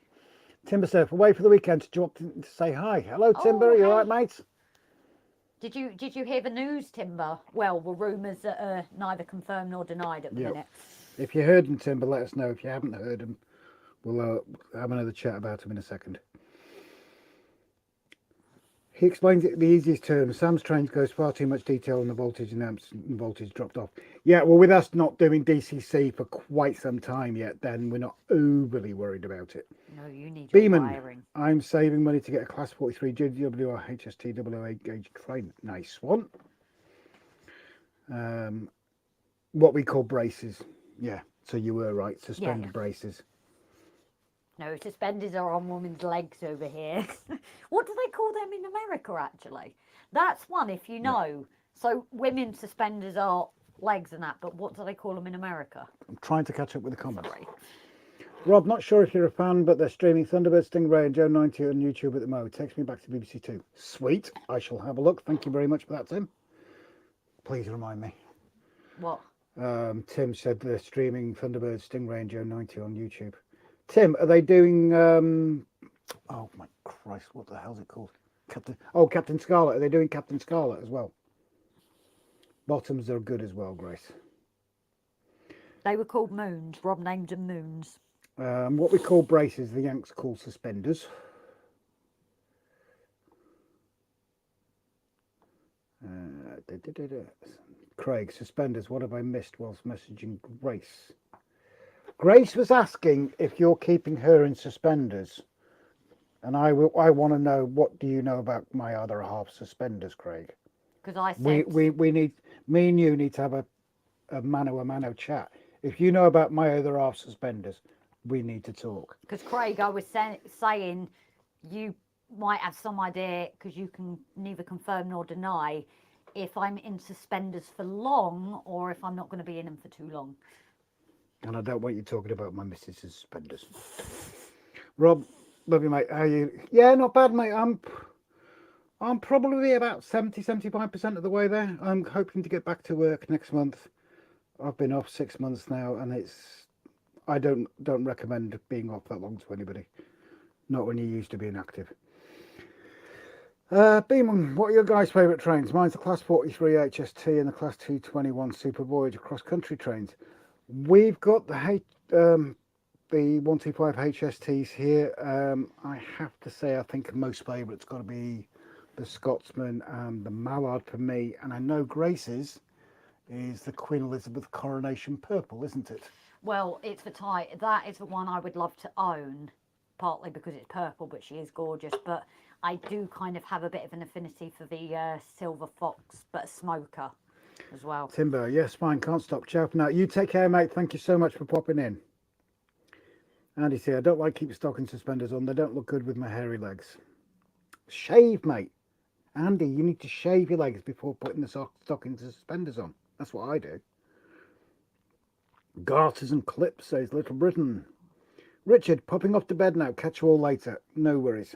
Timber Surf, away for the weekend to drop to say hi. Hello, Timber. You all right, mate? Did you hear the news, Timber? Well, the rumours that are neither confirmed nor denied at the minute. If you heard them, Timber, let us know. If you haven't heard them, we'll have another chat about them in a second. He explains it in the easiest terms. Sam's trains goes far too much detail on the voltage and amps and voltage dropped off. Yeah, well, with us not doing DCC for quite some time yet, then we're not overly worried about it. No, you need your Beeman, wiring. I'm saving money to get a Class 43 GWR HST 008 gauge train. Nice one. What we call braces. Yeah, so you were right. Suspended braces. No, suspenders are on women's legs over here. What do they call them in America, actually? That's one, if you know. So women's suspenders are legs and that, but what do they call them in America? I'm trying to catch up with the comments. Sorry. Rob, not sure if you're a fan, but they're streaming Thunderbird, Stingray and Joe 90 on YouTube at the moment. Text me back to BBC Two. Sweet. I shall have a look. Thank you very much for that, Tim. Please remind me. What? Tim said they're streaming Thunderbird, Stingray and Joe 90 on YouTube. Tim, are they doing oh my Christ, what the hell's it called? Captain Scarlet. Are they doing Captain Scarlet as well? Bottoms are good as well, Grace. They were called moons. Rob named them moons. What we call braces, the Yanks call suspenders. Craig, suspenders, what have I missed whilst messaging Grace? Grace was asking if you're keeping her in suspenders And I want to know, what do you know about my other half suspenders, Craig? Because I We, said, we, we need, me and you need to have a mano chat. If you know about my other half suspenders, we need to talk. because Craig, I was saying you might have some idea, because you can neither confirm nor deny if I'm in suspenders for long or if I'm not going to be in them for too long. And I don't want you talking about my missus' suspenders. Rob, love you, mate. How are you? Yeah, not bad, mate. I'm probably about 75% of the way there. I'm hoping to get back to work next month. I've been off 6 months now, and I don't recommend being off that long to anybody. Not when you're used to being active. Beeman, what are your guys' favourite trains? Mine's the Class 43 HST and the Class 221 Super Voyager cross-country trains. We've got the 125 HSTs here. I have to say, I think most favourite's got to be the Scotsman and the Mallard for me. And I know Grace's is the Queen Elizabeth Coronation Purple, isn't it? Well, it's for Ty. That is the one I would love to own, partly because it's purple, but she is gorgeous. But I do kind of have a bit of an affinity for the Silver Fox, but a smoker as well. Timber, yes, fine, can't stop. Ciao for now. You take care, mate. Thank you so much for popping in. Andy say, I don't like keep stocking suspenders on. They don't look good with my hairy legs. Shave, mate. Andy, you need to shave your legs before putting the stocking suspenders on. That's what I do. Garters and clips, says Little Britain. Richard, popping off to bed now. Catch you all later. No worries.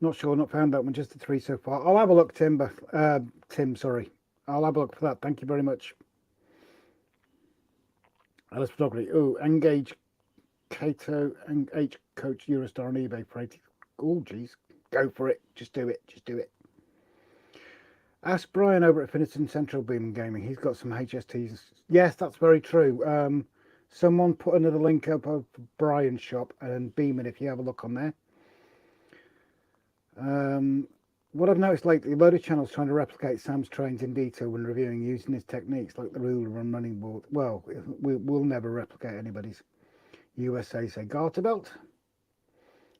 Not sure, not found out one, just the 3 so far. I'll have a look, Tim, sorry. I'll have a look for that. Thank you very much. Alice Photography. Oh, Engage Cato and H Coach Eurostar on eBay for 80. Oh, geez. Go for it. Just do it. Just do it. Ask Brian over at Finniton Central Beam Gaming. He's got some HSTs. Yes, that's very true. Someone put another link up of Brian's shop and Beeman if you have a look on there. What I've noticed lately, a load of channels trying to replicate Sam's trains in detail when reviewing using his techniques like the ruler and running board. Well, we'll never replicate anybody's. USA say garter belt,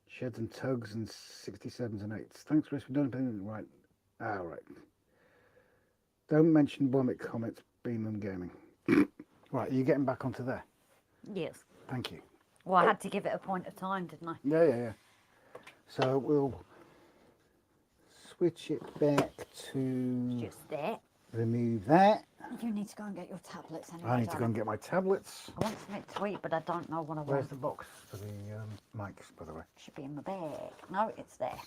sheds and tugs and 67s and 8s. Thanks, Chris, for doing it. Right. Right. Don't mention vomit comments, Beeman Gaming. Right, are you getting back onto there? Yes. Thank you. Well, I had to give it a point of time, didn't I? Yeah. So we'll switch it back to Just there. remove that. You need to go and get your tablets anyway. I need to go and get my tablets. I want something to eat, but I don't know what I Where's want. the box for the mics, by the way? Should be in the bag. No, it's there.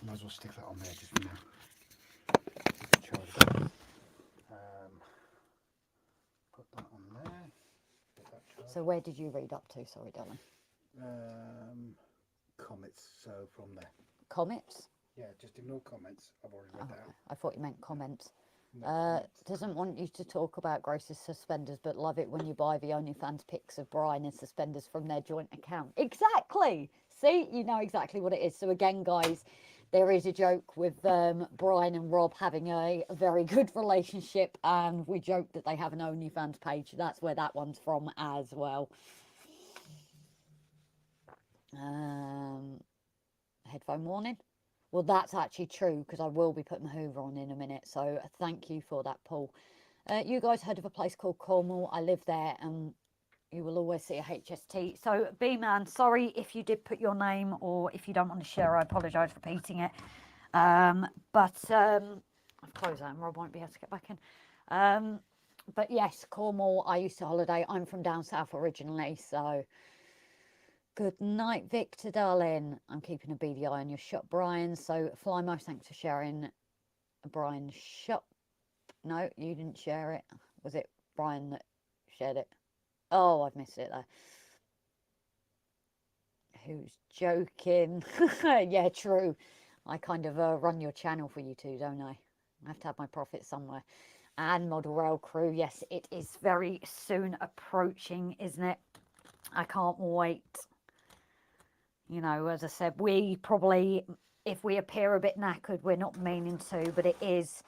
Might as well stick that on there just for now. Charge that. Put that on there. Get that charged. So where did you read up to? Sorry, darling. Comments, so from there. Comments? Yeah, just ignore comments. I've already read that out. I thought you meant comments. No comments. Doesn't want you to talk about Grace's suspenders, but love it when you buy the OnlyFans pics of Brian in suspenders from their joint account. Exactly. See, you know exactly what it is. So again, guys, there is a joke with Brian and Rob having a very good relationship, and we joke that they have an OnlyFans page. That's where that one's from as well. Headphone warning. Well, that's actually true, because I will be putting the Hoover on in a minute. So thank you for that, Paul. You guys heard of a place called Cornwall? I live there, and you will always see a HST. So, B-Man, sorry if you did put your name, or if you don't want to share, I apologise for repeating it. I've closed that and Rob won't be able to get back in. But yes, Cornwall, I used to holiday. I'm from down south originally, so... Good night, Victor, darling. I'm keeping a beady eye on your shop, Brian. So, Flymo, thanks for sharing Brian's shop. No, you didn't share it. Was it Brian that shared it? Oh, I've missed it there. Who's joking? Yeah, true. I kind of run your channel for you two, don't I? I have to have my profit somewhere. And Model Rail Crew, yes, it is very soon approaching, isn't it? I can't wait. You know, as I said, we probably, if we appear a bit knackered, we're not meaning to, but it is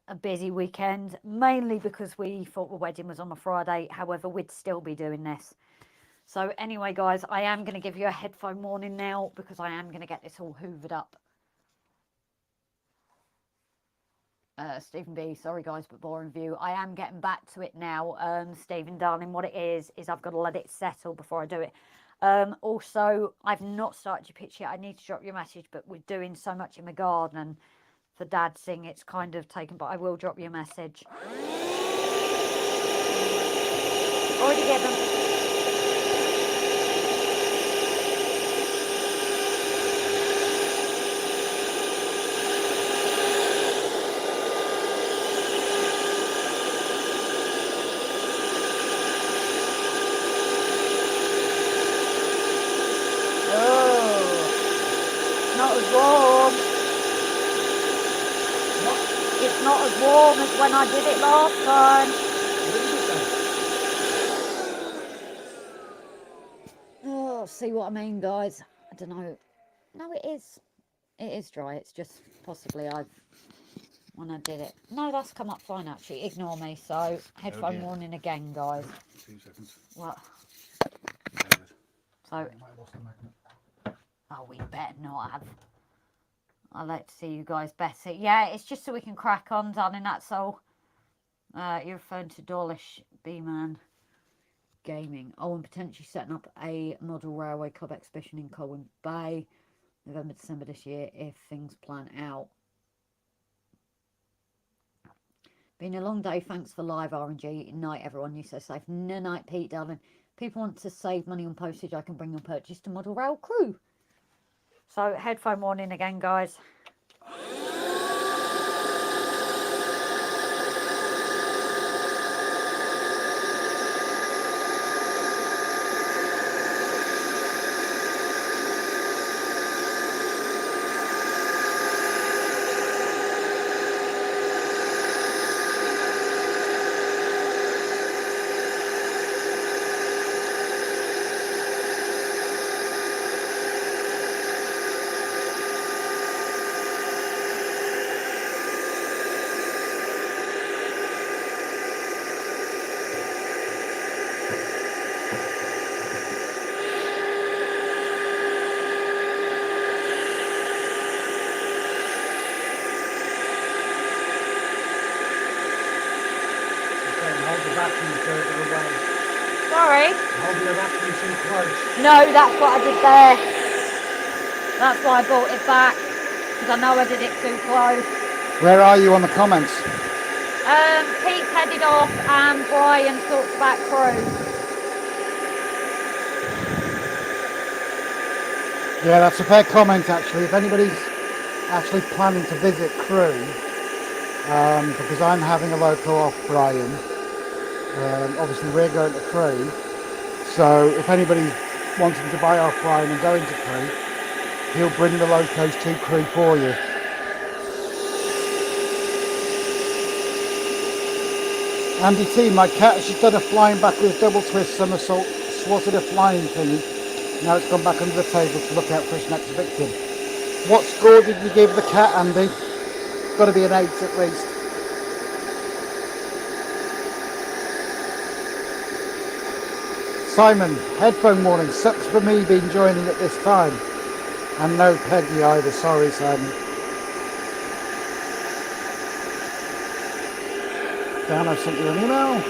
a busy weekend, mainly because we thought the wedding was on a Friday. However, we'd still be doing this. So anyway, guys, I am going to give you a headphone warning now because I am going to get this all hoovered up. Stephen B, sorry guys, but boring view. I am getting back to it now. Stephen, darling, what it is I've got to let it settle before I do it. Also, I've not started your pitch yet. I need to drop you a message, but we're doing so much in the garden and for Dad's thing, it's kind of taken, but I will drop you a message. Already given. Warm. It's not as warm as when I did it last time. Oh, see what I mean, guys? I don't know. No, it is. It is dry. It's just possibly when I did it. No, that's come up fine actually. Ignore me. So headphone warning again, guys. 2 seconds. What? So. Oh, we better not have. I like to see you guys better. Yeah, it's just so we can crack on, darling, that's all. You're referring to Dawlish B-Man Gaming. Oh, and potentially setting up a model railway club exhibition in Colwyn Bay, November, December this year, if things plan out. Been a long day. Thanks for live RNG. Night, everyone. You so safe. No night, Pete, darling. People want to save money on postage. I can bring them purchase to model rail crew. So, headphone warning again, guys. Sorry? Hold your vacuum too close. No, that's what I did there. That's why I brought it back. Because I know I did it too close. Where are you on the comments? Pete's headed off and Brian talks about crew. Yeah, that's a fair comment actually. If anybody's actually planning to visit Crewe, because I'm having a local off Brian. Obviously we're going to Crewe, so if anybody's wanting to buy off Brian and go into Crewe, he'll bring the locos to Crewe for you. Andy T, my cat, she's done a flying backwards double twist somersault, swatted a flying thingy. Now it's gone back under the table to look out for its next victim. What score did you give the cat, Andy? Got to be an 8 at least. Simon, headphone warning, sucks for me being joining at this time. And no Peggy either, sorry Simon. Dan, I've sent you an email.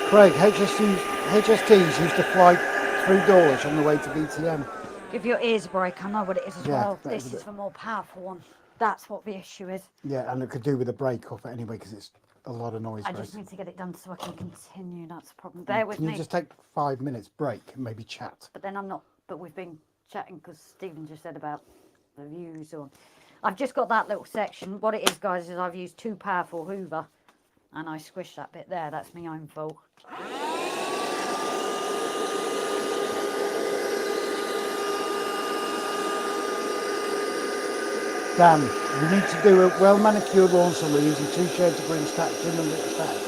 Craig, HSTs used to fly through Dawlish on the way to BTM. Give your ears a break, I know what it is as well. This is is the more powerful one. That's what the issue is. Yeah, and it could do with a break off it anyway because it's a lot of noise. I just need to get it done so I can continue. That's the problem. Bear with me. Can you just take 5 minutes break and maybe chat? But then I'm not. But we've been chatting because Stephen just said about the views on. I've just got that little section. What it is, guys, is I've used too powerful Hoover, and I squished that bit there. That's my own fault. Dan, we need to do a well-manicured lawn somewhere using 2 shades of green stacked in and little stacked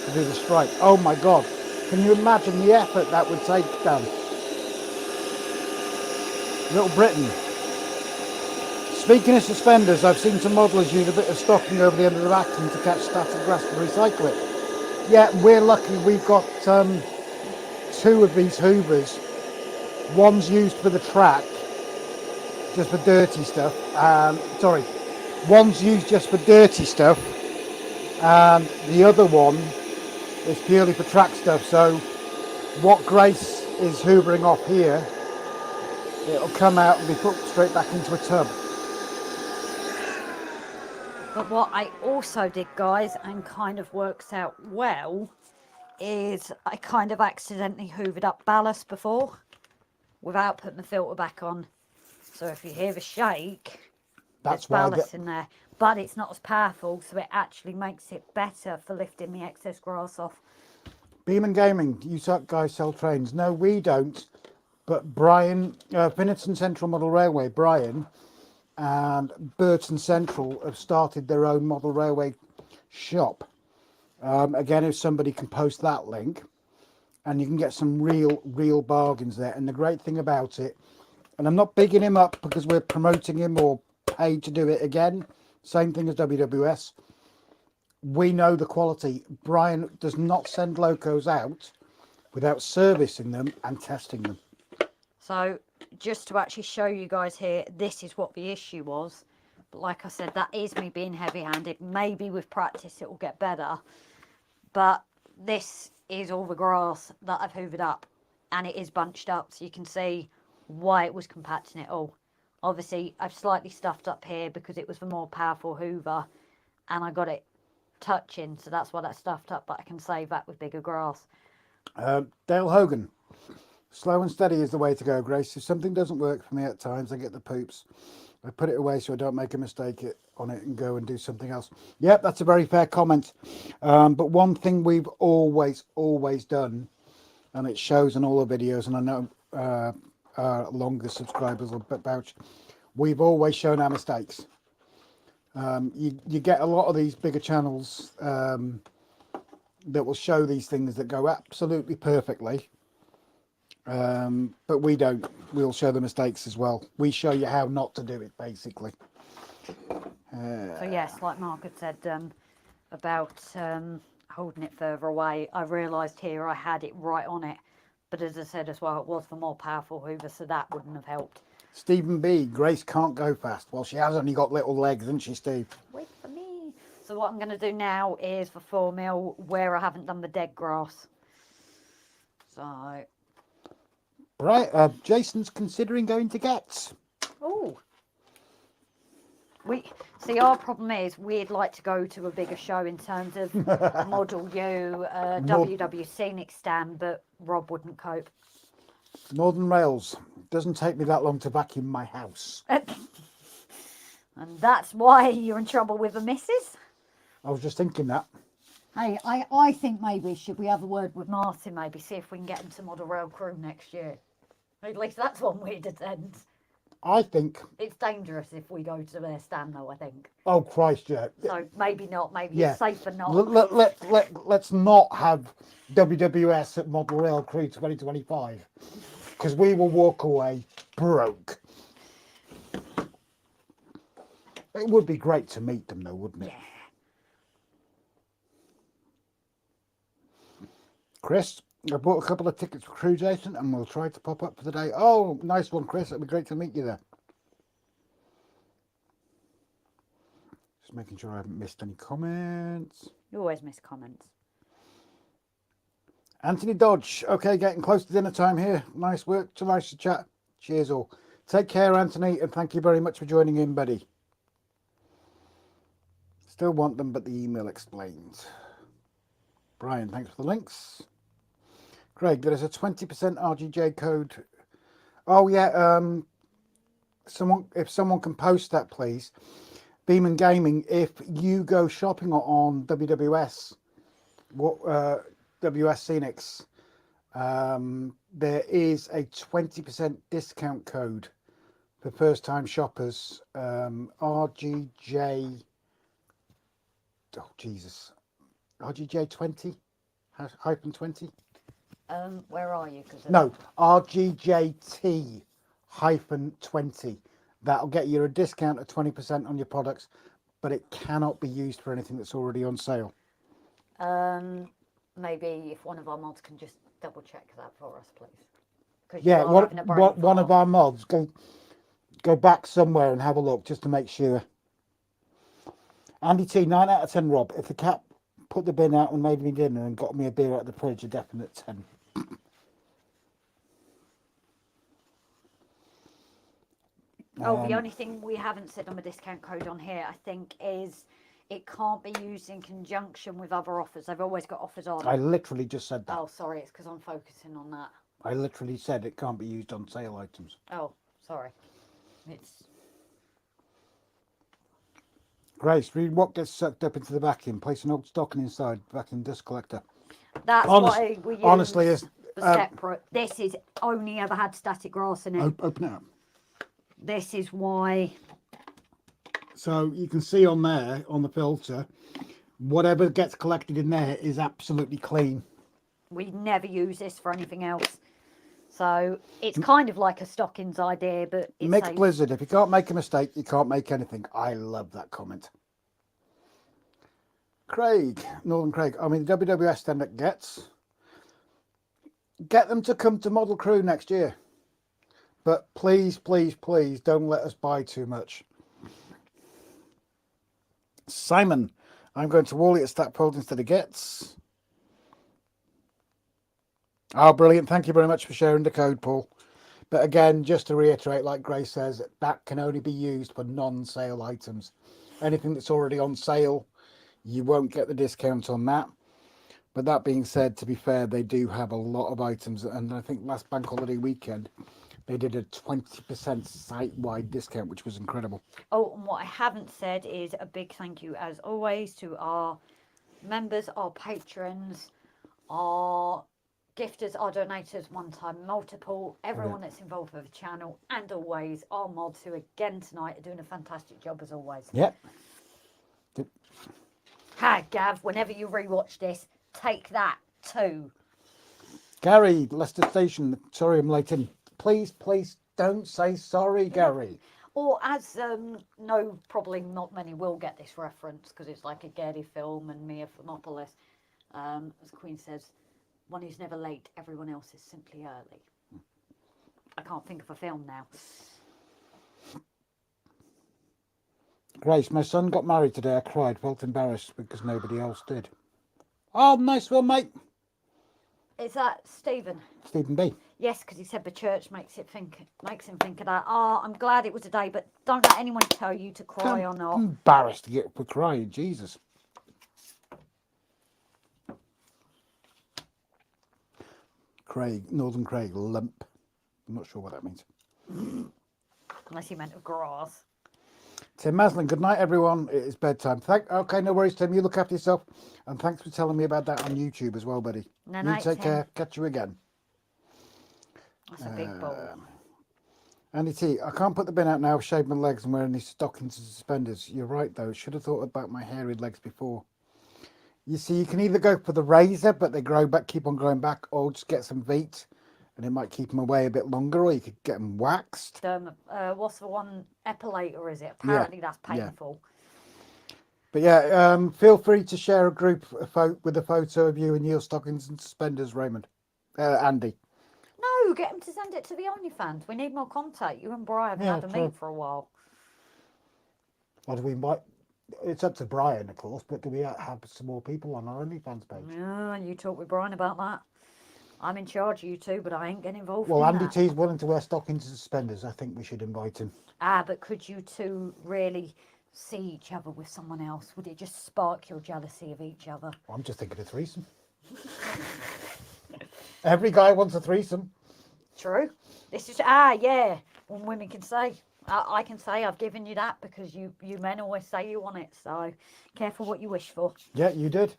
to do the stripe. Oh my God, can you imagine the effort that would take, Dan? Little Britain. Speaking of suspenders, I've seen some modellers use a bit of stocking over the end of the vacuum to catch static grass to recycle it. Yeah, we're lucky we've got two of these Hoovers. One's used for the track, just for dirty stuff. Sorry, one's used just for dirty stuff, and the other one is purely for track stuff. So what Grace is hoovering off here, it'll come out and be put straight back into a tub. But what I also did, guys, and kind of works out well, is I kind of accidentally hoovered up ballast before without putting the filter back on. So if you hear the shake, That's there's why ballast in there. But it's not as powerful, so it actually makes it better for lifting the excess grass off. Beam and Gaming, you guys sell trains? No, we don't. But Brian, Finnerton Central Model Railway, Brian and Burton Central have started their own model railway shop. Again, if somebody can post that link, and you can get some real bargains there. And the great thing about it, and I'm not bigging him up because we're promoting him or paid to do it again, same thing as WWS. We know the quality. Brian does not send locos out without servicing them and testing them. So just to actually show you guys here, this is what the issue was. But like I said, that is me being heavy-handed. Maybe with practice it will get better. But this is all the grass that I've hoovered up. And it is bunched up, so you can see why it was compacting it all. Obviously, I've slightly stuffed up here because it was the more powerful hoover. And I got it touching, so that's why that's stuffed up. But I can save that with bigger grass. Dale Hogan. Slow and steady is the way to go, Grace. If something doesn't work for me at times, I get the poops. I put it away so I don't make a mistake on it and go and do something else. Yep, that's a very fair comment. But one thing we've always done, and it shows in all the videos, and I know our longer subscribers will vouch, we've always shown our mistakes. You get a lot of these bigger channels that will show these things that go absolutely perfectly. But we don't. We'll show the mistakes as well. We show you how not to do it, basically. So yes, like Mark had said about holding it further away, I realised here I had it right on it. But as I said as well, it was the more powerful hoover, so that wouldn't have helped. Stephen B. Grace can't go fast. Well, she has only got little legs, hasn't she, Steve? Wait for me. So what I'm going to do now is for 4 mil where I haven't done the dead grass. So... Right, Jason's considering going to Getz. Oh. See, our problem is we'd like to go to a bigger show in terms of Model U, WW Scenic Stand, but Rob wouldn't cope. Northern Rails. Doesn't take me that long to vacuum my house. And that's why you're in trouble with the missus. I was just thinking that. Hey, I think maybe should we have a word with Martin, maybe see if we can get him to Model Rail Crew next year. At least that's one we'd attend. I think... It's dangerous if we go to their stand, though, I think. Oh, Christ, yeah. So maybe not. Maybe Yeah. it's safer not. Let's not have WWS at Model Rail Crew 2025. Because we will walk away broke. It would be great to meet them, though, wouldn't it? Yeah. Chris, I bought a couple of tickets for Crew, Jason, and we'll try to pop up for the day. Oh, nice one, Chris. It'd be great to meet you there. Just making sure I haven't missed any comments. You always miss comments. Anthony Dodge. Okay, getting close to dinner time here. Nice work. Nice to chat. Cheers all. Take care, Anthony, and thank you very much for joining in, buddy. Still want them, but the email explains. Brian, thanks for the links. Craig, there is a 20% RGJ code. Oh yeah, if someone can post that, please. Beam and Gaming, if you go shopping on WWS, WS Scenics, there is a 20% discount code for first time shoppers. RGJ, oh Jesus, RGJ 20 hyphen 20. Where are you? No, RGJT hyphen 20. That'll get you a discount of 20% on your products, but it cannot be used for anything that's already on sale. maybe if one of our mods can just double check that for us, please. Because Yeah, you are having a brain one of fart. our mods go back somewhere and have a look just to make sure. Andy T, 9 out of 10, Rob. If the cat put the bin out and made me dinner and got me a beer out of the fridge, a definite 10. Oh, the only thing we haven't said on the discount code on here, I think, is it can't be used in conjunction with other offers. They've always got offers on. I literally just said that. Oh, sorry, it's because I'm focusing on that. I literally said it can't be used on sale items. Oh, sorry. It's Grace, read what gets sucked up into the vacuum. Place an old stocking inside vacuum dust collector. that's why we use honestly, is separate. This is only ever had static grass in it. Open it up. This is why. So you can see on there, on the filter, whatever gets collected in there is absolutely clean. We never use this for anything else. So it's kind of like a stockings idea, but it's Mick Blizzard, if you can't make a mistake, you can't make anything. I love that comment. Craig, Northern Craig, I mean, WWS stand-up get them to come to Model Crew next year. But please, please, please don't let us buy too much. Simon, I'm going to Wally at Stackpole instead of Gets. Oh, brilliant. Thank you very much for sharing the code, Paul. But again, just to reiterate, like Grace says, that can only be used for non-sale items. Anything that's already on sale, you won't get the discount on that. But that being said, to be fair, they do have a lot of items. And I think last bank holiday weekend, they did a 20% site-wide discount, which was incredible. Oh, and what I haven't said is a big thank you, as always, to our members, our patrons, our gifters, our donators, one-time, multiple, everyone that's involved with the channel, and always our mods who, again, tonight are doing a fantastic job, as always. Yep. Hi, Gav, whenever you rewatch this, take that too. Gary, Leicester Station, sorry I'm late in. Please, please don't say sorry, Gary. Or as, no, probably not many will get this reference because it's like a Getty film and Mia Thermopolis. As Queen says, one who's never late, everyone else is simply early. I can't think of a film now. Grace, my son got married today. I cried, felt embarrassed because nobody else did. Oh, nice one, mate. Is that Stephen? Stephen B. Yes, because he said the church makes him think of that. Oh, I'm glad it was a day, but don't let anyone tell you to cry or not. I'm embarrassed to get up for crying, Jesus. Craig, Northern Craig, lump. I'm not sure what that means. Unless he meant of grass. Tim Maslin, good night, everyone. It is bedtime. Okay, no worries, Tim. You look after yourself. And thanks for telling me about that on YouTube as well, buddy. No, take care. Catch you again. That's a big ball. Andy T, I can't put the bin out now. Shave my legs and wearing these stockings and suspenders. You're right, though. Should have thought about my hairy legs before. You see, you can either go for the razor, but they grow back, keep on growing back, or just get some Veet, and it might keep them away a bit longer, or you could get them waxed. What's the one? Epilator, is it? Apparently that's painful. Yeah. But yeah, feel free to share a group with a photo of you in your stockings and suspenders, Raymond. Andy. No, get him to send it to the OnlyFans. We need more contact. You and Brian haven't had a meet for a while. What do we invite? It's up to Brian, of course, but do we have some more people on our OnlyFans page? Yeah, you talk with Brian about that. I'm in charge of you two, but I ain't getting involved Well, in Andy that. T's willing to wear stockings and suspenders. I think we should invite him. But could you two really see each other with someone else? Would it just spark your jealousy of each other? Well, I'm just thinking of threesome. Every guy wants a threesome. True. This is, yeah, when women can say. I can say I've given you that because you men always say you want it. So careful what you wish for. Yeah, you did.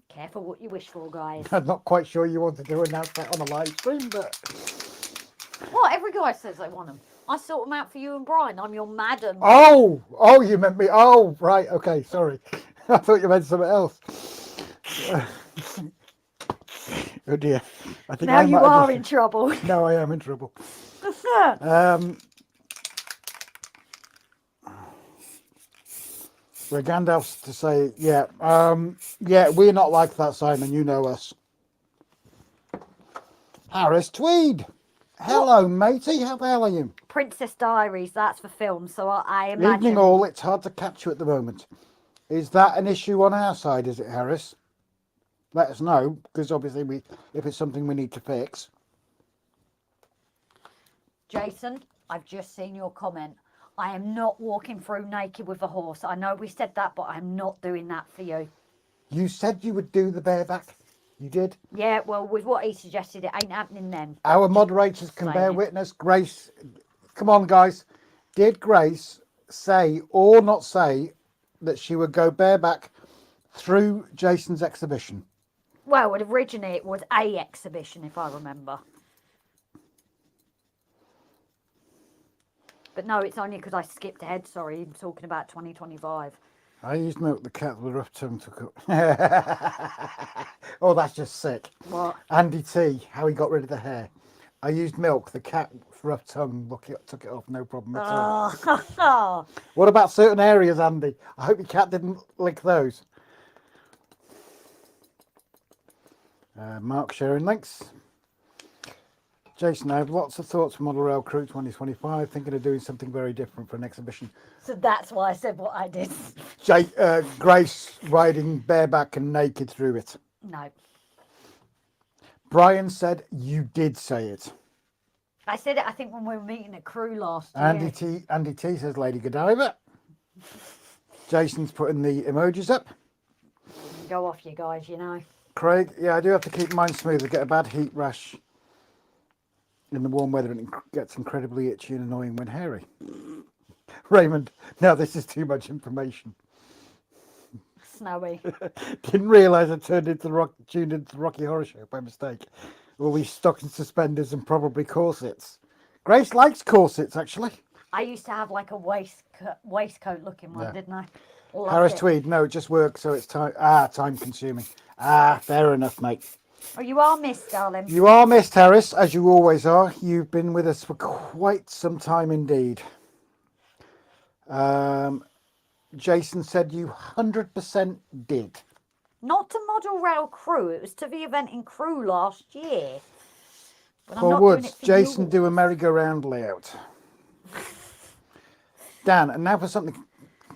Careful what you wish for, guys. I'm not quite sure you wanted to announce that on a live stream, but... Well, every guy says they want them. I sort them out for you and Brian. I'm your madam. Oh, you meant me. Oh, right. Okay, sorry. I thought you meant something else. Oh dear. I think now you are in trouble. No, I am in trouble. Where Gandalf's to say, yeah, we're not like that, Simon. You know us. Harris Tweed. Hello, matey. How the hell are you? Princess Diaries, that's for film, so I imagine... Evening all. It's hard to catch you at the moment. Is that an issue on our side, is it, Harris? Let us know, because obviously if it's something we need to fix. Jason, I've just seen your comment. I am not walking through naked with a horse. I know we said that, but I'm not doing that for you. You said you would do the bareback. You did. Yeah, well, with what he suggested, it ain't happening then. Our moderators can Saying bear it. witness. Grace, come on, guys. Did Grace say or not say that she would go bareback through Jason's exhibition? Well, originally it was a exhibition, if I remember. But no, it's only because I skipped ahead. Sorry, I'm talking about 2025. I used milk the cat with a rough tongue took up. Oh, that's just sick. What? Andy T, how he got rid of the hair. I used milk, the cat with rough tongue took it off, no problem at all. Oh. What about certain areas, Andy? I hope your cat didn't lick those. Mark sharing links. Jason, I have lots of thoughts for Model Rail Crew 2025, thinking of doing something very different for an exhibition. So that's why I said what I did. Grace riding bareback and naked through it. No. Brian said you did say it. I said it, I think, when we were meeting at Crew last year. Andy T says Lady Godiva. Jason's putting the emojis up. Go off, you guys, you know. Craig, yeah, I do have to keep mine smooth. I get a bad heat rash in the warm weather, and it gets incredibly itchy and annoying when hairy. Raymond, now this is too much information. Snowy. Didn't realise I tuned into the Rocky Horror Show by mistake. All these stocking suspenders and probably corsets. Grace likes corsets, actually. I used to have like a waistcoat looking one, didn't I? Loved Harris it. Tweed, no, it just works, so it's time consuming. Fair enough, mate. Oh, you are missed, darling. You are missed, Harris, as you always are. You've been with us for quite some time indeed. Jason said you 100% did. Not to Model Rail Crew. It was to the event in Crew last year. But I'm Paul not doing Woods, it for Jason you. do a merry-go-round layout. Dan, and now for something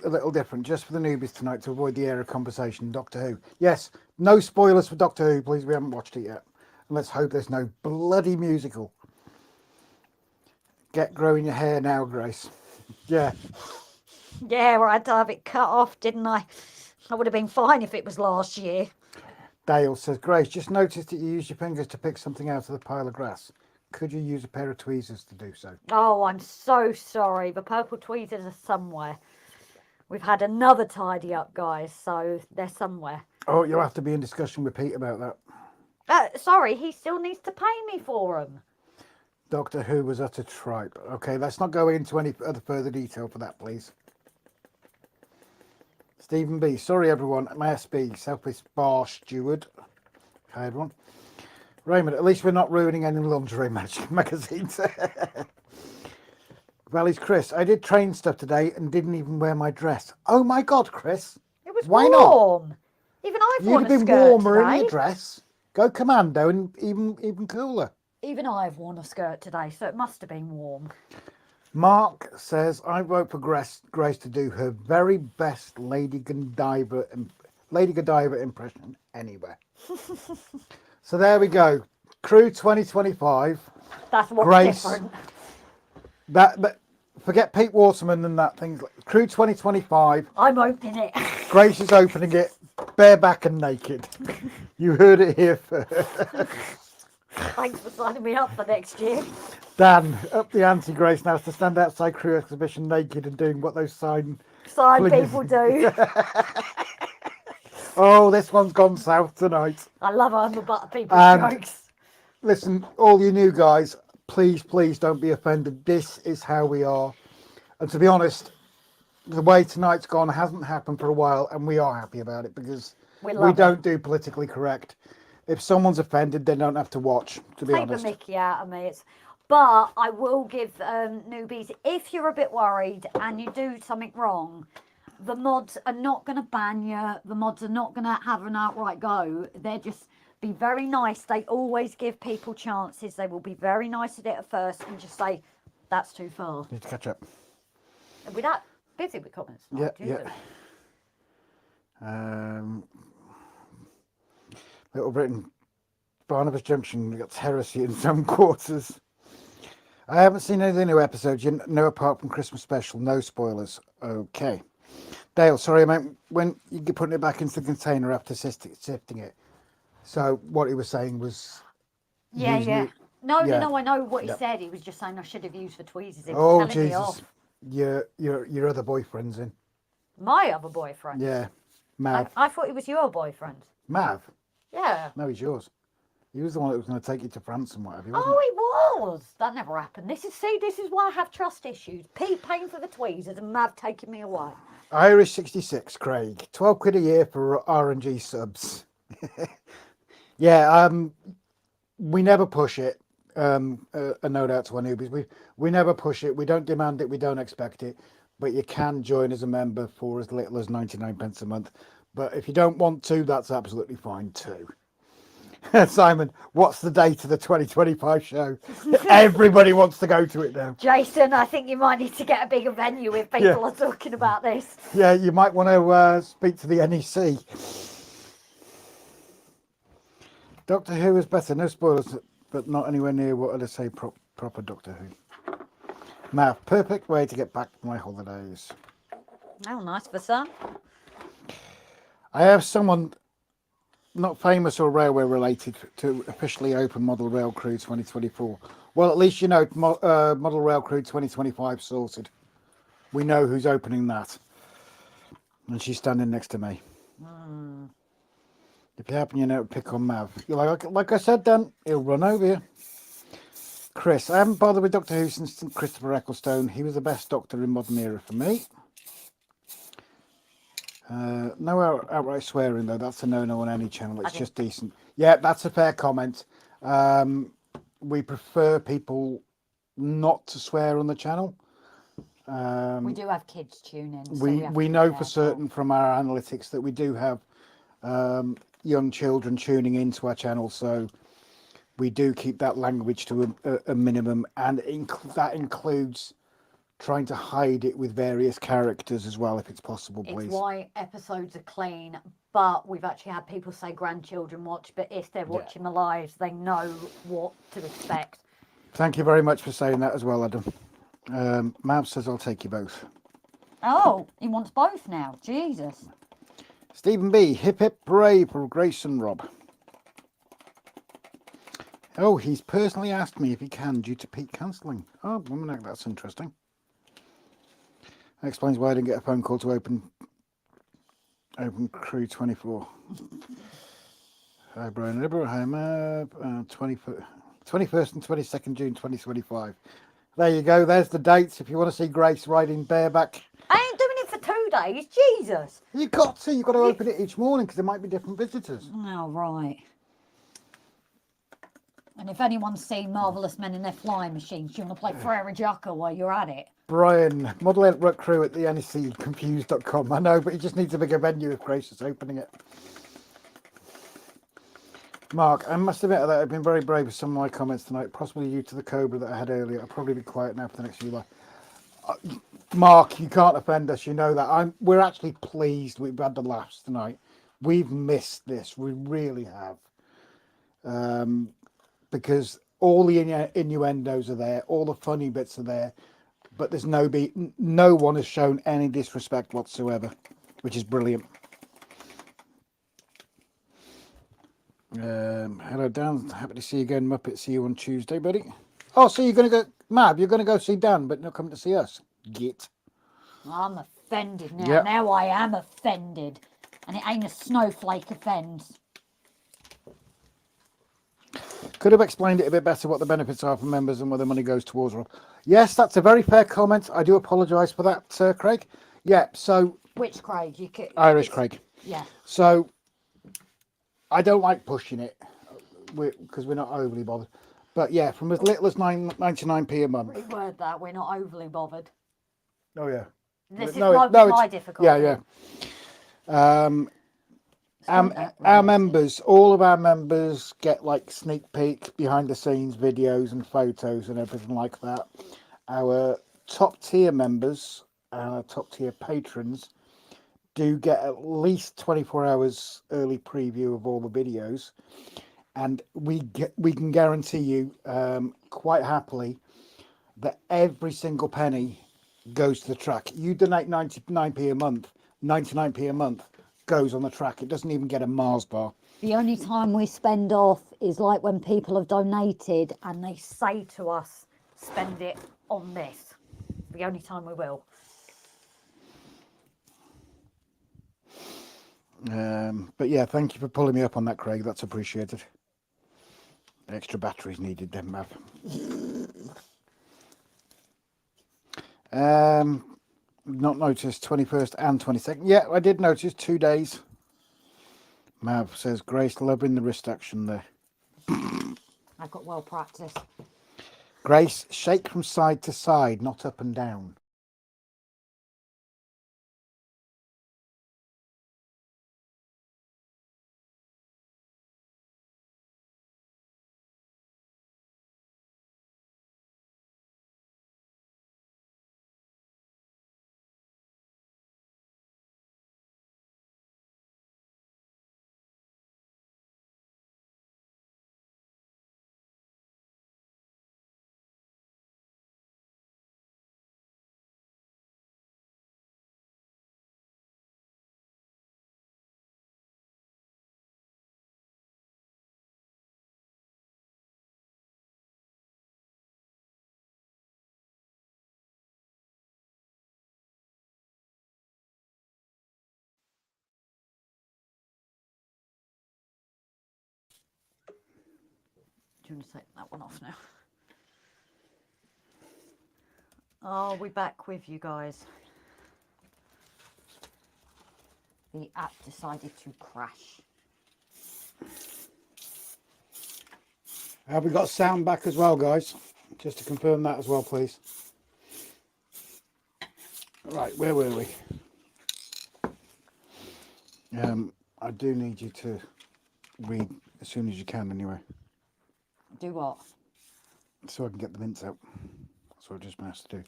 a little different, just for the newbies tonight, to avoid the air of conversation. Doctor Who. Yes, no spoilers for Doctor Who, please. We haven't watched it yet. And let's hope there's no bloody musical. Get growing your hair now, Grace. Yeah. Yeah, well, I had to have it cut off, didn't I? I would have been fine if it was last year. Dale says, Grace, just noticed that you use your fingers to pick something out of the pile of grass. Could you use a pair of tweezers to do so? Oh, I'm so sorry. The purple tweezers are somewhere. We've had another tidy up, guys, so they're somewhere. Oh, you'll have to be in discussion with Pete about that. Sorry, he still needs to pay me for them. Doctor Who was utter tripe. Okay, let's not go into any other further detail for that, please. Stephen B. Sorry, everyone. MSB, Selfish Bar Steward. Hi, everyone. Raymond, at least we're not ruining any lingerie magazines. Valley's Chris, I did train stuff today and didn't even wear my dress. Oh my God, Chris. It was Why warm. Even I've You'd worn have a been skirt warmer today. in your dress. Go commando and even cooler. Even I've worn a skirt today, so it must have been warm. Mark says, I vote for Grace to do her very best Lady Godiva impression anywhere. So there we go. Crew 2025. That's what's Grace. different. But forget Pete Waterman and that thing. Crew 2025. I'm opening it. Grace is opening it bareback and naked. You heard it here first. Thanks for signing me up for next year. Dan, up the ante. Grace now has to stand outside Crew exhibition naked and doing what those sign People do. Oh, this one's gone south tonight. I love other butter people's jokes. Listen, all you new guys, please don't be offended. This is how we are. And to be honest, the way tonight's gone hasn't happened for a while, and we are happy about it because we don't do politically correct. If someone's offended, they don't have to watch, to be honest. Take the mickey out of me. But I will give newbies, if you're a bit worried and you do something wrong, the mods are not going to ban you. The mods are not going to have an outright go. They're just be very nice. They always give people chances. They will be very nice at it at first and just say, that's too far. Need to catch up. Are we that busy with comments tonight? Yeah. Little Britain, Barnabas Junction, we got heresy in some quarters. I haven't seen any of the new episodes. You know, apart from Christmas special, no spoilers. Okay. Dale, sorry, I meant when you're putting it back into the container after sifting it. So what he was saying was... Yeah. No, I know what he said. He was just saying I should have used for tweezers. He was telling me off. Your other boyfriend's in. My other boyfriend? Yeah, Mav. I thought he was your boyfriend. Mav? Yeah. No, he's yours. He was the one that was going to take you to France and whatever. Oh, he was. That never happened. This is why I have trust issues. Pete paying for the tweezers and Mav taking me away. Irish 66, Craig. 12 quid a year for RNG subs. Yeah, we never push it. A note out to our newbies. We never push it. We don't demand it. We don't expect it. But you can join as a member for as little as 99 pence a month. But if you don't want to, that's absolutely fine too. Simon, what's the date of the 2025 show? Everybody wants to go to it now. Jason, I think you might need to get a bigger venue if people are talking about this. Yeah, you might want to speak to the NEC. Doctor Who is better. No spoilers, but not anywhere near what I'd say proper Doctor Who. Mav, perfect way to get back from my holidays. Oh, nice for some. I have someone not famous or railway related to officially open Model Rail Crew 2024. Well, at least you know Model Rail Crew 2025 sorted. We know who's opening that. And she's standing next to me. If you happen, you know, pick on Mav. You're like I said, Dan, he'll run over you. Chris, I haven't bothered with Doctor Who since Christopher Ecclestone. He was the best Doctor in modern era for me. No outright swearing though. That's a no-no on any channel. It's just decent. Yeah, that's a fair comment. We prefer people not to swear on the channel. We do have kids tune in. So we know for certain from our analytics that we do have young children tuning into our channel, so we do keep that language to a minimum, and that includes trying to hide it with various characters as well, if it's possible, please. It's why episodes are clean, but we've actually had people say grandchildren watch, but if they're watching the lives, they know what to expect. Thank you very much for saying that as well, Adam. Mav says I'll take you both. Oh, he wants both now. Jesus. Stephen B. Hip hip hooray for Grace and Rob. Oh, he's personally asked me if he can due to Pete cancelling. Oh, that's interesting. That explains why I didn't get a phone call to open Crew 24. Hi, Brian Liberal. Hi, Mav. 21st and 22nd June 2025. There you go. There's the dates. If you want to see Grace riding bareback. I ain't doing it for 2 days. Jesus. You've got to open it each morning because there might be different visitors. Oh, right. And if anyone's seen Marvellous Men in their flying machines, do you want to play Frere Jacka while you're at it? Brian, Model Rut Crew at the NECconfused.com. I know, but he just needs a bigger venue if Grace is opening it. Mark, I must admit that I've been very brave with some of my comments tonight, possibly due to the Cobra that I had earlier. I'll probably be quiet now for the next few lives. Mark, you can't offend us, you know that. We're actually pleased we've had the laughs tonight. We've missed this, we really have. Because all the innuendos are there, all the funny bits are there, but there's no one has shown any disrespect whatsoever, which is brilliant. Hello, Dan. Happy to see you again, Muppet. See you on Tuesday, buddy. Oh, so you're going to go, Mab, you're going to go see Dan, but not come to see us. Git. I'm offended now. Yep. Now I am offended. And it ain't a snowflake offends. Could have explained it a bit better what the benefits are for members and where the money goes towards. Rob. Yes, that's a very fair comment. I do apologise for that, Craig. Yeah, so... Which Craig? Irish Craig. Yeah. So, I don't like pushing it because we're not overly bothered. But yeah, from as little as 99p a month. Reword that, we're not overly bothered. Oh, yeah. This is my difficulty. Yeah. Spent that Our regretted. members, all of our members get like sneak peek, behind the scenes videos and photos and everything like that. Our top tier members, our top tier patrons, do get at least 24 hours early preview of all the videos, and we can guarantee you quite happily that every single penny goes to the track. You donate 99p a month, 99p a month goes on the track. It doesn't even get a Mars bar. The only time we spend off is like when people have donated and they say to us, spend it on this. The only time we will. But yeah, thank you for pulling me up on that, Craig. That's appreciated. Extra batteries needed then, Mav. Not noticed 21st and 22nd. Yeah, I did notice 2 days. Mav says, Grace, loving the wrist action there. I've got well practiced. Grace, shake from side to side, not up and down. Do you want to take that one off now? Oh, we're back with you guys. The app decided to crash. Have we got sound back as well, guys? Just to confirm that as well, please. Right, where were we? I do need you to read as soon as you can anyway, Do what? so I can get the mints out. That's what I've just been asked to do.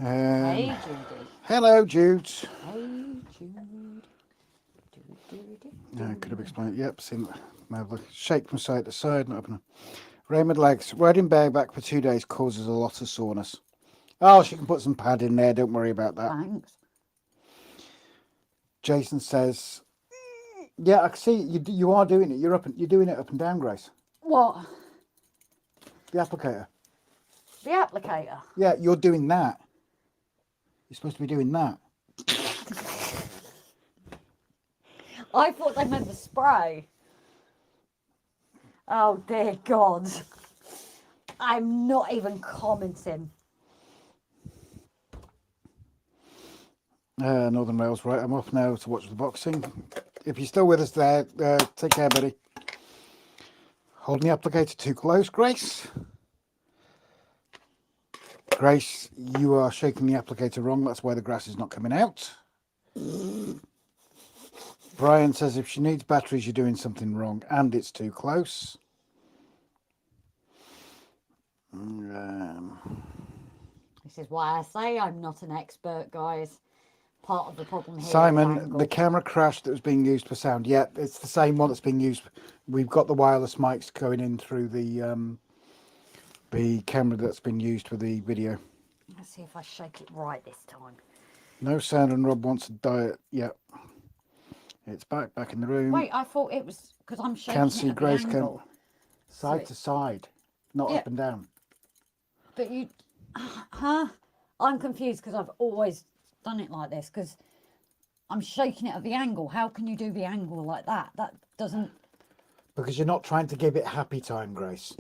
Hey, Judy. Hello, Jude. Hey, Jude. I could have explained it. Yep, seen that. Shake from side to side, not up and down. Raymond legs. Riding bareback for 2 days causes a lot of soreness. Oh, she can put some pad in there. Don't worry about that. Thanks. Jason says, "Yeah, I can see you are doing it. You're doing it up and down, Grace. What? The applicator. The applicator? Yeah, you're doing that. You're supposed to be doing that. I thought they meant the spray. Oh, dear God. I'm not even commenting. Northern Wales, right? I'm off now to watch the boxing. If you're still with us there, take care, buddy. Holding the applicator too close, Grace. Grace, you are shaking the applicator wrong. That's why the grass is not coming out. Brian says if she needs batteries, you're doing something wrong and it's too close. This is why I say I'm not an expert, guys. Part of the problem here. Simon, the camera crash that was being used for sound. Yeah, it's the same one that's being used. We've got the wireless mics going in through the camera that's been used for the video. Let's see if I shake it right this time. No sound and Rob wants a diet. Yeah. It's back in the room. Wait, I thought it was because I'm shaking Can it see at Grace the angle. side to side, not Yeah. up and down. But you, huh? I'm confused because I've always done it like this because I'm shaking it at the angle. How can you do the angle like that? That doesn't... Because you're not trying to give it happy time, Grace.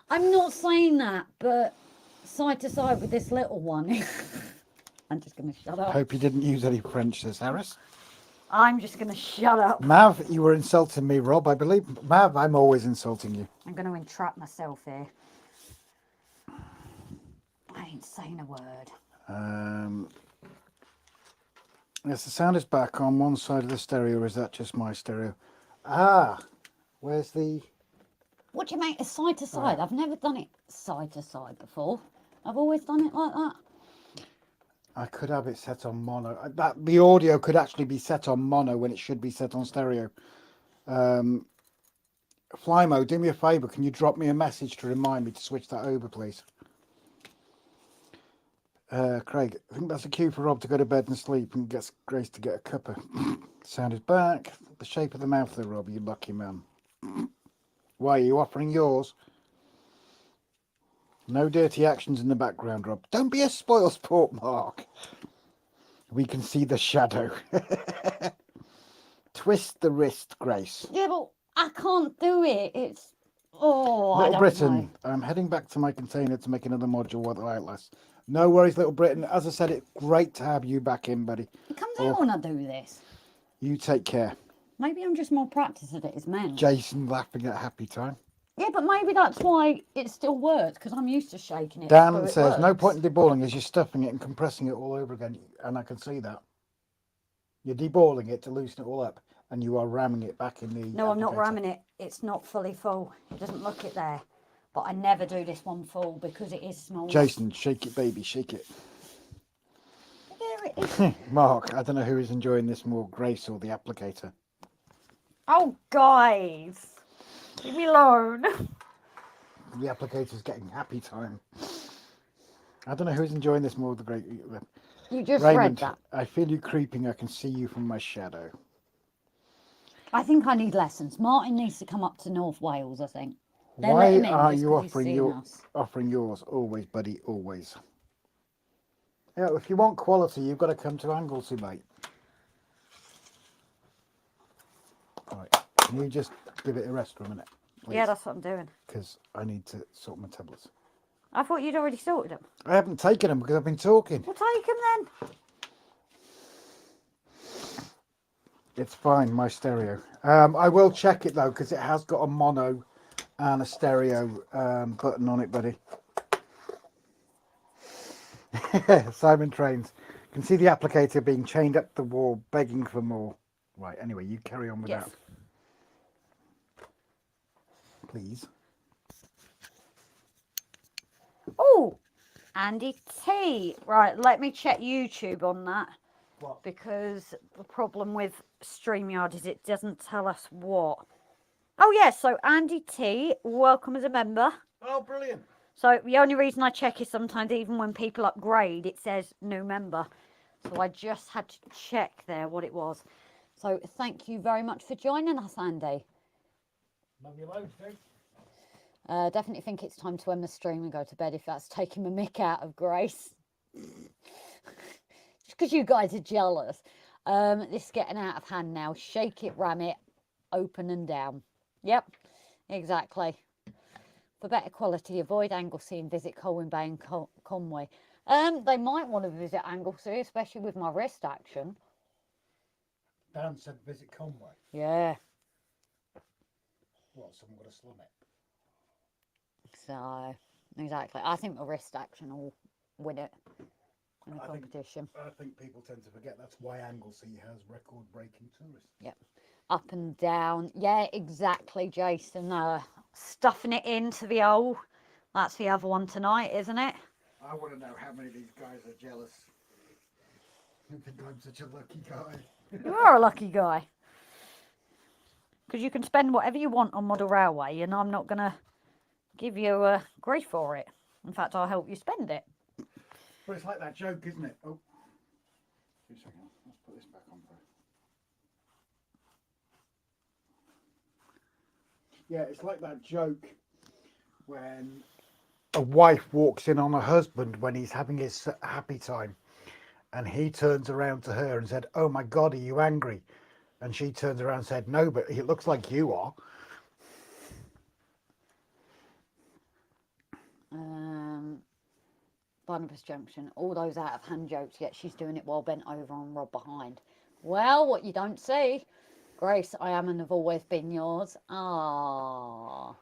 I'm not saying that, but side to side with this little one. I'm just going to shut up. Hope you didn't use any French, says Harris. I'm just going to shut up. Mav, you were insulting me, Rob, I believe. Mav, I'm always insulting you. I'm going to entrap myself here. I ain't saying a word. Yes, the sound is back on one side of the stereo, or is that just my stereo? Ah, where's the... What do you make a side to side? I've never done it side to side before. I've always done it like that. I could have it set on mono. The audio could actually be set on mono when it should be set on stereo. Flymo, do me a favour. Can you drop me a message to remind me to switch that over, please? Craig, I think that's a cue for Rob to go to bed and sleep and gets Grace to get a cuppa. Sound is back. The shape of the mouth there, Rob, you lucky man. Why, are you offering yours? No dirty actions in the background, Rob. Don't be a spoilsport, Mark. We can see the shadow. Twist the wrist, Grace. Yeah, but I can't do it. It's... Oh, Little I don't Britain, know. I'm heading back to my container to make another module while the Outlast. No worries, Little Britain. As I said, it's great to have you back in, buddy. It comes out when I do this. You take care. Maybe I'm just more practiced at it as men. Jason laughing at happy time. Yeah, but maybe that's why it still works, because I'm used to shaking it. Dan so it says, no works. point in deballing as you're stuffing it and compressing it all over again. And I can see that. You're deballing it to loosen it all up, and you are ramming it back in the... No, I'm not ramming it. It's not fully full. It doesn't look it there. But I never do this one full because it is small. Jason, shake it, baby, shake it. There it is. Mark, I don't know who is enjoying this more, Grace or the applicator. Oh, guys. Leave me alone. The applicator's getting happy time. I don't know who's enjoying this more, the great... You just Raymond, read that. I feel you creeping. I can see you from my shadow. I think I need lessons. Martin needs to come up to North Wales, I think. Why are you offering yours? Always, buddy, always. You know, if you want quality, you've got to come to Anglesey, mate. Right, can you just give it a rest for a minute, please? Yeah, that's what I'm doing. Because I need to sort my tablets. I thought you'd already sorted them. I haven't taken them because I've been talking. Well, take them then. It's fine, my stereo. I will check it though, because it has got a mono and a stereo button on it, buddy. Simon Trains. Can see the applicator being chained up the wall, begging for more. Right, anyway, you carry on with that. Please. Oh, Andy T. Right, let me check YouTube on that. What? Because the problem with StreamYard is it doesn't tell us what. Oh, yeah, so Andy T, welcome as a member. Oh, brilliant. So the only reason I check is sometimes even when people upgrade, it says new member. So I just had to check there what it was. So thank you very much for joining us, Andy. Love you loads, dude. Definitely think it's time to end the stream and go to bed if that's taking the mick out of Grace. Just because you guys are jealous. This is getting out of hand now. Shake it, ram it, open and down. Yep, exactly. For better quality, avoid Anglesey and visit Colwyn Bay and Conway. They might want to visit Anglesey, especially with my wrist action. Dan said visit Conway. Yeah. What, someone got to slum it? So, exactly. I think the wrist action will win it in the competition. I think people tend to forget that's why Anglesey has record-breaking tourists. Yep. Up and down. Yeah, exactly, Jason. Stuffing it into the hole. That's the other one tonight, isn't it? I want to know how many of these guys are jealous. You think I'm such a lucky guy? You are a lucky guy. Because you can spend whatever you want on Model Railway and I'm not going to give you grief for it. In fact, I'll help you spend it. But it's like that joke, isn't it? Oh, 2 seconds. Let's put this back on first. Yeah, it's like that joke when a wife walks in on a husband when he's having his happy time. And he turns around to her and said, "Oh my God, are you angry?" And she turns around and said, "No, but it looks like you are." Barnabas Junction, all those out of hand jokes, yet she's doing it while bent over on Rob behind. Well, what you don't see. Grace, I am and have always been yours. Ah,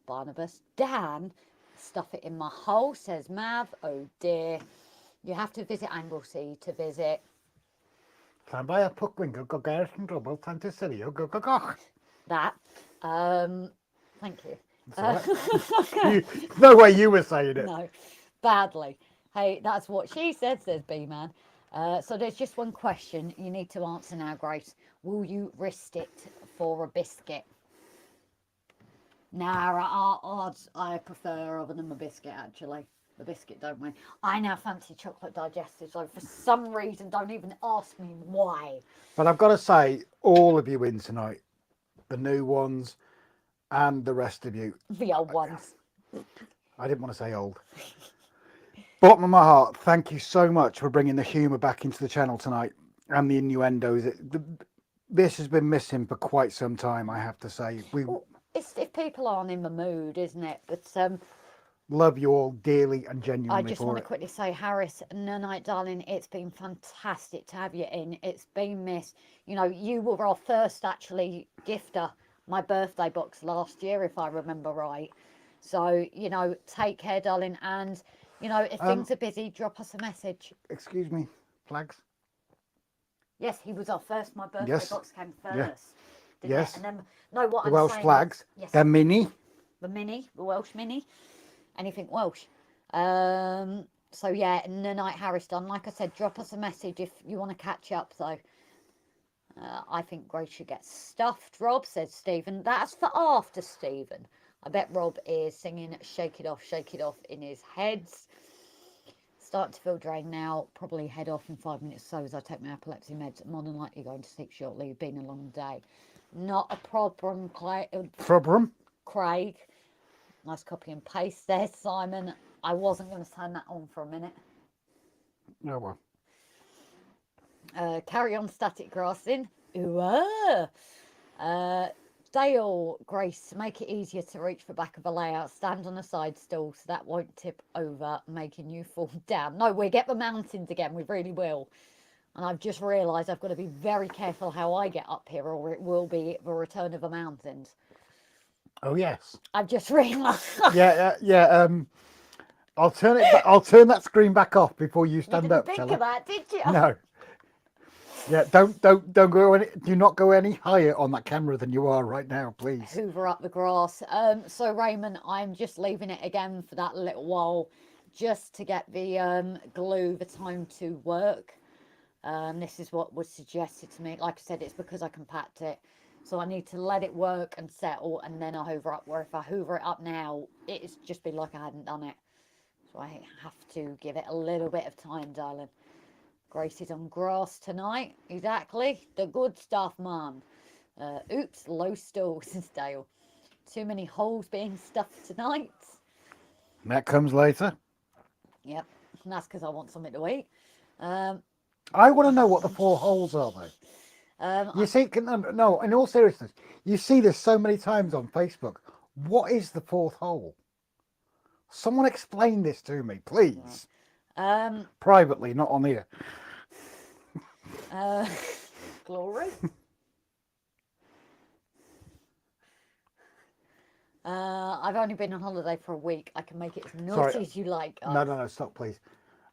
Barnabas. Dan, stuff it in my hole, says Mav. Oh dear. You have to visit Anglesey to visit Stand by a puckling, go get and double, time to city, go. That. Thank you. No way you were saying it. No, badly. Hey, that's what she said, says B-Man. So there's just one question you need to answer now, Grace. Will you risk it for a biscuit? Nah, odds I prefer other than the biscuit, actually. The biscuit don't win. I now fancy chocolate digestives, so for some reason, don't even ask me why. But I've got to say, all of you in tonight, the new ones and the rest of you. The old ones. I didn't want to say old. Bottom of my heart, thank you so much for bringing the humour back into the channel tonight and the innuendos. This has been missing for quite some time, I have to say. Well, it's if people aren't in the mood, isn't it? But love you all dearly and genuinely. I just want to quickly say, Harris, no night, darling, it's been fantastic to have you in. It's been missed. You know, you were our first actually gifter, my birthday box last year, if I remember right. So, you know, take care, darling. And, you know, if things are busy, drop us a message. Excuse me, flags? Yes, he was our first. My birthday box came first. Yeah. Yes. And then, no, what the I'm Welsh saying flags. Is, yes, the mini. The Welsh mini. Anything Welsh. So yeah, the night Harris done. Like I said, drop us a message if you want to catch up though. I think Grace should get stuffed, Rob, says Stephen. That's for after, Stephen. I bet Rob is singing Shake It Off in his heads. Starting to feel drained now. Probably head off in 5 minutes so as I take my epilepsy meds. More than likely going to sleep shortly. Been a long day. Not a problem, Craig. Nice copy and paste there, Simon. I wasn't going to turn that on for a minute. Oh, well. Carry on static grassing. Ooh, Dale, Grace, make it easier to reach the back of a layout. Stand on a side stool so that won't tip over, making you fall down. No, we'll get the mountains again. We really will. And I've just realised I've got to be very careful how I get up here, or it will be the return of the mountains. Oh yes. I've just realised. Yeah. I'll turn it. I'll turn that screen back off before you stand up. Think of that, did you? No. Yeah. Don't go any. Do not go any higher on that camera than you are right now, please. Hoover up the grass. So Raymond, I'm just leaving it again for that little while, just to get the glue, the time to work. This is what was suggested to me. Like I said, it's because I compact it. So I need to let it work and settle, and then I'll hoover up. Where if I hoover it up now, it's just be like I hadn't done it. So I have to give it a little bit of time, darling. Grace is on grass tonight. Exactly. The good stuff, Mum. Oops, low stool, says Dale. Too many holes being stuffed tonight. That comes later. Yep. And that's because I want something to eat. I want to know what the 4 holes are, though. You see, no, in all seriousness, you see this so many times on Facebook. What is the 4th hole? Someone explain this to me, please. Privately, not on here. Glory. I've only been on holiday for a week. I can make it as naughty as you like. No, stop, please.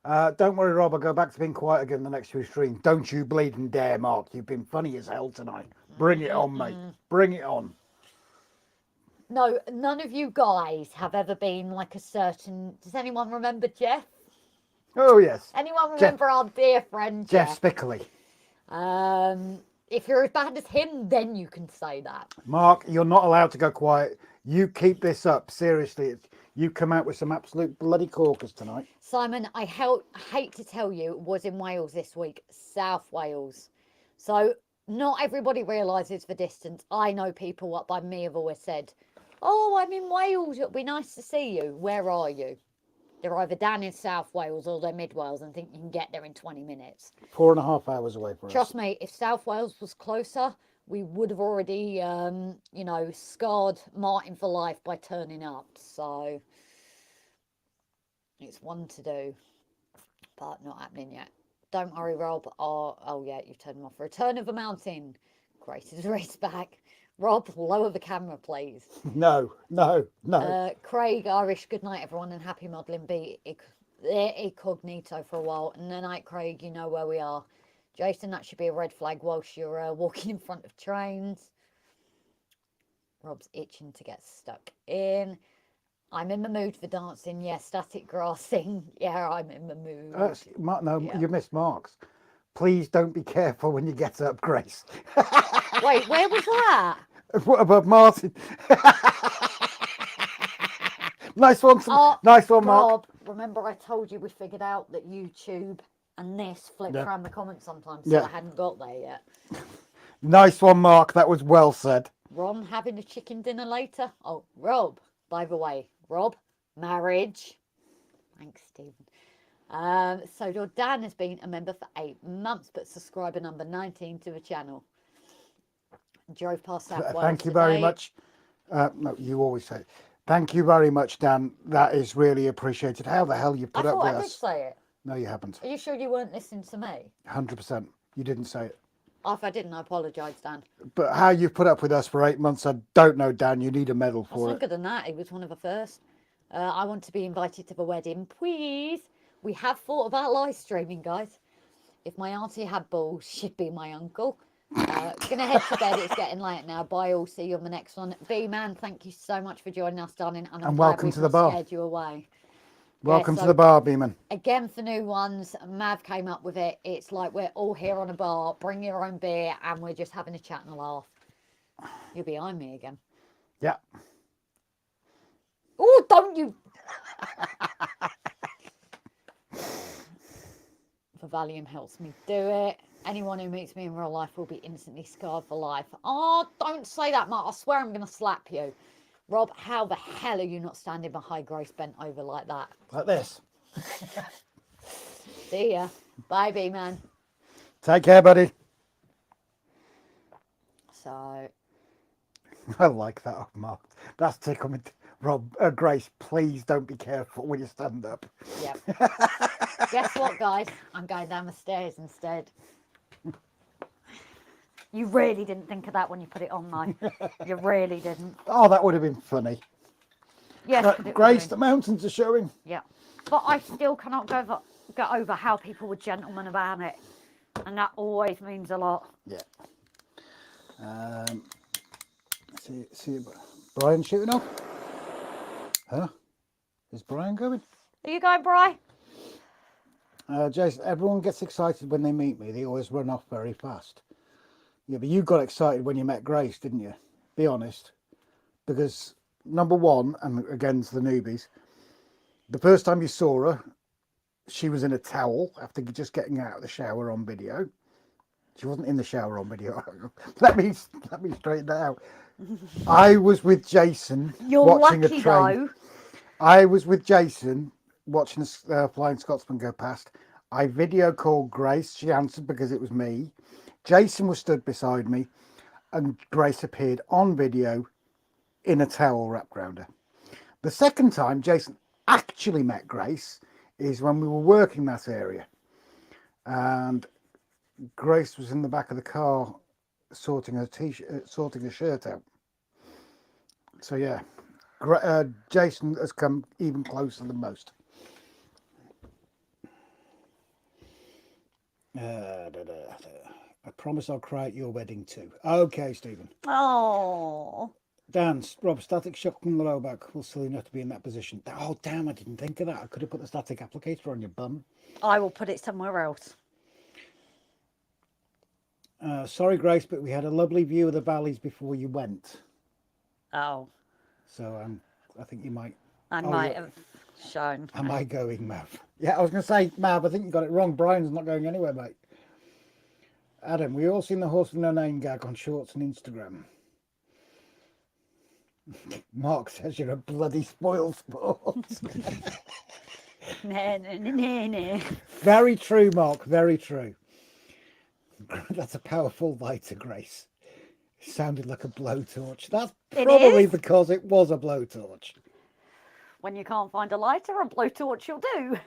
Don't worry, Rob. I'll go back to being quiet again the next few streams. Don't you bleeding dare, Mark. You've been funny as hell tonight. Bring it on, mate. Bring it on. No, none of you guys have ever been like a certain... Does anyone remember Jeff? Oh, yes. Anyone remember our dear friend Jeff Spickley? If you're as bad as him, then you can say that. Mark, you're not allowed to go quiet. You keep this up. Seriously, you come out with some absolute bloody corkers tonight. Simon, I hate to tell you, was in Wales this week, South Wales. So not everybody realises the distance. I know people up by me have always said, oh, I'm in Wales. It'll be nice to see you. Where are you? They're either down in South Wales or they're Mid Wales and think you can get there in 20 minutes. 4.5 hours away from us. Trust me, if South Wales was closer, we would have already, scarred Martin for life by turning up. So it's one to do, but not happening yet. Don't worry, Rob. Oh yeah, you've turned him off. Return of the Mountain. Greatest race back. Rob, lower the camera, please. No. Craig, Irish, good night, everyone, and happy modelling. Be incognito for a while. And the night, Craig, you know where we are. Jason, that should be a red flag whilst you're walking in front of trains. Rob's itching to get stuck in. I'm in the mood for dancing. Yeah, static grassing. Yeah, I'm in the mood. No, Yeah. you missed Mark's. Please don't be careful when you get up, Grace. Wait, where was that? What about Martin? Nice one, nice one, Mark. Rob, remember I told you we figured out that YouTube and this flips around the comments sometimes, so I hadn't got there yet. Nice one, Mark. That was well said. Ron having a chicken dinner later? Oh, Rob, by the way, Rob, marriage. Thanks, Stephen. So your Dan has been a member for 8 months, but subscriber number 19 to the channel. Drove past South Wales Thank you very much. No, you always say it. Thank you very much, Dan. That is really appreciated. How the hell you put up with us? I thought I did say it. No, you haven't. Are you sure you weren't listening to me? 100%. You didn't say it. Oh, if I didn't, I apologise, Dan. But how you put up with us for 8 months, I don't know, Dan. You need a medal for it. Longer than that. He was one of the first. I want to be invited to the wedding, please. We have thought about live streaming, guys. If my auntie had balls, she'd be my uncle. Gonna head to bed. It's getting late now. Bye all. See you on the next one. B-Man, thank you so much for joining us, darling. And welcome to the bar. Scared you away. Welcome to the bar, B-Man. Again, for new ones, Mav came up with it. It's like we're all here on a bar. Bring your own beer, and we're just having a chat and a laugh. You're behind me again. Yeah. Oh, don't you? The Valium helps me do it. Anyone who meets me in real life will be instantly scarred for life. Oh, don't say that, Mark. I swear I'm going to slap you. Rob, how the hell are you not standing behind Grace bent over like that? Like this. See ya. Bye, B-Man. Take care, buddy. So. I like that, Mark. That's tickling. Rob, Grace, please don't be careful when you stand up. Yep. Guess what, guys? I'm going down the stairs instead. You really didn't think of that when you put it on, though. You really didn't. Oh, that would have been funny. Yes, Grace, the mountains are showing. Yeah. But I still cannot get over how people were gentlemen about it. And that always means a lot. Yeah. See, Brian shooting off? Huh? Is Brian going? Are you going, Bri? Jason, everyone gets excited when they meet me. They always run off very fast. Yeah, but you got excited when you met Grace, didn't you? Be honest. Because, number one, and again to the newbies, the first time you saw her, she was in a towel after just getting out of the shower on video. She wasn't in the shower on video. let me straighten that out. I was with Jason watching a train. Though. I was with Jason watching a Flying Scotsman go past. I video called Grace. She answered because it was me. Jason was stood beside me, and Grace appeared on video in a towel wrapped around her. The second time Jason actually met Grace is when we were working that area, and Grace was in the back of the car sorting a shirt out. So yeah, Jason has come even closer than most. I promise I'll cry at your wedding too. Okay, Stephen. Oh. Dance, Rob, static shock from the low back will silly enough to be in that position. Oh, damn, I didn't think of that. I could have put the static applicator on your bum. I will put it somewhere else. Sorry, Grace, but we had a lovely view of the valleys before you went. Oh. So I think you might... I might have shown. Am I going, Mav? Yeah, I was going to say, Mav, I think you got it wrong. Brian's not going anywhere, mate. Adam, we all seen the horse with no name gag on shorts and Instagram. Mark says you're a bloody spoil sport. No. Very true, Mark. Very true. That's a powerful lighter, Grace. It sounded like a blowtorch. That's probably because it was a blowtorch. When you can't find a lighter, a blowtorch you'll do.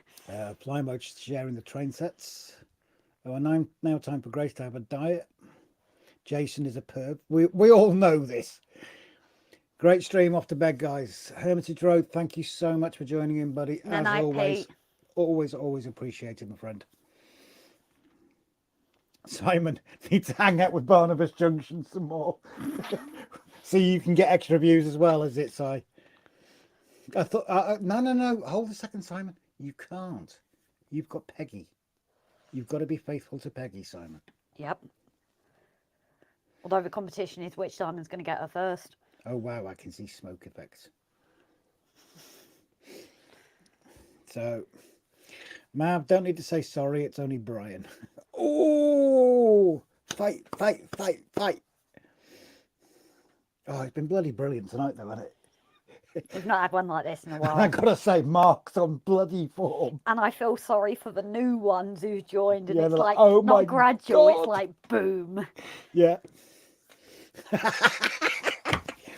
Plymo's sharing the train sets. Oh, now time for Grace to have a diet. Jason is a perv. We all know this. Great stream, off to bed, guys. Hermitage Road, thank you so much for joining in, buddy. As always, always appreciated, my friend. Simon needs to hang out with Barnabas Junction some more. So you can get extra views as well, as it, Si? I thought, no. Hold a second, Simon. You can't. You've got Peggy. You've got to be faithful to Peggy, Simon. Yep. Although the competition is which Simon's going to get her first. Oh, wow, I can see smoke effects. So, Mav, don't need to say sorry, it's only Brian. Oh, fight. Oh, it's been bloody brilliant tonight, though, hasn't it? We've not had one like this in a while. I gotta say, Mark's on bloody form. And I feel sorry for the new ones who's joined, and Yeah, it's they're like, like, oh my not gradual, God. it's like boom. Yeah.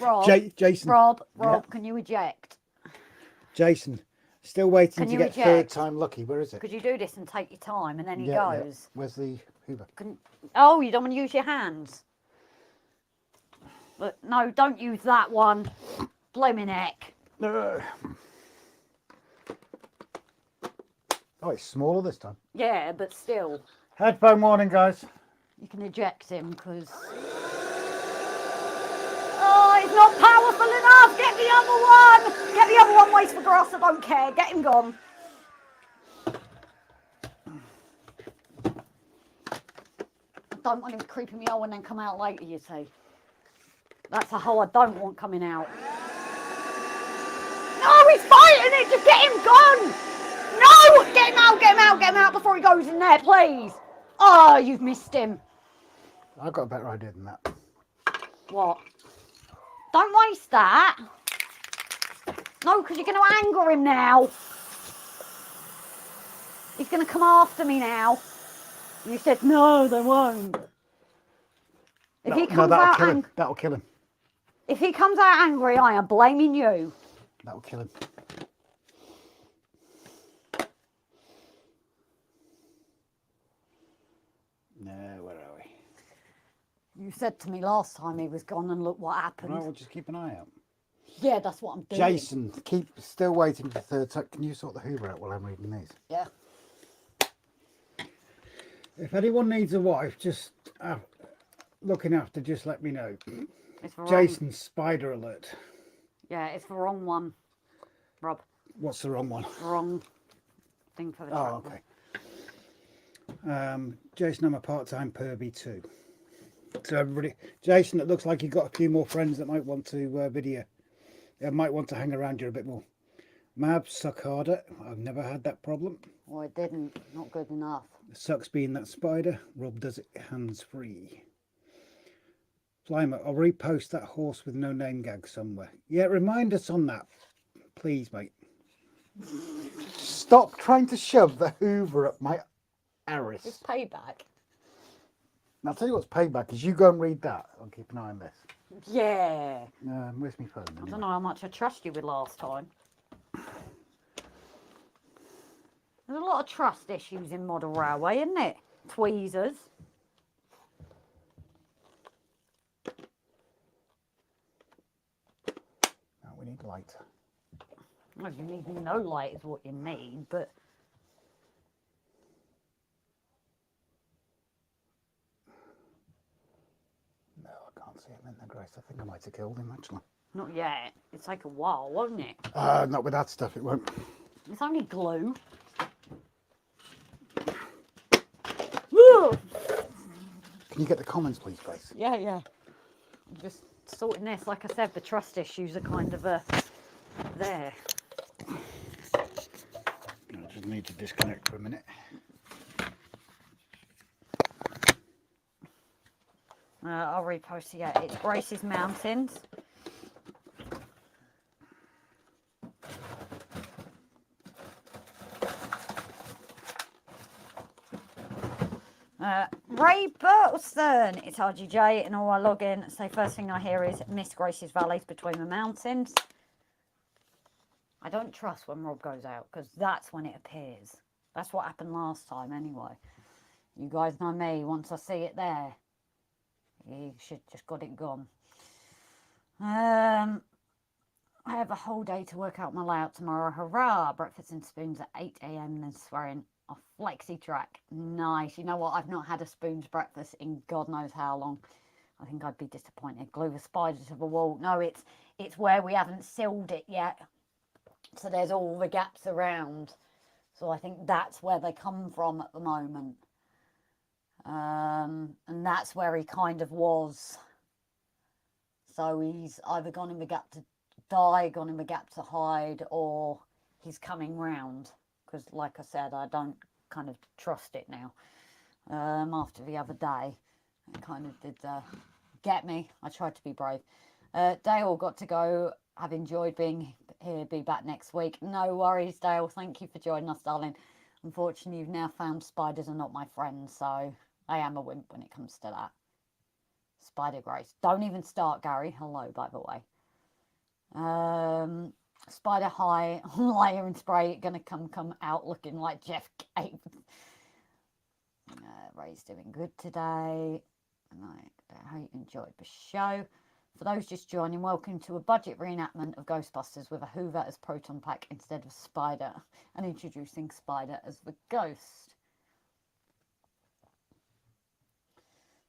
Rob, Jason. Rob, Yeah. can you eject? Jason, still waiting Can to you get eject? third time lucky. Where is it? Could you do this and take your time, and then he Yeah. goes? Where's the Hoover? Oh, you don't want to use your hands? But no, don't use that one. Blimey neck. Oh, it's smaller this time. Yeah, but still. Headphone warning, guys. You can eject him, because... Oh, he's not powerful enough! Get the other one! Get the other one, waste for grass, I don't care. Get him gone. I don't want him creeping me out and then come out later, you see. That's a hole I don't want coming out. No, he's fighting it! Just get him gone! No! Get him out before he goes in there, please! Oh, you've missed him. I've got a better idea than that. What? Don't waste that. No, because you're going to anger him now. He's going to come after me now. And you said, no, they won't. If he comes out angry, that'll kill him. if he comes out angry, I am blaming you. That'll kill him. No, where are we? You said to me last time he was gone, and look what happened. Right, we'll just keep an eye out. Yeah, that's what I'm doing. Jason, keep still waiting for the third time. Can you sort the Hoover out while I'm reading these? Yeah. If anyone needs a wife, just looking after, just let me know. It's the wrong. Jason, spider alert. Yeah, it's the wrong one, Rob. What's the wrong one? Wrong thing for the Oh, track. okay. Jason, I'm a part-time pervy too. So everybody, Jason, it looks like you've got a few more friends that might want to video. Might want to hang around you a bit more. Mab, suck harder. I've never had that problem. Well, it didn't. Not good enough. Sucks being that spider. Rob does it hands-free. Flymer, I'll repost that horse with no name gag somewhere. Yeah, remind us on that, please, mate. Stop trying to shove the Hoover up my arse. It's payback. I'll tell you what's payback is you go and read that. I'll keep an eye on this. Yeah. Where's my phone? I Anyway? don't know how much I trust you with last time. There's a lot of trust issues in Model Railway, isn't it? Tweezers. No, we need light. Well, you need no light is what you need, but... No, I can't see him in there, Grace. I think I might have killed him, actually. Not yet. It'll take a while, won't it? Not with that stuff, it won't. It's only glue. Woo! Can you get the comments, please, Grace? Yeah. I'm just sorting this. Like I said, the trust issues are kind of there. I just need to disconnect for a minute. I'll repost it. Yeah, it's Grace's Mountains. Ray Burton, it's RGJ, and all I log in. So first thing I hear is Miss Grace's Valleys Between the Mountains. I don't trust when Rob goes out because that's when it appears. That's what happened last time anyway. You guys know me. Once I see it there, you should just got it gone. I have a whole day to work out my layout tomorrow. Hurrah! Breakfast and spoons at 8 AM, then swearing A flexi track. Nice. You know what? I've not had a spoon's breakfast in God knows how long. I think I'd be disappointed. Glue the spiders to the wall. No, it's where we haven't sealed it yet. So there's all the gaps around. So I think that's where they come from at the moment. And that's where he kind of was. So he's either gone in the gap to die, gone in the gap to hide, or he's coming round. Because like I said, I don't kind of trust it now. After the other day, it kind of did get me. I tried to be brave. Dale, got to go. I've enjoyed being here. Be back next week. No worries, Dale. Thank you for joining us, darling. Unfortunately, you've now found spiders are not my friends, so I am a wimp when it comes to that. Spider Grace. Don't even start, Gary. Hello, by the way. Spider High layer and spray gonna come out looking like Jeff Cave. Ray's doing good today. I hope you enjoyed the show. For those just joining, welcome to a budget reenactment of Ghostbusters with a Hoover as proton pack instead of Spider, and introducing Spider as the ghost.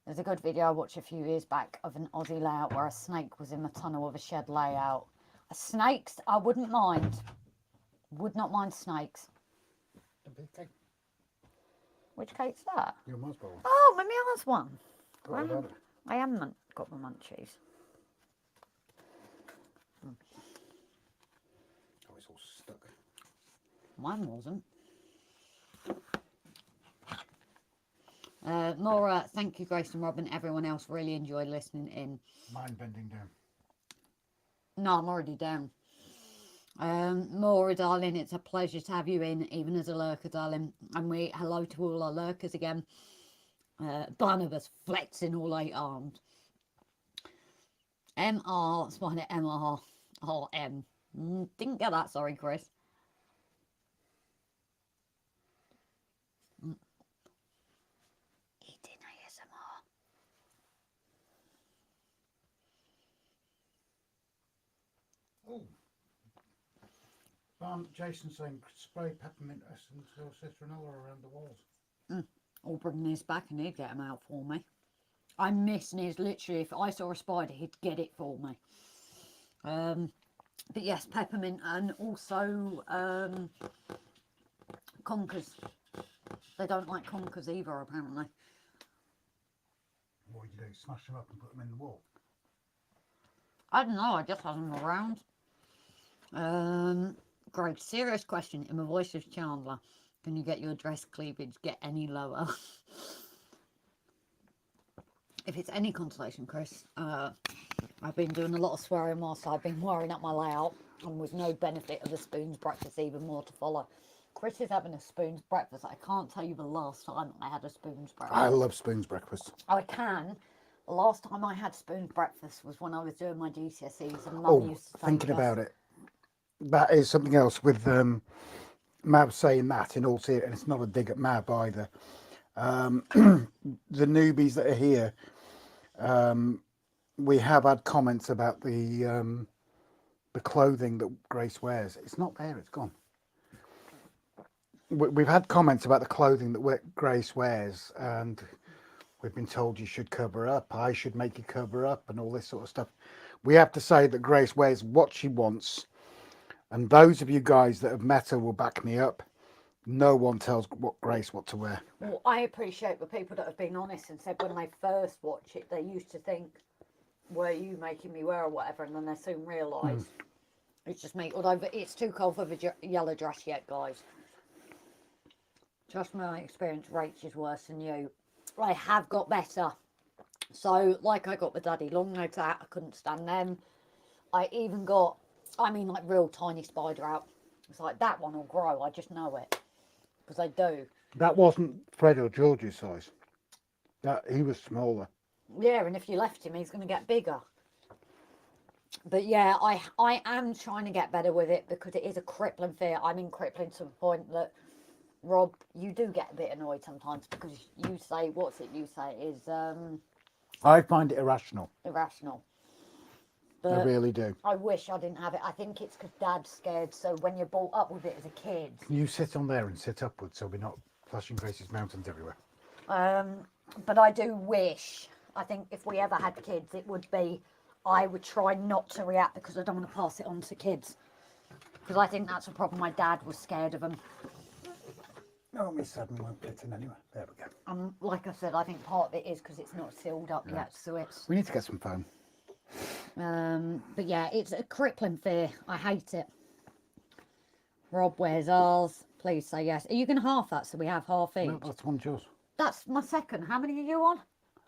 There's a good video I watched a few years back of an Aussie layout where a snake was in the tunnel of a shed layout. Snakes, I wouldn't mind. Would not mind snakes. The big cake. Which cake's that? Your mum's bowl. Oh, my mum's one. I haven't got the munchies. Oh, it's all stuck. Mine wasn't. Laura, thank you, Grace and Robin. Everyone else really enjoyed listening in. Mine bending down. No, I'm already down. Maura, darling, it's a pleasure to have you in, even as a lurker, darling. And hello to all our lurkers again. Barnabas flexing all 8 arms. MR, Spider MR, didn't get that, sorry, Chris. Eating ASMR. Oh. Jason saying spray peppermint essence or citronella around the walls. I'll bring these back and he'd get them out for me. I miss Niz, literally, if I saw a spider, he'd get it for me. But yes, peppermint and also conkers. They don't like conkers either, apparently. What would you do? Smash them up and put them in the wall? I don't know, I just had them around. Greg, serious question in the voice of Chandler. Can you get your dress cleavage get any lower? If it's any consolation, Chris, I've been doing a lot of swearing whilst I've been wiring up my layout, and with no benefit of the spoon's breakfast, even more to follow. Chris is having a spoon's breakfast. I can't tell you the last time I had a spoon's breakfast. I love spoon's breakfast. I can. The last time I had spoon's breakfast was when I was doing my GCSEs, and Mum used to say thinking about it. That is something else with Mab saying that in all seriousness, and it's not a dig at Mab either. The newbies that are here, we have had comments about the clothing that Grace wears. It's not there, it's gone. We've had comments about the clothing that Grace wears, and we've been told you should cover up, I should make you cover up, and all this sort of stuff. We have to say that Grace wears what she wants, and those of you guys that have met her will back me up. No one tells Grace what to wear. Well, I appreciate the people that have been honest and said when they first watch it, they used to think, were you making me wear or whatever, and then they soon realise it's just me. Although it's too cold for the yellow dress yet, guys. Trust my experience, Rach is worse than you. I have got better. So, like I got with Daddy long legs out, I couldn't stand them. I even got, I mean, like real tiny spider out. It's like that one will grow, I just know it. Because they do. That wasn't Fred or George's size. He was smaller. Yeah, and if you left him, he's going to get bigger. But yeah, I am trying to get better with it because it is a crippling fear. I mean, crippling to the point that, Rob, you do get a bit annoyed sometimes because you say, what's it you say is... I find it irrational. Irrational. But I really do. I wish I didn't have it. I think it's because Dad's scared, so when you're brought up with it as a kid... You sit on there and sit upwards so we're not Flashing faces, mountains everywhere. But I do wish, I think if we ever had kids, it would be, I would try not to react because I don't want to pass it on to kids. Because I think that's a problem. My dad was scared of them. Oh, my 7 won't fit in anyway. There we go. Like I said, I think part of it is because it's not sealed up yet, so it's... We need to get some foam. But yeah, it's a crippling fear. I hate it. Rob, where's ours? Please say yes. Are you going to half that so we have half each? No, that's one yours. That's my second. How many are you on?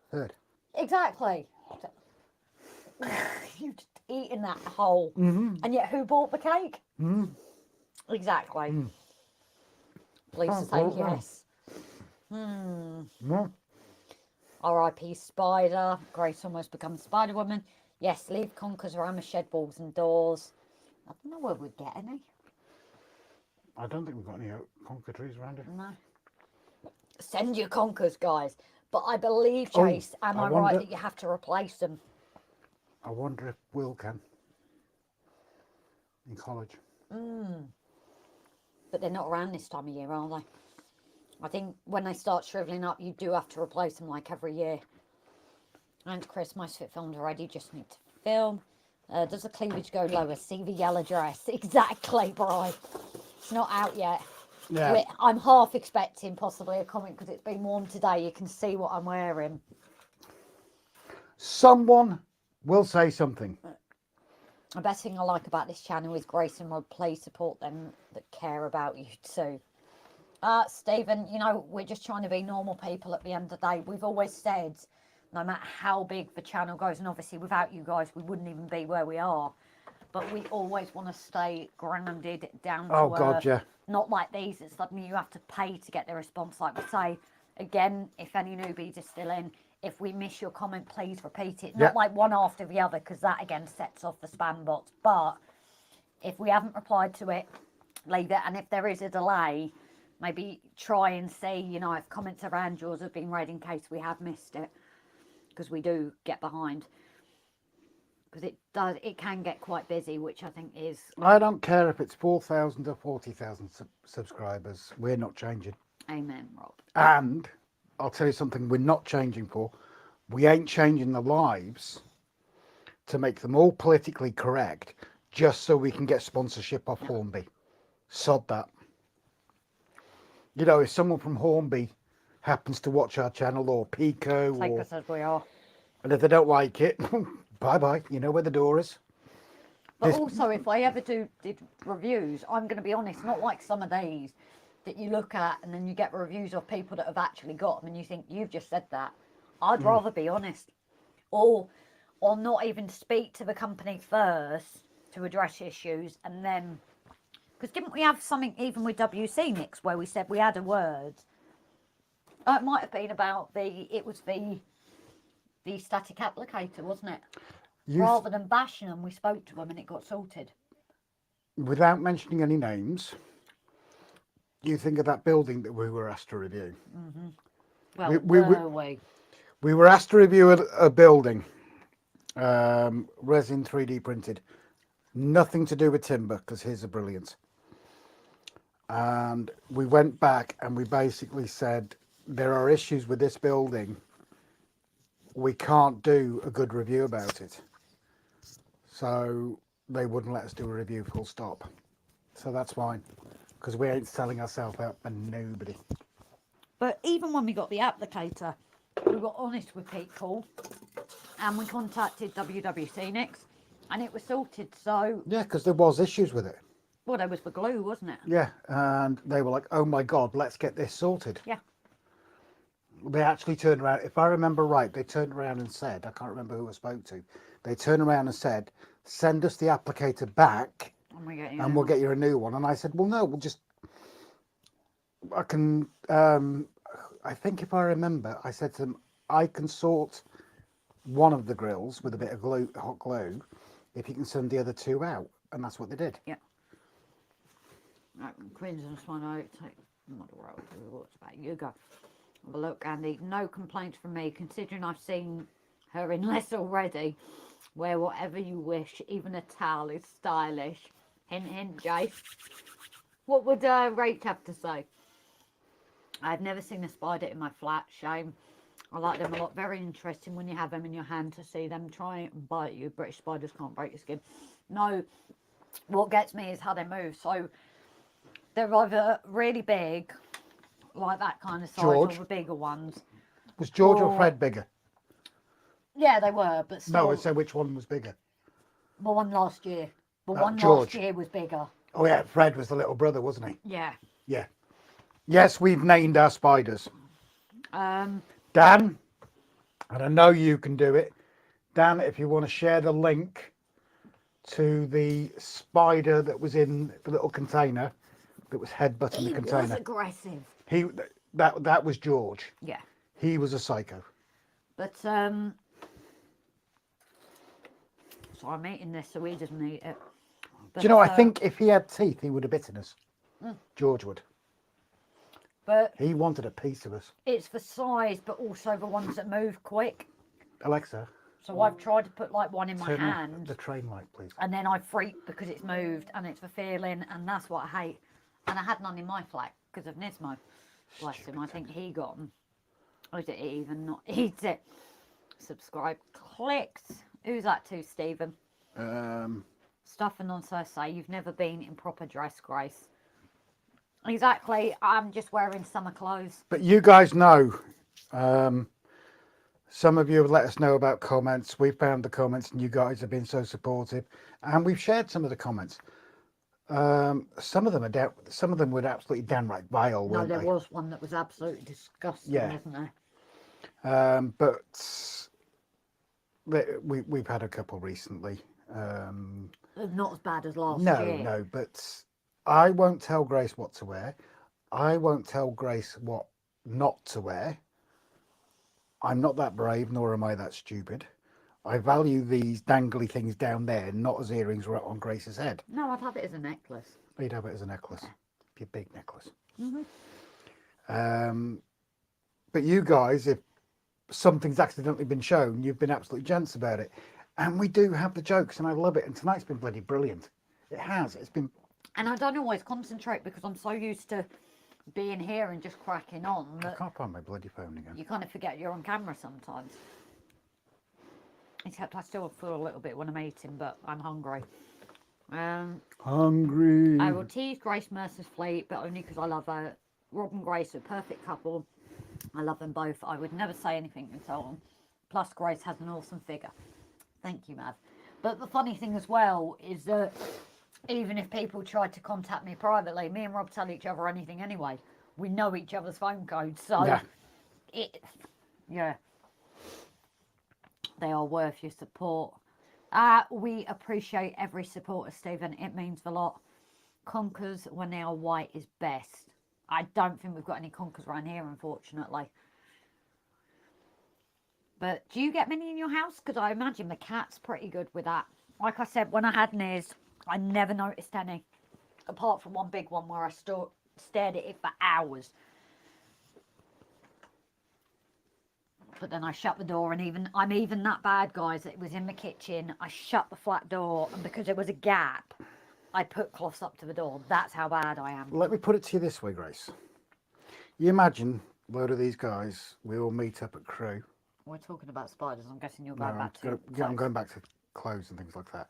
Third. Exactly. You've just eaten that whole. And yet who bought the cake? Exactly. Please say yes. R.I.P. Spider. Grace almost becomes Spider-Woman. Yes, leave conkers around the shed walls and doors. I don't know where we'd get any. I don't think we've got any conker trees around here. No. Send your conkers, guys. But I believe, Chase, am I right that you have to replace them? I wonder if Will can. In college. But they're not around this time of year, are they? I think when they start shrivelling up, you do have to replace them like every year. And Chris, most of it filmed already, just need to film. Does the cleavage go lower? See the yellow dress. Exactly, Bri. It's not out yet. Yeah. I'm half expecting possibly a comment because it's been warm today. You can see what I'm wearing. Someone will say something. The best thing I like about this channel is Grace and Rod. Please support them that care about you too. Stephen, you know, we're just trying to be normal people at the end of the day. We've always said, no matter how big the channel goes, and obviously without you guys, we wouldn't even be where we are. But we always want to stay grounded, down to earth. God, yeah. Not like these, that suddenly you have to pay to get the response. Like we say, again, if any newbies are still in, if we miss your comment, please repeat it. Not like one after the other, because that, again, sets off the spam bots. But if we haven't replied to it, leave it. And if there is a delay, maybe try and see, you know, if comments around yours have been read in case we have missed it. Because we do get behind. Because it can get quite busy, which I think is... I don't care if it's 4,000 or 40,000 subscribers. We're not changing. Amen, Rob. And I'll tell you something we're not changing for. We ain't changing the lives to make them all politically correct just so we can get sponsorship off Hornby. Sod that. You know, if someone from Hornby happens to watch our channel, or Pico, Take us as we are. And if they don't like it, bye-bye. You know where the door is. But also, if I ever did reviews, I'm going to be honest, not like some of these that you look at and then you get reviews of people that have actually got them and you think, you've just said that. I'd rather be honest. Or not even speak to the company first to address issues and then... Because didn't we have something even with WC Mix where we said we had a word? It might have been about the static applicator, wasn't it? Rather than bashing them, we spoke to them and it got sorted. Without mentioning any names, you think of that building that we were asked to review. Well, we were asked to review a building, resin 3D printed. Nothing to do with timber, because his are brilliant. And we went back and we basically said, there are issues with this building. We can't do a good review about it. So they wouldn't let us do a review, full stop. So that's fine, because we ain't selling ourselves out for nobody. But even when we got the applicator, we were honest with people and we contacted WWC Nix and it was sorted. So yeah, because there was issues with it. Well, there was the glue, wasn't it? Yeah, and they were like, oh my God, let's get this sorted. Yeah. They actually turned around, if I remember right, they turned around and said, I can't remember who I spoke to, they turned around and said, send us the applicator back and we'll get you a new one. And I said, well, no, we'll just, I can, I think if I remember, I said to them, I can sort one of the grills with a bit of glue, hot glue, if you can send the other two out. And that's what they did. Yeah. Right, Queensland's one out. What's about you go? Have a look, Andy. No complaints from me, considering I've seen her in less already. Wear whatever you wish, even a towel is stylish. Hint, hint, Jace. What would Rach have to say? I've never seen a spider in my flat. Shame. I like them a lot. Very interesting when you have them in your hand to see them try and bite you. British spiders can't break your skin. No, what gets me is how they move. So they're either really big, like that kind of size, George? or the bigger ones. Was George or Or- Fred bigger? Yeah, they were, but still. No, I'd say which one was bigger. The one last year. The one George. last year was bigger. Oh yeah, Fred was the little brother, wasn't he? Yeah. Yeah. Yes, we've named our spiders. Um, Dan, and I know you can do it. Dan, if you want to share the link to the spider that was in the little container that was headbutting he the container. was aggressive. That was George. Yeah. He was a psycho. But, so I'm eating this so he doesn't eat it. But, Do you know, I think if he had teeth, he would have bitten us. George would. But He wanted a piece of us. it's for size, but also the ones that move quick. Alexa, So I've tried to put like one in my turn off hand, the train light, please. and then I freak because it's moved and it's the feeling, and that's what I hate. And I had none in my flat because of Nismo. Bless him, I think he got them. Or did he even not eat it? Subscribe, clicks. Who's that to, Stephen? Stuffing on say you've never been in proper dress, Grace. Exactly. I'm just wearing summer clothes. But you guys know, some of you have let us know about comments. We found the comments, and you guys have been so supportive, and we've shared some of the comments. Some of them were absolutely downright vile. No, weren't there they? was one that was absolutely disgusting, Yeah. wasn't there? But we've had a couple recently. Not as bad as last year. No, but I won't tell Grace what to wear. I won't tell Grace what not to wear. I'm not that brave, nor am I that stupid. I value these dangly things down there, not as earrings right on Grace's head. No, I'd have it as a necklace. You'd have it as a necklace. Be a big necklace. Mm-hmm. But you guys, if something's accidentally been shown, you've been absolutely gents about it. And we do have the jokes, and I love it. And tonight's been bloody brilliant. It has. It's been. And I don't always concentrate because I'm so used to being here and just cracking on I that can't find my bloody phone again. you kind of forget you're on camera sometimes. Except I still feel a little bit when I'm eating, but I'm hungry. Hungry. I will tease Grace Mercer's fleet, but only because I love her. Rob and Grace are a perfect couple. I love them both. I would never say anything and so on. Plus, Grace has an awesome figure. Thank you, Mav. But the funny thing as well is that even if people try to contact me privately, me and Rob tell each other anything anyway. We know each other's phone codes, so yeah. They are worth your support. We appreciate every supporter, Stephen. It means a lot. Conkers when they are white is best. I don't think we've got any conkers around here, unfortunately. But do you get many in your house? Because I imagine the cat's pretty good with that. Like I said, when I had Niz, I never noticed any. Apart from one big one where I stared at it for hours. But then I shut the door, and I'm even that bad, guys. It was in the kitchen. I shut the flat door, and because there was a gap, I put cloths up to the door. That's how bad I am. Let me put it to you this way, Grace. You imagine a load of these guys, we all meet up at Crew. We're talking about spiders. I'm guessing you're going back to I'm going back to clothes and things like that.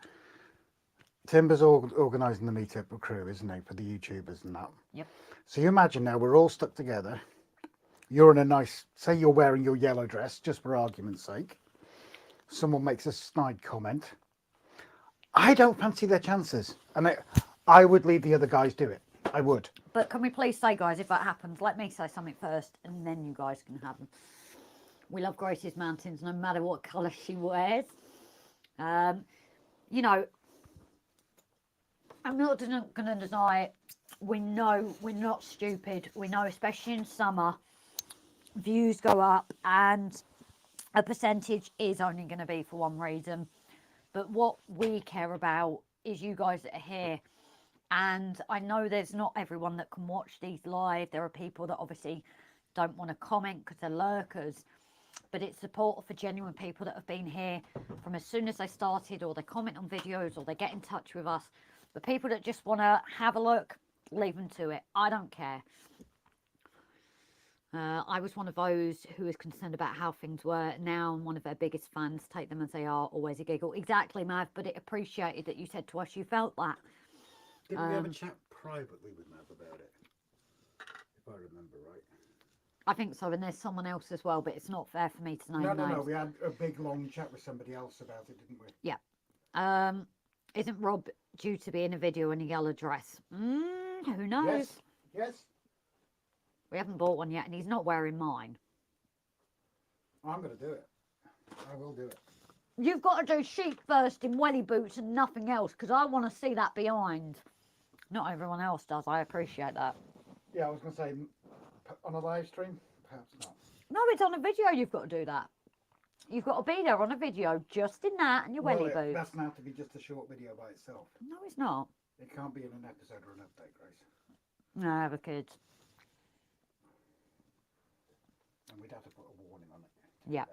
Timber's organising the meetup of Crew, isn't he, for the YouTubers and that? Yep. So you imagine now we're all stuck together. You're in a nice, say you're wearing your yellow dress, just for argument's sake. Someone makes a snide comment. I don't fancy their chances. And I would leave the other guys do it. I would. But can we please say, guys, if that happens, let me say something first, and then you guys can have them. We love Grace's Mountains, no matter what colour she wears. You know, I'm not going to deny it. We know we're not stupid. We know, especially in summer, views go up, and a percentage is only going to be for one reason. But what we care about is you guys that are here. And I know there's not everyone that can watch these live. There are people that obviously don't want to comment because they're lurkers. But it's support for genuine people that have been here from as soon as they started, or they comment on videos, or they get in touch with us. The people that just want to have a look, leave them to it. I don't care. I was one of those who was concerned about how things were. Now I'm one of their biggest fans. Take them as they are, always a giggle. Exactly, Mav, but it appreciated that you said to us you felt that. Didn't we have a chat privately with Mav about it? If I remember right. I think so, and there's someone else as well, but it's not fair for me to name No, names. we had a big long chat with somebody else about it, didn't we? Yeah. Isn't Rob due to be in a video in a yellow dress? Who knows? Yes. We haven't bought one yet, and he's not wearing mine. I'm going to do it. I will do it. You've got to do sheep first in welly boots and nothing else, because I want to see that behind. Not everyone else does. I appreciate that. Yeah, I was going to say, on a live stream, perhaps not. No, it's on a video. You've got to do that. You've got to be there on a video, just in that and your welly boots. That's now to be just a short video by itself. No, it's not. It can't be in an episode or an update, Grace. No, the kids. And we'd have to put a warning on it. Yeah.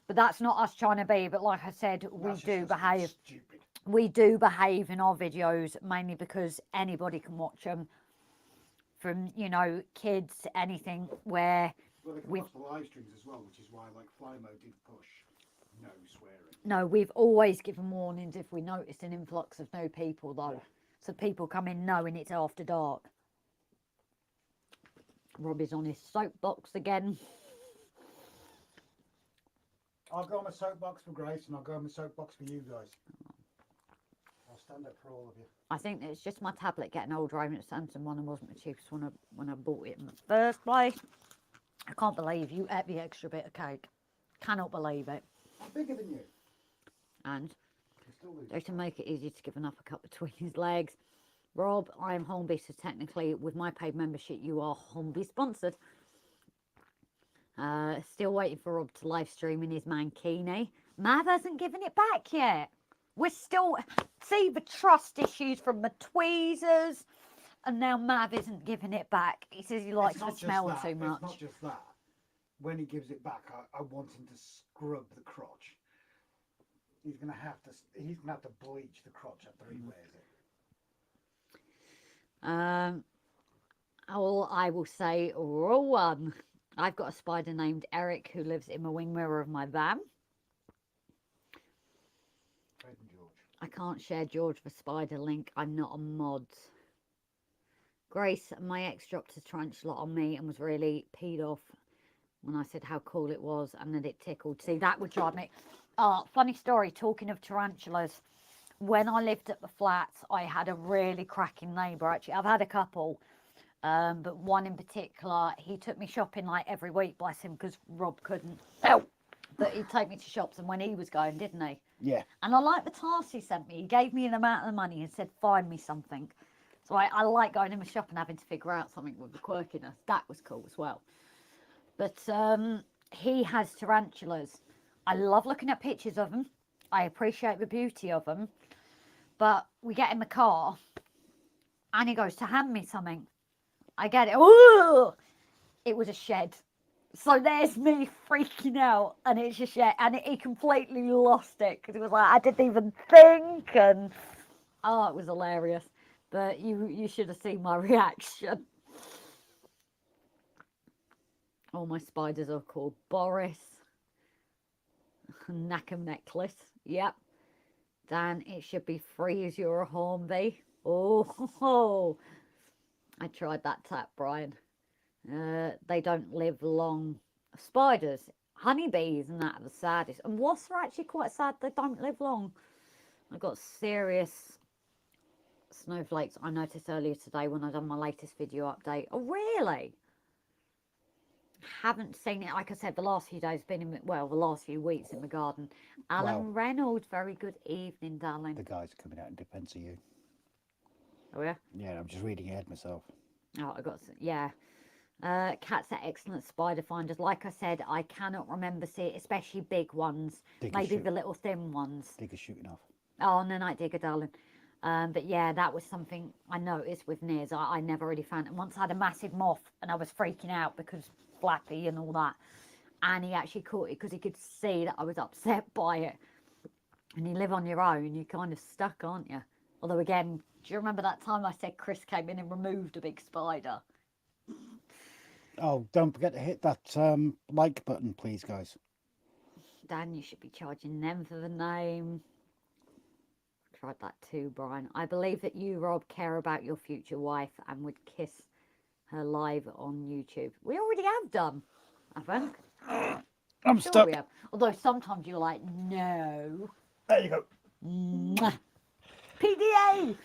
But that's not us trying to be. But like I said, we do behave. Stupid. We do behave in our videos mainly because anybody can watch them. From, you know, kids, anything where... Well, they can watch the live streams as well, which is why, like, Flymo did push no swearing. No, we've always given warnings if we notice an influx of new people, though. Yeah. So people come in knowing it's after dark. Robbie's on his soapbox again. I'll go on a soapbox for Grace, and I'll go on a soapbox for you guys. I'll stand up for all of you. I think it's just my tablet getting older. I haven't Samsung one and wasn't the cheapest when I bought it in the first place. I can't believe you ate the extra bit of cake. Cannot believe it. Bigger than you. And they to make it easy to give an uppercut between his legs. Rob, I am Hornby, so technically with my paid membership you are Hornby sponsored. Still waiting for Rob to live stream in his mankini. Mav hasn't given it back yet. We're still... See the trust issues from the tweezers. And now Mav isn't giving it back. He says he likes the smell too much. It's not just that. When he gives it back, I want him to scrub the crotch. He's gonna have to bleach the crotch after he wears it. All I will say, rule one. I've got a spider named Eric who lives in the wing mirror of my van. Fred and George. I can't share George the spider link. I'm not a mod. Grace, my ex dropped a tarantula on me and was really peed off when I said how cool it was and that it tickled. See, that would drive me. Funny story, talking of tarantulas. When I lived at the flats, I had a really cracking neighbour. Actually, I've had a couple. But one in particular, he took me shopping like every week, bless him, because Rob couldn't help. But he'd take me to shops and when he was going, didn't he? Yeah. And I like the task he sent me. He gave me an amount of money and said, find me something. So I like going in the shop and having to figure out something with the quirkiness. That was cool as well. But he has tarantulas. I love looking at pictures of them. I appreciate the beauty of them. But we get in the car and he goes to hand me something. I get it. Ooh! It was a shed. So there's me freaking out and it's a shed. And he completely lost it because it was like, I didn't even think. And oh, it was hilarious. But you should have seen my reaction. All my spiders are called Boris. Neck and necklace. Yep. Dan, it should be free as you're a Hornby. Oh, I tried that tap, Brian. They don't live long. Spiders, honeybees and that are the saddest. And wasps are actually quite sad. They don't live long. I got serious snowflakes I noticed earlier today when I done my latest video update. Oh, really? Haven't seen it. Like I said, the last few days been in, well, the last few weeks in the garden. Alan Reynolds, very good evening, darling. The guys are coming out in defence of you. Oh, yeah? Yeah, I'm just reading ahead myself. Oh, I got, yeah. Cats are excellent spider finders. Like I said, I cannot remember seeing, especially big ones. Maybe the little thin ones. Digger shooting off. Oh, no, night digger, darling. But yeah, that was something I noticed with Niz. I never really found it. Once I had a massive moth and I was freaking out because Flappy and all that. And he actually caught it because he could see that I was upset by it. And you live on your own, you're kind of stuck, aren't you? Although again, do you remember that time I said Chris came in and removed a big spider? Oh, don't forget to hit that like button, please, guys. Dan, you should be charging them for the name. Tried that too, Brian. I believe that you, Rob, care about your future wife and would kiss her live on YouTube. We already have done, I think. I'm Sure stuck. we have. Although sometimes you're like, no. There you go. Mwah. PDA!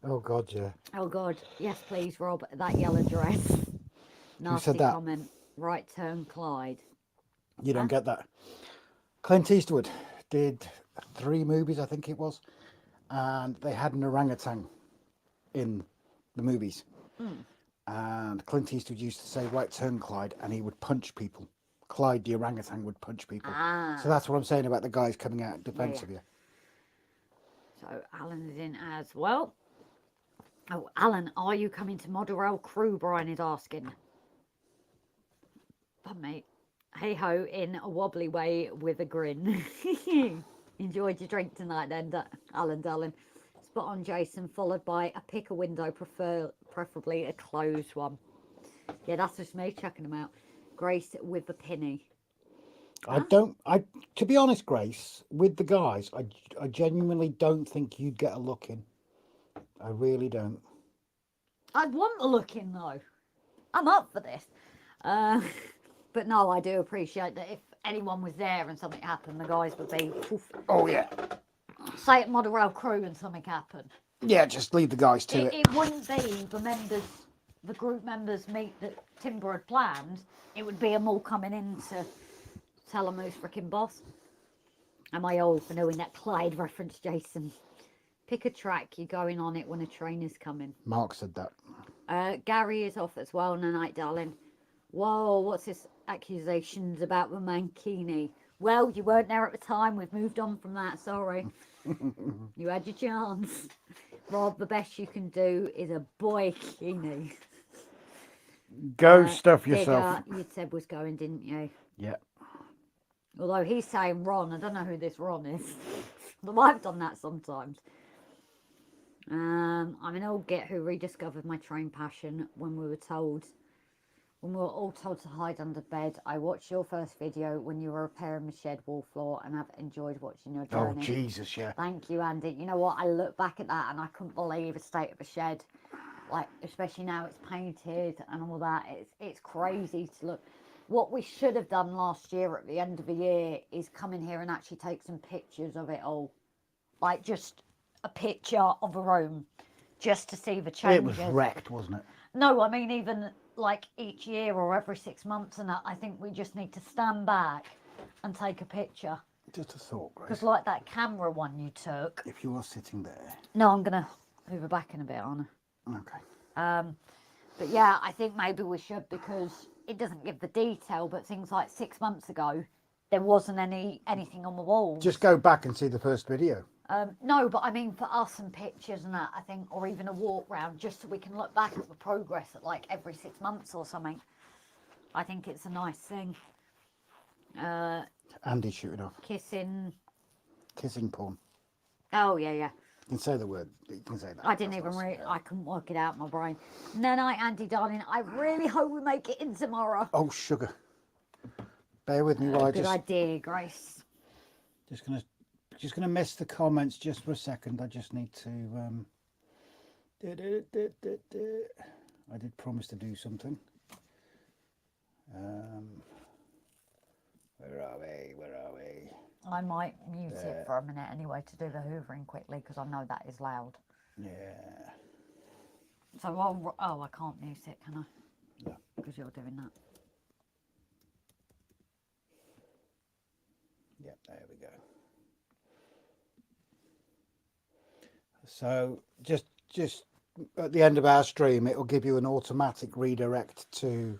Oh, God, yeah. Oh, God. Yes, please, Rob. That yellow dress. Who said Nasty that? comment. Right turn, Clyde. You don't get that. Clint Eastwood did 3 movies, I think it was, and they had an orangutan in the movies. And Clint Eastwood used to say, right turn, Clyde, and he would punch people. Clyde, the orangutan, would punch people. So that's what I'm saying about the guys coming out in defence of you. So Alan is in as well. Oh, Alan, are you coming to Motherwell Crew? Brian is asking. Pardon me. Hey ho, in a wobbly way with a grin. Enjoyed your drink tonight then, Alan, darling. Spot on, Jason, followed by a pick a window, preferably a closed one. Yeah, that's just me checking them out. Grace with the penny. To be honest, Grace, with the guys, I genuinely don't think you'd get a look in. I really don't. I'd want to look in though. I'm up for this. But no, I do appreciate that if anyone was there and something happened, the guys would be, poof. Oh, yeah. Say at Motherwell Crew and something happened. Yeah, just leave the guys to it. It wouldn't be the group members meet that Timber had planned. It would be them all coming in to tell them who's freaking boss. Am I old for knowing that Clyde reference, Jason? Pick a track, you're going on it when a train is coming. Mark said that. Gary is off as well. No night, darling. Whoa, what's this accusations about the mankini? Well, you weren't there at the time. We've moved on from that. Sorry. You had your chance. Rob, the best you can do is a boykini. Go stuff yourself. You said was going, didn't you? Yeah. Although he's saying Ron. I don't know who this Ron is. But I've done that sometimes. I'm an old git who rediscovered my train passion when we were all told to hide under bed. I watched your first video when you were repairing the shed wall floor and have enjoyed watching your journey. Oh, Jesus, yeah. Thank you, Andy. You know what? I look back at that and I couldn't believe the state of the shed. Like, especially now it's painted and all that. It's crazy to look. What we should have done last year at the end of the year is come in here and actually take some pictures of it all. Like, just a picture of a room just to see the changes. It was wrecked, wasn't it? No, I mean, even like each year or every 6 months and that, I think we just need to stand back and take a picture. Just a thought, Grace. Because like that camera one you took. If you are sitting there. No, I'm going to move her back in a bit, aren't I? Okay. But yeah, I think maybe we should, because it doesn't give the detail, but things like 6 months ago, there wasn't anything on the walls. Just go back and see the first video. No, but I mean for us and pictures and that, I think, or even a walk round, just so we can look back at the progress at like every 6 months or something. I think it's a nice thing. Andy's shooting off. Kissing porn. Oh, yeah. You can say the word. You can say that. I didn't even I couldn't work it out in my brain. No, Andy, darling. I really hope we make it in tomorrow. Oh, sugar. Bear with me while I Good idea, Grace. Just gonna miss the comments just for a second. I just need to I did promise to do something. Where are we? I might mute it for a minute anyway to do the hoovering quickly, because I know that is loud. Yeah. So I can't mute it, can I? No. Because you're doing that. Yep, there we go. So just at the end of our stream, it will give you an automatic redirect to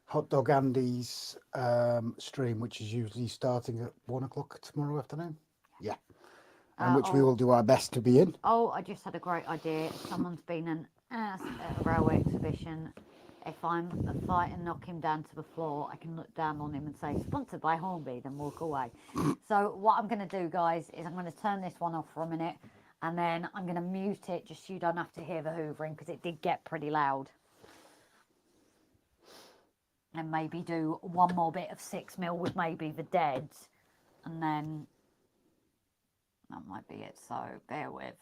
Hot Dog Andy's stream, which is usually starting at 1 o'clock tomorrow afternoon. Yeah. And which we will do our best to be in. Oh, I just had a great idea. Someone's been an ass at a railway exhibition. If I'm a fight and knock him down to the floor, I can look down on him and say, sponsored by Hornby, then walk away. So what I'm going to do, guys, is I'm going to turn this one off for a minute, and then I'm going to mute it just so you don't have to hear the hoovering, because it did get pretty loud. and maybe do one more bit of 6mm with maybe the deads, and then that might be it. So bear with.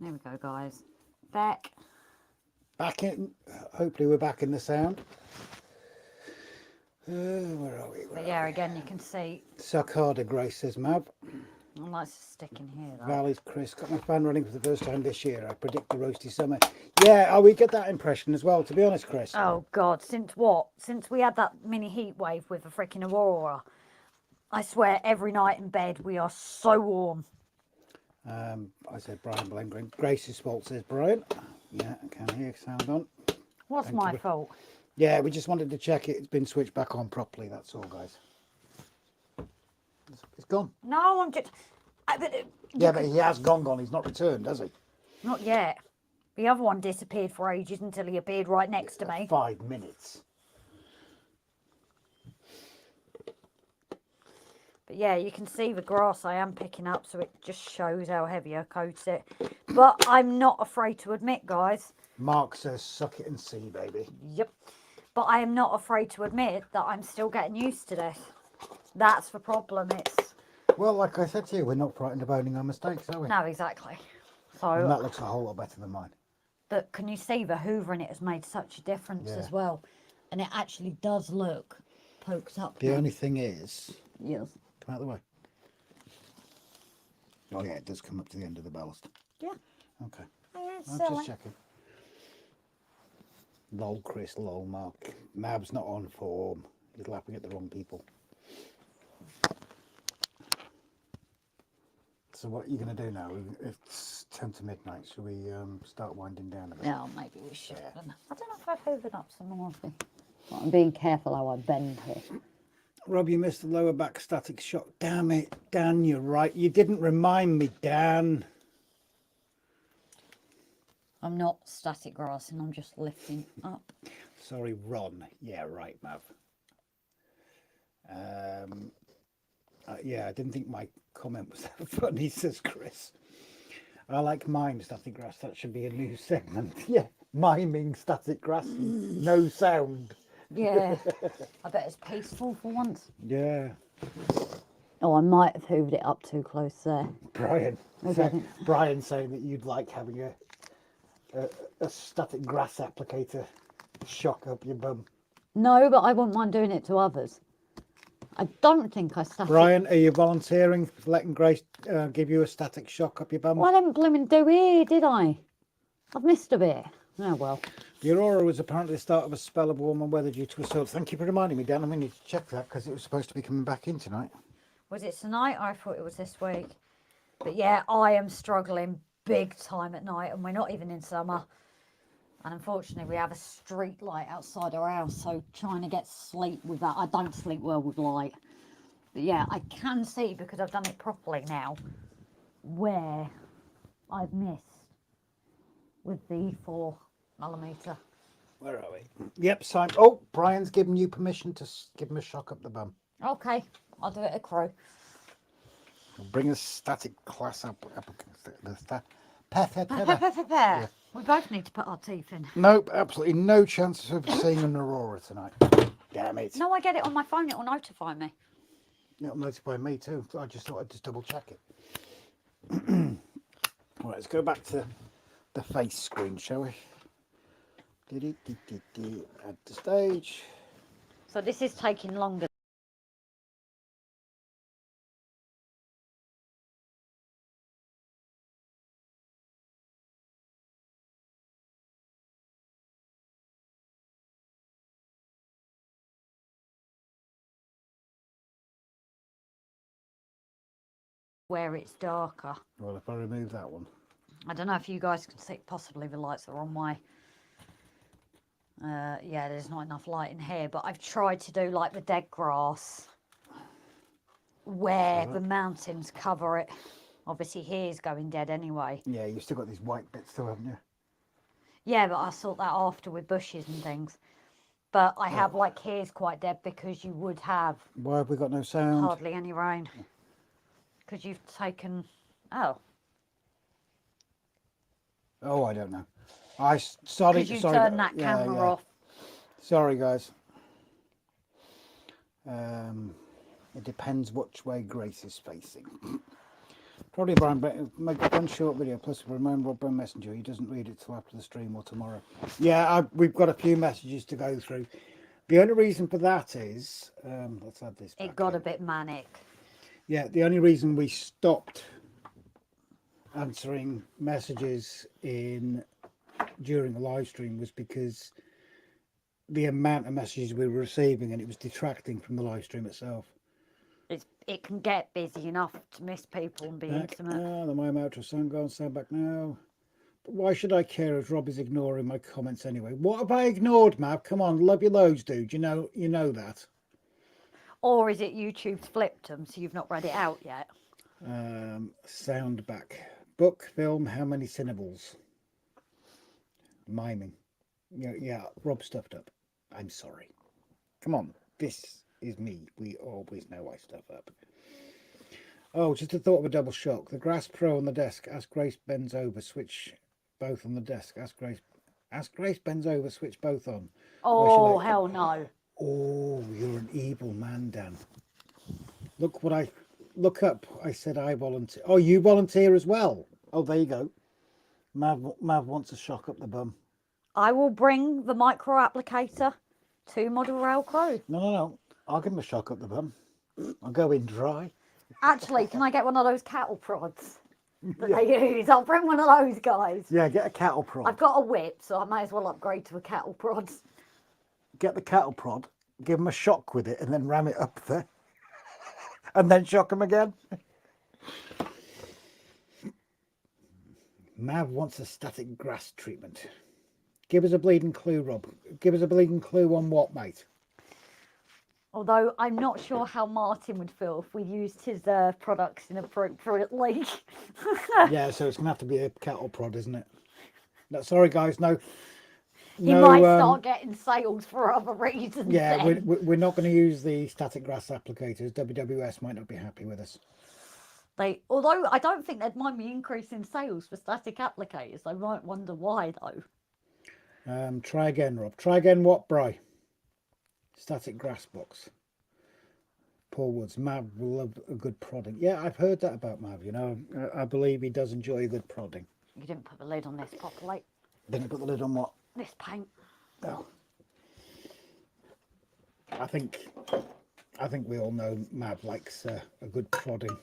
There we go, guys. Back in. Hopefully we're back in the sound. Where are we? But yeah, again, you can see. Suck harder, Grace, says Mab. I like to stick in here, though. Valley's Chris. Got my fan running for the first time this year. I predict the roasty summer. Yeah, we get that impression as well, to be honest, Chris. Oh, God. Since what? Since we had that mini heat wave with a freaking Aurora. I swear, every night in bed, we are so warm. I said Brian Blengren. Grace's fault, says Brian. Yeah, I can hear sound on. What's my fault? Yeah, we just wanted to check it's been switched back on properly. That's all, guys. It's gone. No, I'm just... but he has gone. He's not returned, has he? Not yet. The other one disappeared for ages until he appeared right next to me. 5 minutes. But yeah, you can see the grass I am picking up, so it just shows how heavy I coat it. But I'm not afraid to admit, guys. Mark says, suck it and see, baby. Yep. But I am not afraid to admit that I'm still getting used to this. That's the problem. It's... Well, like I said to you, we're not frightened of owning our mistakes, are we? No, exactly. So, and that looks a whole lot better than mine. But can you see the hoover in it has made such a difference as well? And it actually does look poked up. The only thing is... Yes. Come out of the way. Oh, yeah, it does come up to the end of the ballast. Yeah. Okay. Yeah, I'm just checking. Lol, Chris, lol, Mark. Mab's not on form. He's laughing at the wrong people. So what are you going to do now? It's 10 to midnight. Shall we start winding down a bit? Yeah, maybe we should. Yeah. I don't know if I've hoovered up some more. I'm being careful how I bend here. Rob, you missed the lower back static shock. Damn it, Dan, you're right. You didn't remind me, Dan. I'm not static grassing, I'm just lifting up. Sorry, Ron. Yeah, right, Mav. Yeah, I didn't think my comment was that funny, says Chris. I like mime static grass. That should be a new segment. Yeah, miming static grass. No sound. Yeah. I bet it's peaceful for once. Yeah. Oh, I might have hoovered it up too close there. Brian. Maybe I didn't. Brian saying that you'd like having a static grass applicator shock up your bum. No, but I wouldn't mind doing it to others. I don't think I static. Brian, are you volunteering for letting Grace give you a static shock up your bum? Well, I didn't blooming do it, did I? I've missed a bit. Oh, well. The aurora was apparently the start of a spell of warmer weather due to a storm. Thank you for reminding me, Dan. I need to check that because it was supposed to be coming back in tonight. Was it tonight? I thought it was this week. But yeah, I am struggling big time at night, and we're not even in summer. And unfortunately, we have a street light outside our house, so trying to get sleep with that. I don't sleep well with light. But yeah, I can see, because I've done it properly now, where I've missed with the 4mm. Where are we? Yep, Simon. Oh, Brian's given you permission to give him a shock up the bum. Okay, I'll do it at Crow. Bring a static class up. Yeah. We both need to put our teeth in. Nope, absolutely no chance of seeing an aurora tonight. Damn it. No, I get it on my phone. It will notify me. It'll notify me too. I just thought I'd just double check it. Right, let's go back to the face screen, shall we? Add to stage. So this is taking longer. Where it's darker. Well, if I remove that one. I don't know if you guys can see, possibly the lights are on my... yeah, there's not enough light in here, but I've tried to do like the dead grass where the mountains cover it. Obviously here's going dead anyway. Yeah, you've still got these white bits still, haven't you? Yeah, but I sort that after with bushes and things. But I have like here's quite dead because you would have... Why have we got no sound? Hardly any rain. Because you've taken... Oh. Oh, I don't know. Sorry. Because you turned that camera off. Sorry, guys. It depends which way Grace is facing. Probably Brian, but make one short video. Plus, remember Brian Messenger. He doesn't read it till after the stream or tomorrow. Yeah, we've got a few messages to go through. The only reason for that is, let's add this. It got a bit manic. Yeah, the only reason we stopped answering messages during the live stream was because the amount of messages we were receiving, and it was detracting from the live stream itself. It can get busy enough to miss people and be intimate. The my outro sound gone, sound back now. But why should I care if Rob is ignoring my comments anyway? What have I ignored, Mav? Come on, love your loads, dude. You know that. Or is it YouTube's flipped them, so you've not read it out yet? Sound back. Book, film, how many syllables? Miming. Yeah, Rob stuffed up. I'm sorry. Come on, this is me. We always know I stuff up. Oh, just a thought of a double shock. The Grass Pro on the desk. Ask Grace bends over. Switch both on the desk. Ask Grace bends over. Switch both on. Oh, hell no. Oh, you're an evil man, Dan. Look up. I said I volunteer. Oh, you volunteer as well. Oh, there you go. Mav wants a shock up the bum. I will bring the micro applicator to Model Rail Crow. No. I'll give him a shock up the bum. I'll go in dry. Actually, can I get one of those cattle prods that they use? I'll bring one of those guys. Yeah, get a cattle prod. I've got a whip, so I may as well upgrade to a cattle prod. Get the cattle prod, give him a shock with it, and then ram it up there. And then shock him again. Mav wants a static grass treatment. Give us a bleeding clue, Rob. Give us a bleeding clue on what, mate? Although I'm not sure how Martin would feel if we used his products inappropriately. Yeah, so it's going to have to be a cattle prod, isn't it? No, sorry, guys, no. He might start getting sales for other reasons. Yeah, then. we're not going to use the static grass applicators. WWS might not be happy with us. Although I don't think they'd mind me increasing sales for static applicators. I might wonder why though. Try again, Rob. Try again. What, Bry? Static grass box. Paul Woods. Mav will love a good prodding. Yeah, I've heard that about Mav. You know, I believe he does enjoy a good prodding. You didn't put the lid on this properly. Didn't put the lid on what? This paint. Oh. I think we all know Mav likes a good prodding.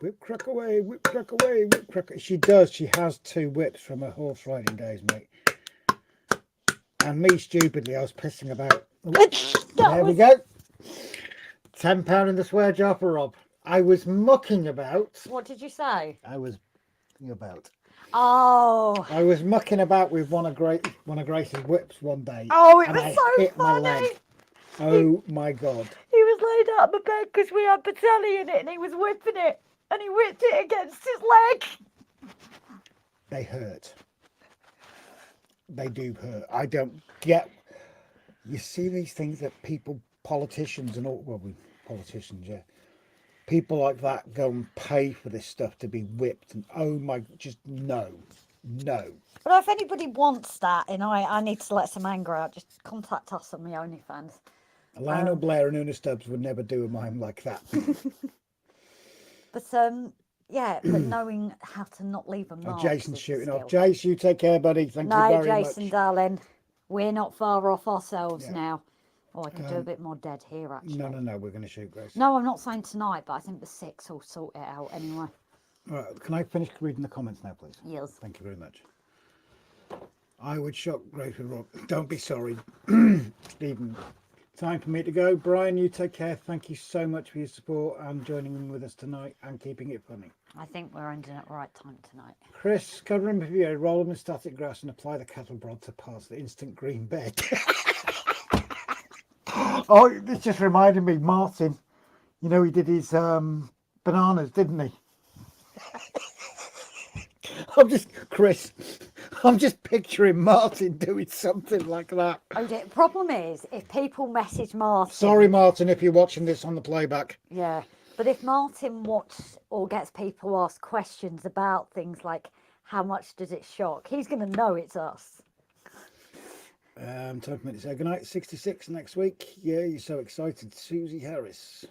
Whip crack away, whip crack away, whip crack. She does. She has 2 whips from her horse riding days, mate. And me, stupidly, I was pissing about. There we go. £10 in the swear jar for Rob. I was mucking about. What did you say? I was about. Oh. I was mucking about with one of Grace's whips one day. Oh, it was I so hit my funny. leg. Oh my God. He was laid out on the bed because we had the telly in it and he was whipping it. And he whipped it against his leg. They hurt. They do hurt. I don't get. You see these things that politicians and all, politicians, yeah. People like that go and pay for this stuff to be whipped. And oh my, just no. But if anybody wants that and I need to let some anger out, just contact us on the OnlyFans. Lionel Blair and Una Stubbs would never do a mime like that. But yeah, but knowing how to not leave a mark. Jason's shooting off. Jace, you take care, buddy. Thank you very much. No, Jason, darling, we're not far off ourselves now. Oh, I could do a bit more dead here, actually. No, we're going to shoot Grace. No, I'm not saying tonight, but I think the 6 will sort it out anyway. All right, can I finish reading the comments now, please? Yes. Thank you very much. I would shock Grace with Rob. Don't be sorry. Stephen, time for me to go. Brian, you take care. Thank you so much for your support and joining in with us tonight and keeping it funny. I think we're ending at the right time tonight. Chris, cover him with you, roll them in static grass and apply the cattle prod to parts of the instant green bed. Oh, this just reminded me, Martin, you know, he did his bananas, didn't he? Chris, I'm just picturing Martin doing something like that. Oh, the problem is, if people message Martin... Sorry, Martin, if you're watching this on the playback. Yeah, but if Martin watches or gets people ask questions about things like, how much does it shock? He's going to know it's us. Time for me to say goodnight. 66 next week. Yeah, you're so excited. Susie Harris.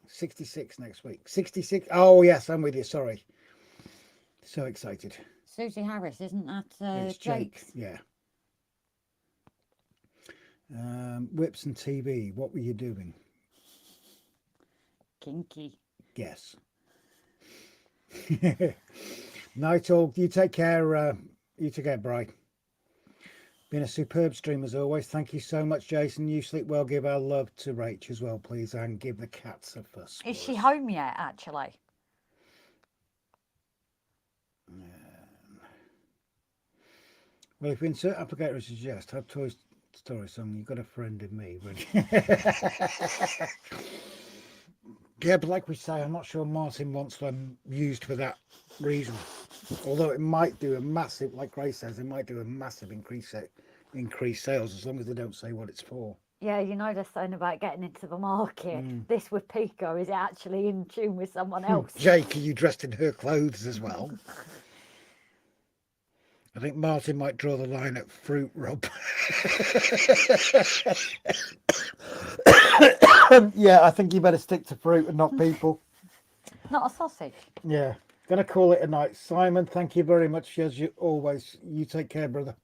66 next week. 66. Oh, yes, I'm with you. Sorry. So excited. Susie Harris, isn't that it's Jake's? Jake. Yeah. Whips and TV. What were you doing? Kinky. Yes. Night all. You take care. You take care, Bri. Been a superb stream as always. Thank you so much, Jason. You sleep well. Give our love to Rach as well, please, and give the cats a fuss. Is she home yet, actually? Well, if you insert applicator as suggest, have Toy Story song, you've got a friend in me. Yeah, but like we say, I'm not sure Martin wants them used for that reason. Although it might do a massive, like Grace says, it might do a massive increase sales as long as they don't say what it's for. Yeah, you know they're saying about getting into the market. This with Pico, is it actually in tune with someone else? Jake, are you dressed in her clothes as well? I think Martin might draw the line at fruit, Rob. Yeah, I think you better stick to fruit and not people. Not a sausage. Yeah. Gonna call it a night. Simon, thank you very much as you always. You take care, brother.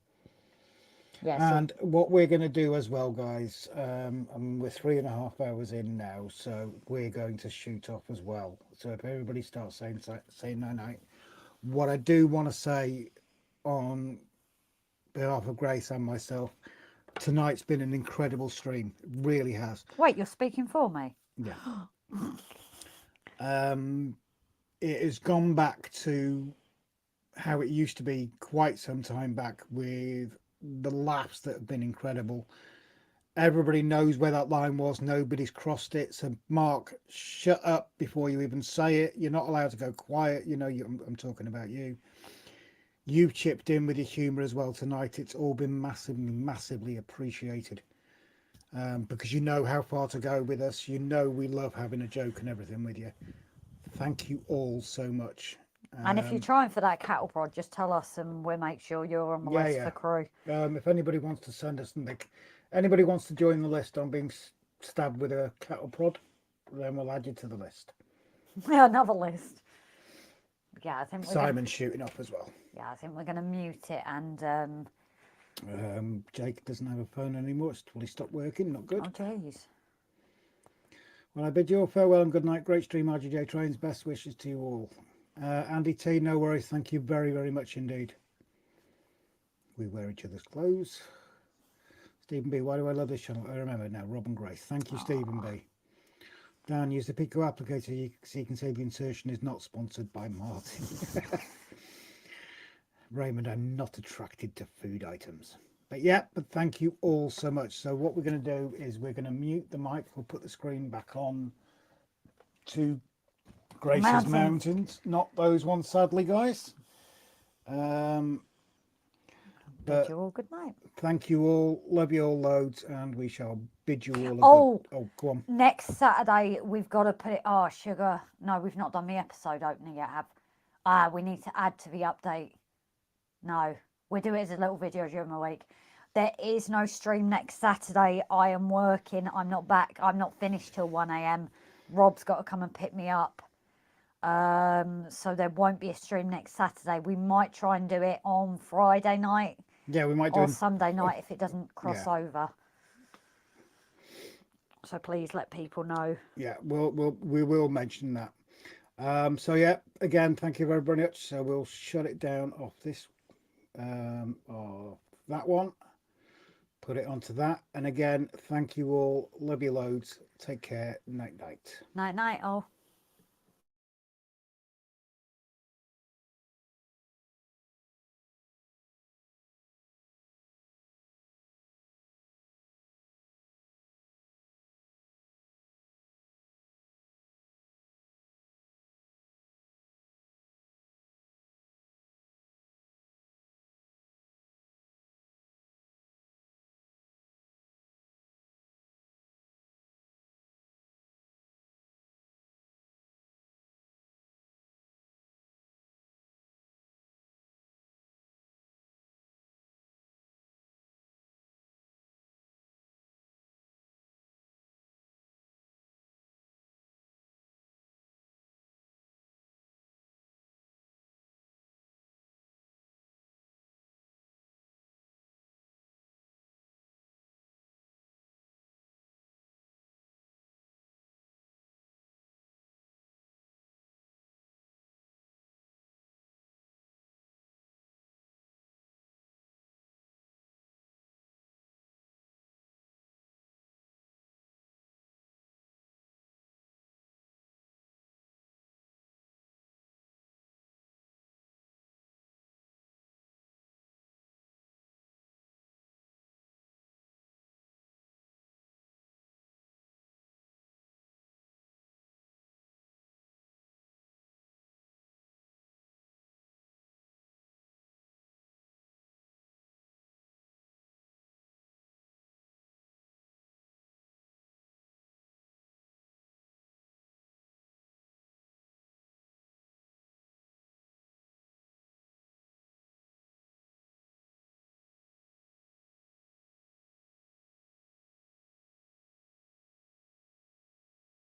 Yes. And what we're going to do as well, guys, we're 3.5 hours in now, so we're going to shoot off as well. So if everybody starts saying night, what I do want to say on behalf of Grace and myself, tonight's been an incredible stream. It really has. Wait, you're speaking for me? Yeah. It has gone back to how it used to be quite some time back, with the laughs that have been incredible. Everybody knows where that line was. Nobody's crossed it. So Mark, shut up before you even say it. You're not allowed to go quiet. You know, I'm talking about you. you chipped in with your humour as well tonight. It's all been massively appreciated. Because you know how far to go with us. You know we love having a joke and everything with you. Thank you all so much. And if you're trying for that cattle prod, just tell us and we'll make sure you're on the list for crew. If anybody wants to send us something, anybody wants to join the list on being stabbed with a cattle prod, then we'll add you to the list. Yeah, another list. Yeah, I think Simon's shooting off as well. Yeah, I think we're going to mute it and... Jake doesn't have a phone anymore. It's fully stopped working. Not good. Oh, jeez. Well, I bid you all farewell and good night. Great stream, RGJ Trains. Best wishes to you all. Andy T, no worries. Thank you very much indeed. We wear each other's clothes. Stephen B, why do I love this channel? I remember now. Robin Grace. Thank you, Stephen B. Dan, use the Pico applicator so you can say the insertion is not sponsored by Martin. Raymond, I'm not attracted to food items. But thank you all so much. So what we're going to do is we're going to mute the mic. We'll put the screen back on to Grace's Mountains. Not those ones, sadly, guys. Bid you all good night. Thank you all. Love you all loads. And we shall bid you all Oh, go on. Next Saturday, we've got to put it... Oh, sugar. No, we've not done the episode opening yet, have... we need to add to the update. No, we'll do it as a little video during the week. There is no stream next Saturday. I am working. I'm not back. I'm not finished till 1 a.m. Rob's got to come and pick me up. So there won't be a stream next Saturday. We might try and do it on Friday night. Yeah, we might do it. Or Sunday night if it doesn't cross over. So please let people know. Yeah, we will mention that. Again, thank you very much. So we'll shut it down off this of that one, put it onto that, and again, thank you all, love you loads, take care, night all.